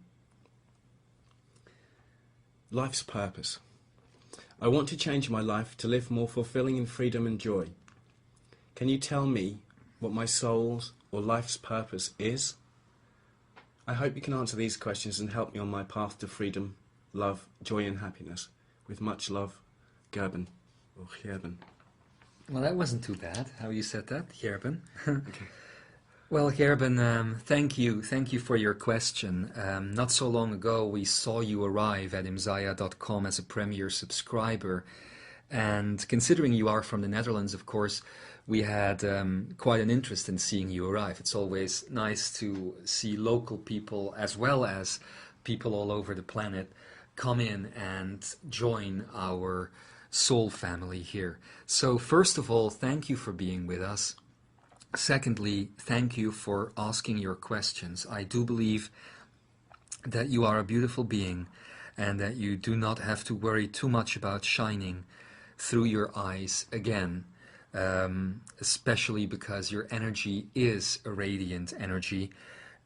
Life's purpose. I want to change my life to live more fulfilling in freedom and joy. Can you tell me what my soul's or life's purpose is? I hope you can answer these questions and help me on my path to freedom, love, joy and happiness. With much love, Gerben. Or Gerben. Well, that wasn't too bad, how you said that, Gerben. Okay. Well, Gerben, thank you for your question. Not so long ago, we saw you arrive at Imzaia.com as a premier subscriber. And considering you are from the Netherlands, of course, we had quite an interest in seeing you arrive. It's always nice to see local people as well as people all over the planet come in and join our soul family here. So first of all, thank you for being with us. Secondly, thank you for asking your questions. I do believe that you are a beautiful being and that you do not have to worry too much about shining through your eyes again, especially because your energy is a radiant energy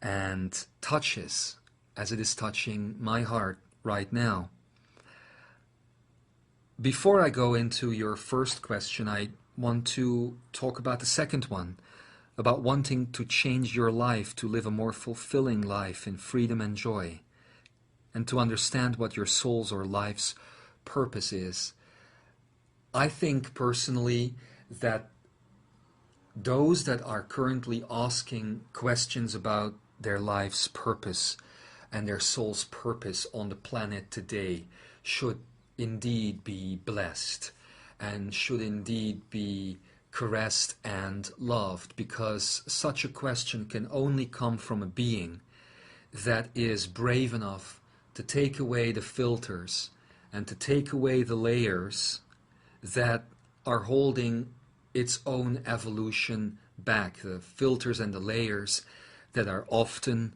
and touches as it is touching my heart right now. Before I go into your first question, I want to talk about the second one, about wanting to change your life to live a more fulfilling life in freedom and joy, and to understand what your soul's or life's purpose is. I think personally that those that are currently asking questions about their life's purpose and their soul's purpose on the planet today should indeed be blessed and should indeed be caressed and loved, because such a question can only come from a being that is brave enough to take away the filters and to take away the layers that are holding its own evolution back, the filters and the layers that are often,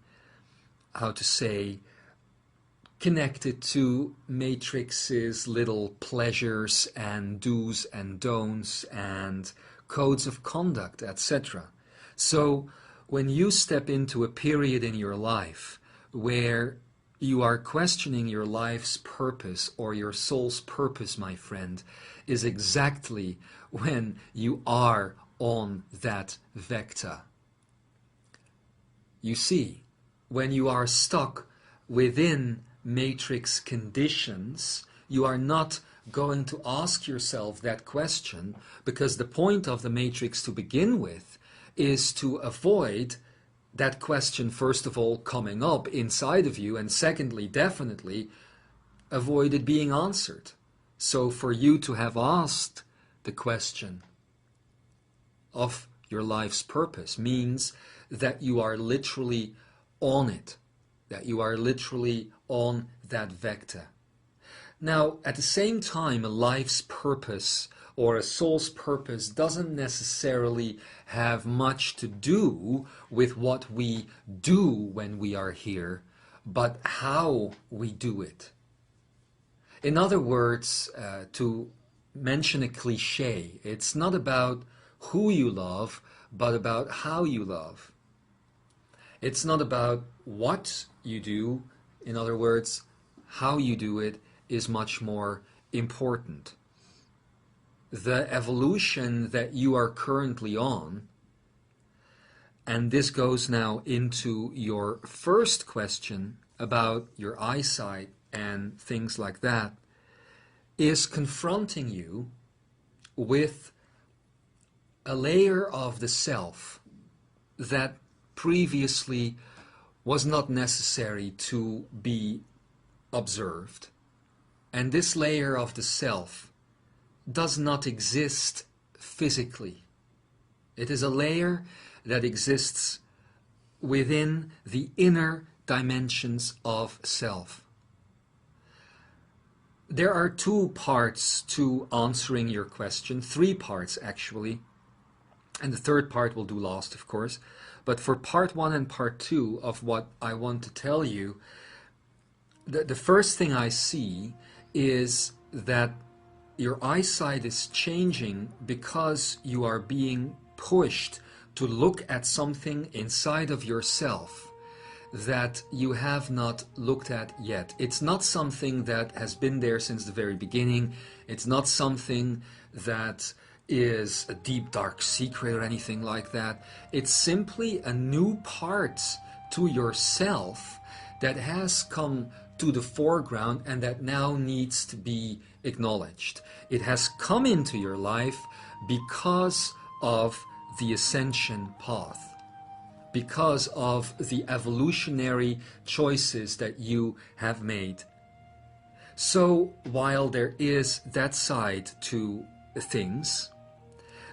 how to say, connected to matrices, little pleasures and do's and don'ts and codes of conduct, etc. So when you step into a period in your life where you are questioning your life's purpose or your soul's purpose, my friend, is exactly when you are on that vector. You see, when you are stuck within matrix conditions, you are not going to ask yourself that question, because the point of the matrix to begin with is to avoid that question, first of all, coming up inside of you, and secondly, definitely, avoid it being answered. So for you to have asked the question of your life's purpose means that you are literally on it, that you are literally on that vector. Now, at the same time, a life's purpose or a soul's purpose doesn't necessarily have much to do with what we do when we are here, but how we do it. In other words, to mention a cliche, it's not about who you love, but about how you love. It's not about what you do. In other words, how you do it is much more important. The evolution that you are currently on, and this goes now into your first question about your eyesight and things like that, is confronting you with a layer of the self that previously was not necessary to be observed. And this layer of the self does not exist physically. It is a layer that exists within the inner dimensions of self. There are two parts to answering your question, three parts actually, and the third part we'll do last, of course. But for part one and part two of what I want to tell you, the first thing I see is that your eyesight is changing because you are being pushed to look at something inside of yourself that you have not looked at yet. It's not something that has been there since the very beginning. It's not something that is a deep dark secret or anything like that. It's simply a new part to yourself that has come to the foreground and that now needs to be acknowledged. It has come into your life because of the ascension path, because of the evolutionary choices that you have made. So while there is that side to things,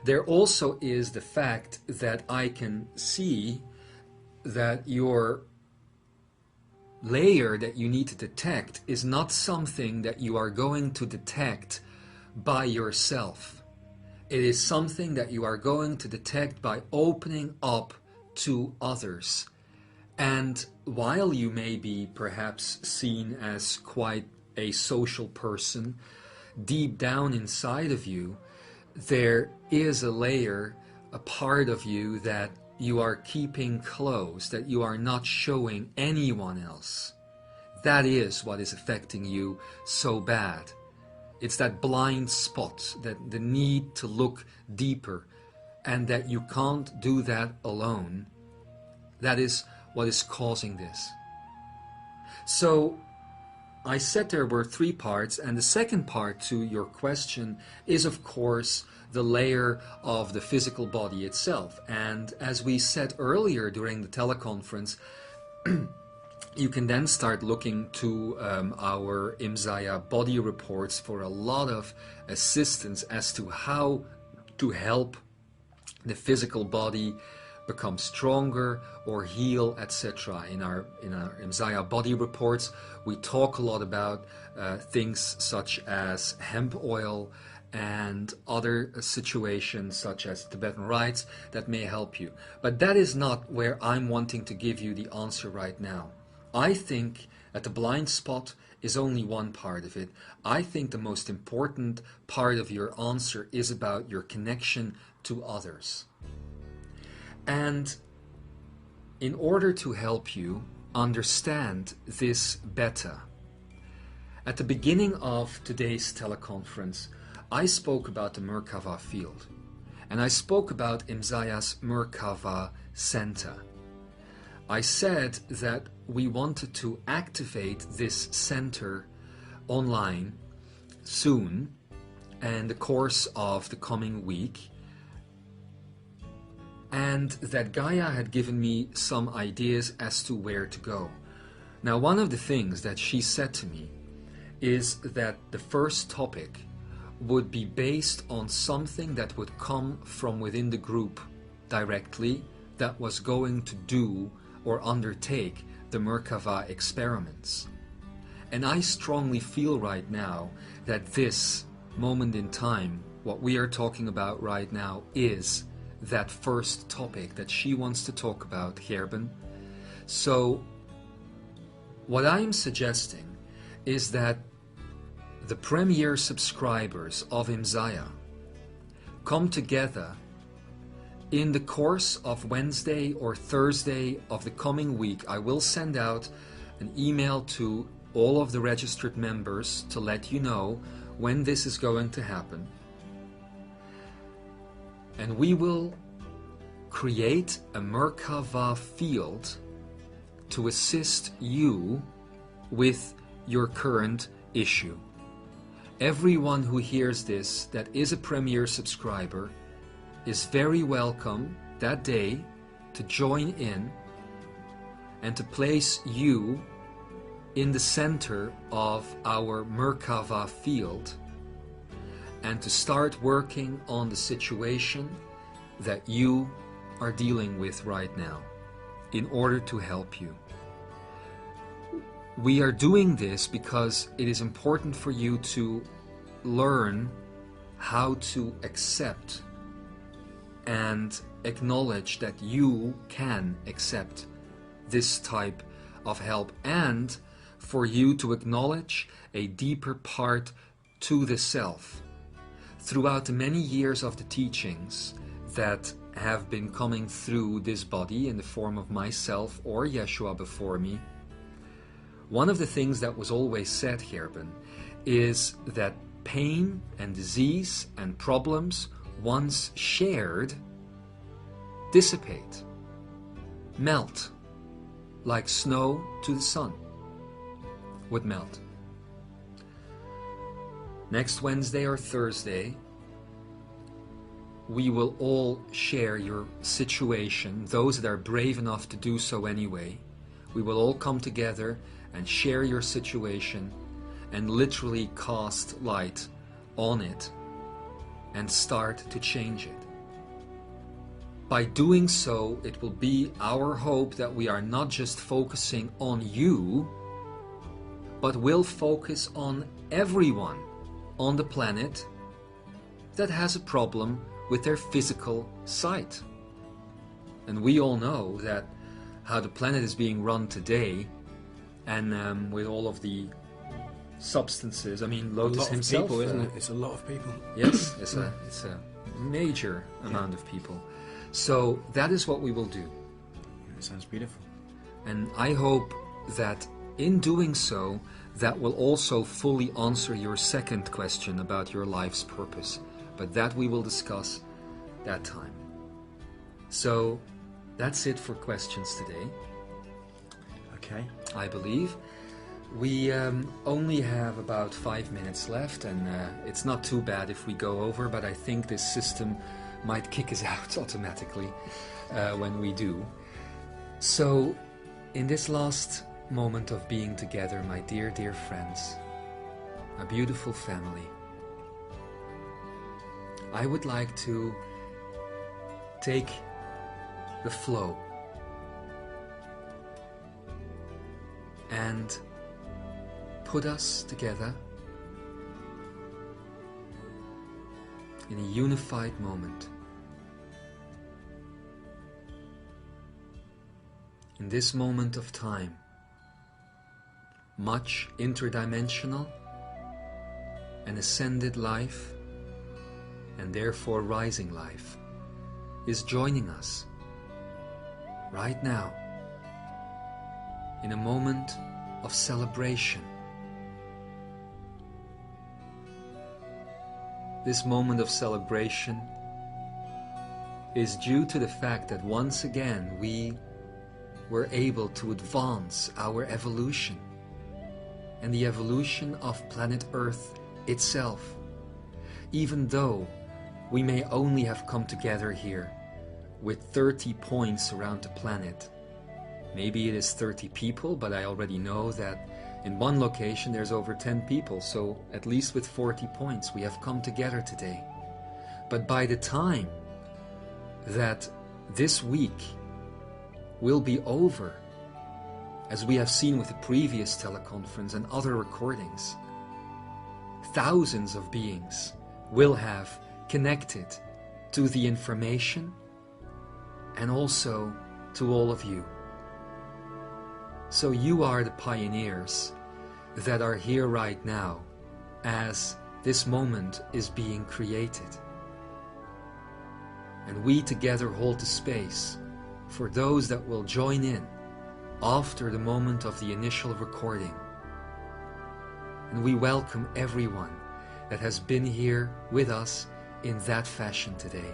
there also is the fact that I can see that your layer that you need to detect is not something that you are going to detect by yourself. It is something that you are going to detect by opening up to others. And while you may be perhaps seen as quite a social person, deep down inside of you, there is a layer, a part of you that you are keeping close, that you are not showing anyone else. That is what is affecting you so bad. It's that blind spot, that the need to look deeper, and that you can't do that alone. That is what is causing this. So I said there were 3 parts, and the second part to your question is, of course, the layer of the physical body itself. And as we said earlier during the teleconference, you can then start looking to our Imzaia body reports for a lot of assistance as to how to help the physical body become stronger or heal, etc. In our Imzaia body reports, we talk a lot about things such as hemp oil and other situations such as Tibetan rites that may help you. But that is not where I'm wanting to give you the answer right now. I think that the blind spot is only one part of it. I think the most important part of your answer is about your connection to others. And in order to help you understand this better, at the beginning of today's teleconference, I spoke about the Merkava field, and I spoke about Imzaia's Merkava center. I said that we wanted to activate this center online soon in the course of the coming week, and that Gaia had given me some ideas as to where to go. Now, one of the things that she said to me is that the first topic would be based on something that would come from within the group directly, that was going to do or undertake the Merkava experiments. And I strongly feel right now that this moment in time, what we are talking about right now, is that first topic that she wants to talk about, Gerben. So what I'm suggesting is that the premier subscribers of Imzaia come together in the course of Wednesday or Thursday of the coming week. I will send out an email to all of the registered members to let you know when this is going to happen. And we will create a Merkava field to assist you with your current issue. Everyone who hears this that is a premier subscriber is very welcome that day to join in and to place you in the center of our Merkava field and to start working on the situation that you are dealing with right now in order to help you. We are doing this because it is important for you to learn how to accept and acknowledge that you can accept this type of help, and for you to acknowledge a deeper part to the self. Throughout the many years of the teachings that have been coming through this body in the form of myself or Yeshua before me, one of the things that was always said, Gerben, is that pain and disease and problems, once shared, dissipate, melt, like snow to the sun would melt. Next Wednesday or Thursday, we will all share your situation, those that are brave enough to do so anyway. We will all come together and share your situation and literally cast light on it and start to change it. By doing so, it will be our hope that we are not just focusing on you, but will focus on everyone on the planet that has a problem with their physical sight. And we all know that how the planet is being run today, and with all of the substances. I mean, Lotus himself, people, isn't it? It's a lot of people. Yes, it's a major amount of people. So that is what we will do. It sounds beautiful. And I hope that in doing so, that will also fully answer your second question about your life's purpose. But that we will discuss that time. So that's it for questions today. Okay. I believe. We only have about 5 minutes left, and it's not too bad if we go over, but I think this system might kick us out automatically when we do. So, in this last moment of being together, my dear, dear friends, a beautiful family, I would like to take the flow and put us together in a unified moment. In this moment of time, much interdimensional and ascended life, and therefore rising life, is joining us right now in a moment of celebration. This moment of celebration is due to the fact that once again we were able to advance our evolution and the evolution of planet Earth itself, even though we may only have come together here with 30 points around the planet. Maybe it is 30 people, but I already know that in one location there's over 10 people, so at least with 40 points we have come together today. But by the time that this week will be over, as we have seen with the previous teleconference and other recordings, thousands of beings will have connected to the information and also to all of you. So you are the pioneers that are here right now as this moment is being created. And we together hold the space for those that will join in after the moment of the initial recording. And we welcome everyone that has been here with us in that fashion today.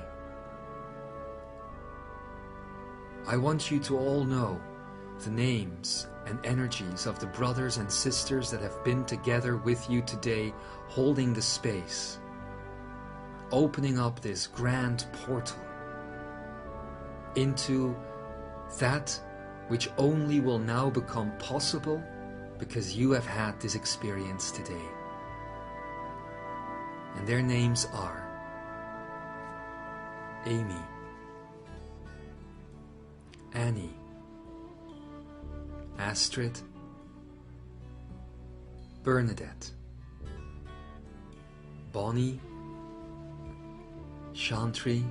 I want you to all know the names and energies of the brothers and sisters that have been together with you today, holding the space, opening up this grand portal into that which only will now become possible because you have had this experience today. And their names are Amy, Annie, Astrid, Bernadette, Bonnie, Chantry,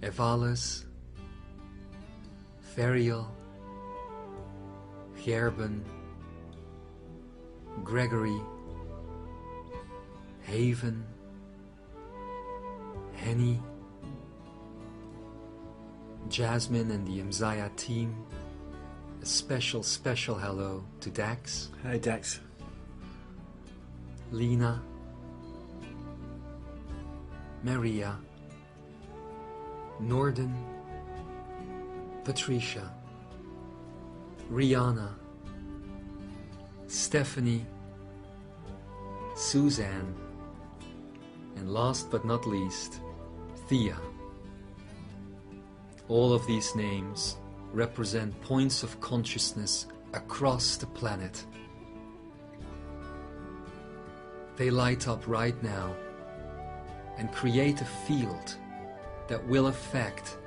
Evalis, Ferial, Gerben, Gregory, Haven, Henny, Jasmine and the Imzaia team. A special hello to Dax. Hey, Dax. Lena, Maria, Norden, Patricia, Rihanna, Stephanie, Suzanne, and last but not least, Thea. All of these names represent points of consciousness across the planet. They light up right now and create a field that will affect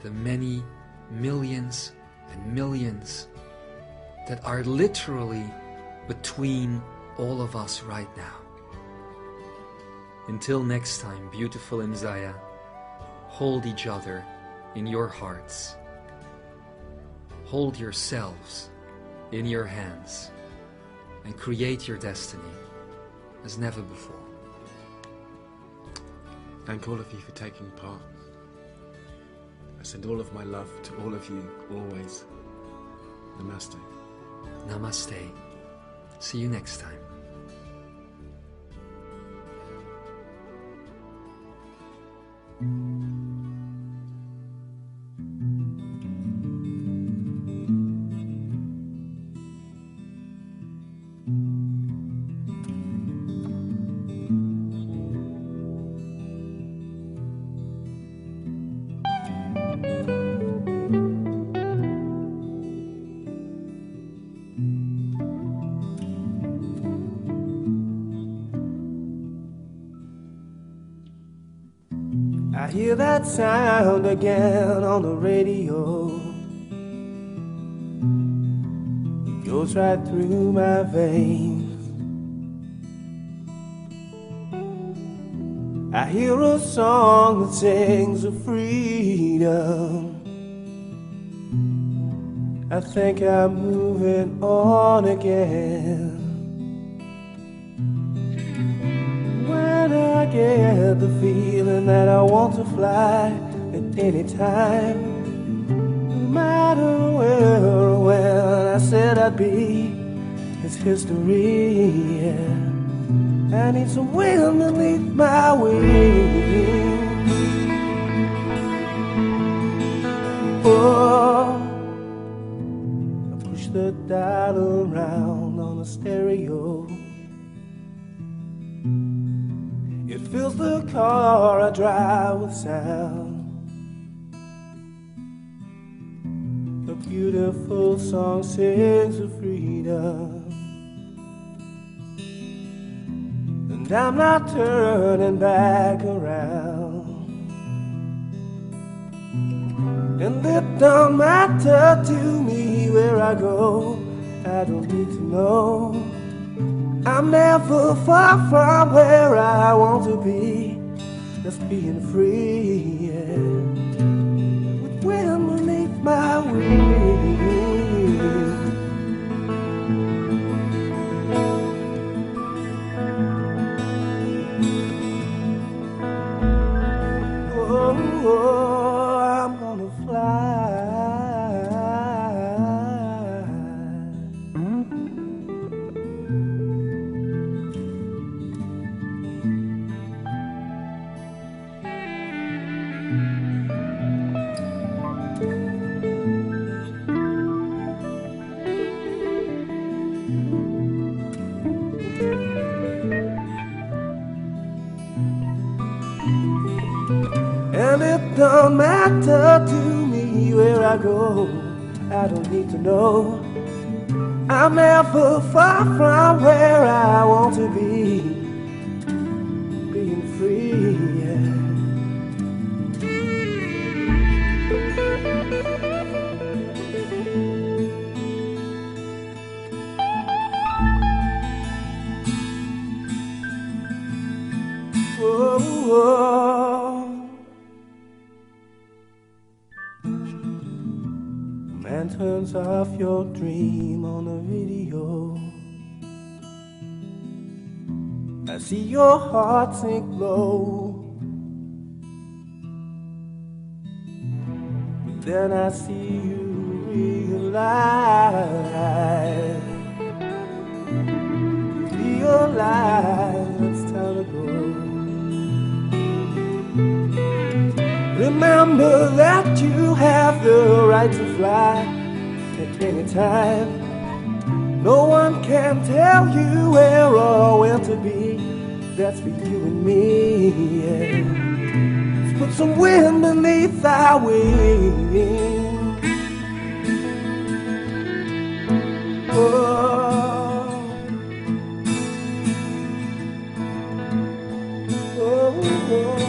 the many millions and millions that are literally between all of us right now. Until next time, beautiful Imzaia, hold each other in your hearts. Hold yourselves in your hands and create your destiny as never before. Thank all of you for taking part. I send all of my love to all of you, always. Namaste. Namaste. See you next time. I hear that sound again on the radio. It goes right through my veins. I hear a song that sings of freedom. I think I'm moving on again. When I get the feeling that I want to fly at any time, no matter where or when I said I'd be, it's history. I need some wind beneath my wings. Oh, I push the dial around on the stereo. It fills the car I drive with sound. A beautiful song sings of freedom. And I'm not turning back around. And it don't matter to me where I go, I don't need to know. I'm never far from where I want to be, just being free, yeah. With wind beneath my wings. Oh, I'm gonna fly. And it don't matter to me where I go, I don't need to know. I'm never far from where I want to be, being free, yeah. Oh, oh. Man turns off your dream on the video. I see your heart sink low, but then I see you realize. Realize it's time to go. Remember that you have the right to fly at any time. No one can tell you where or when to be. That's for you and me, yeah. Let's put some wind beneath our wings. Oh, oh, oh.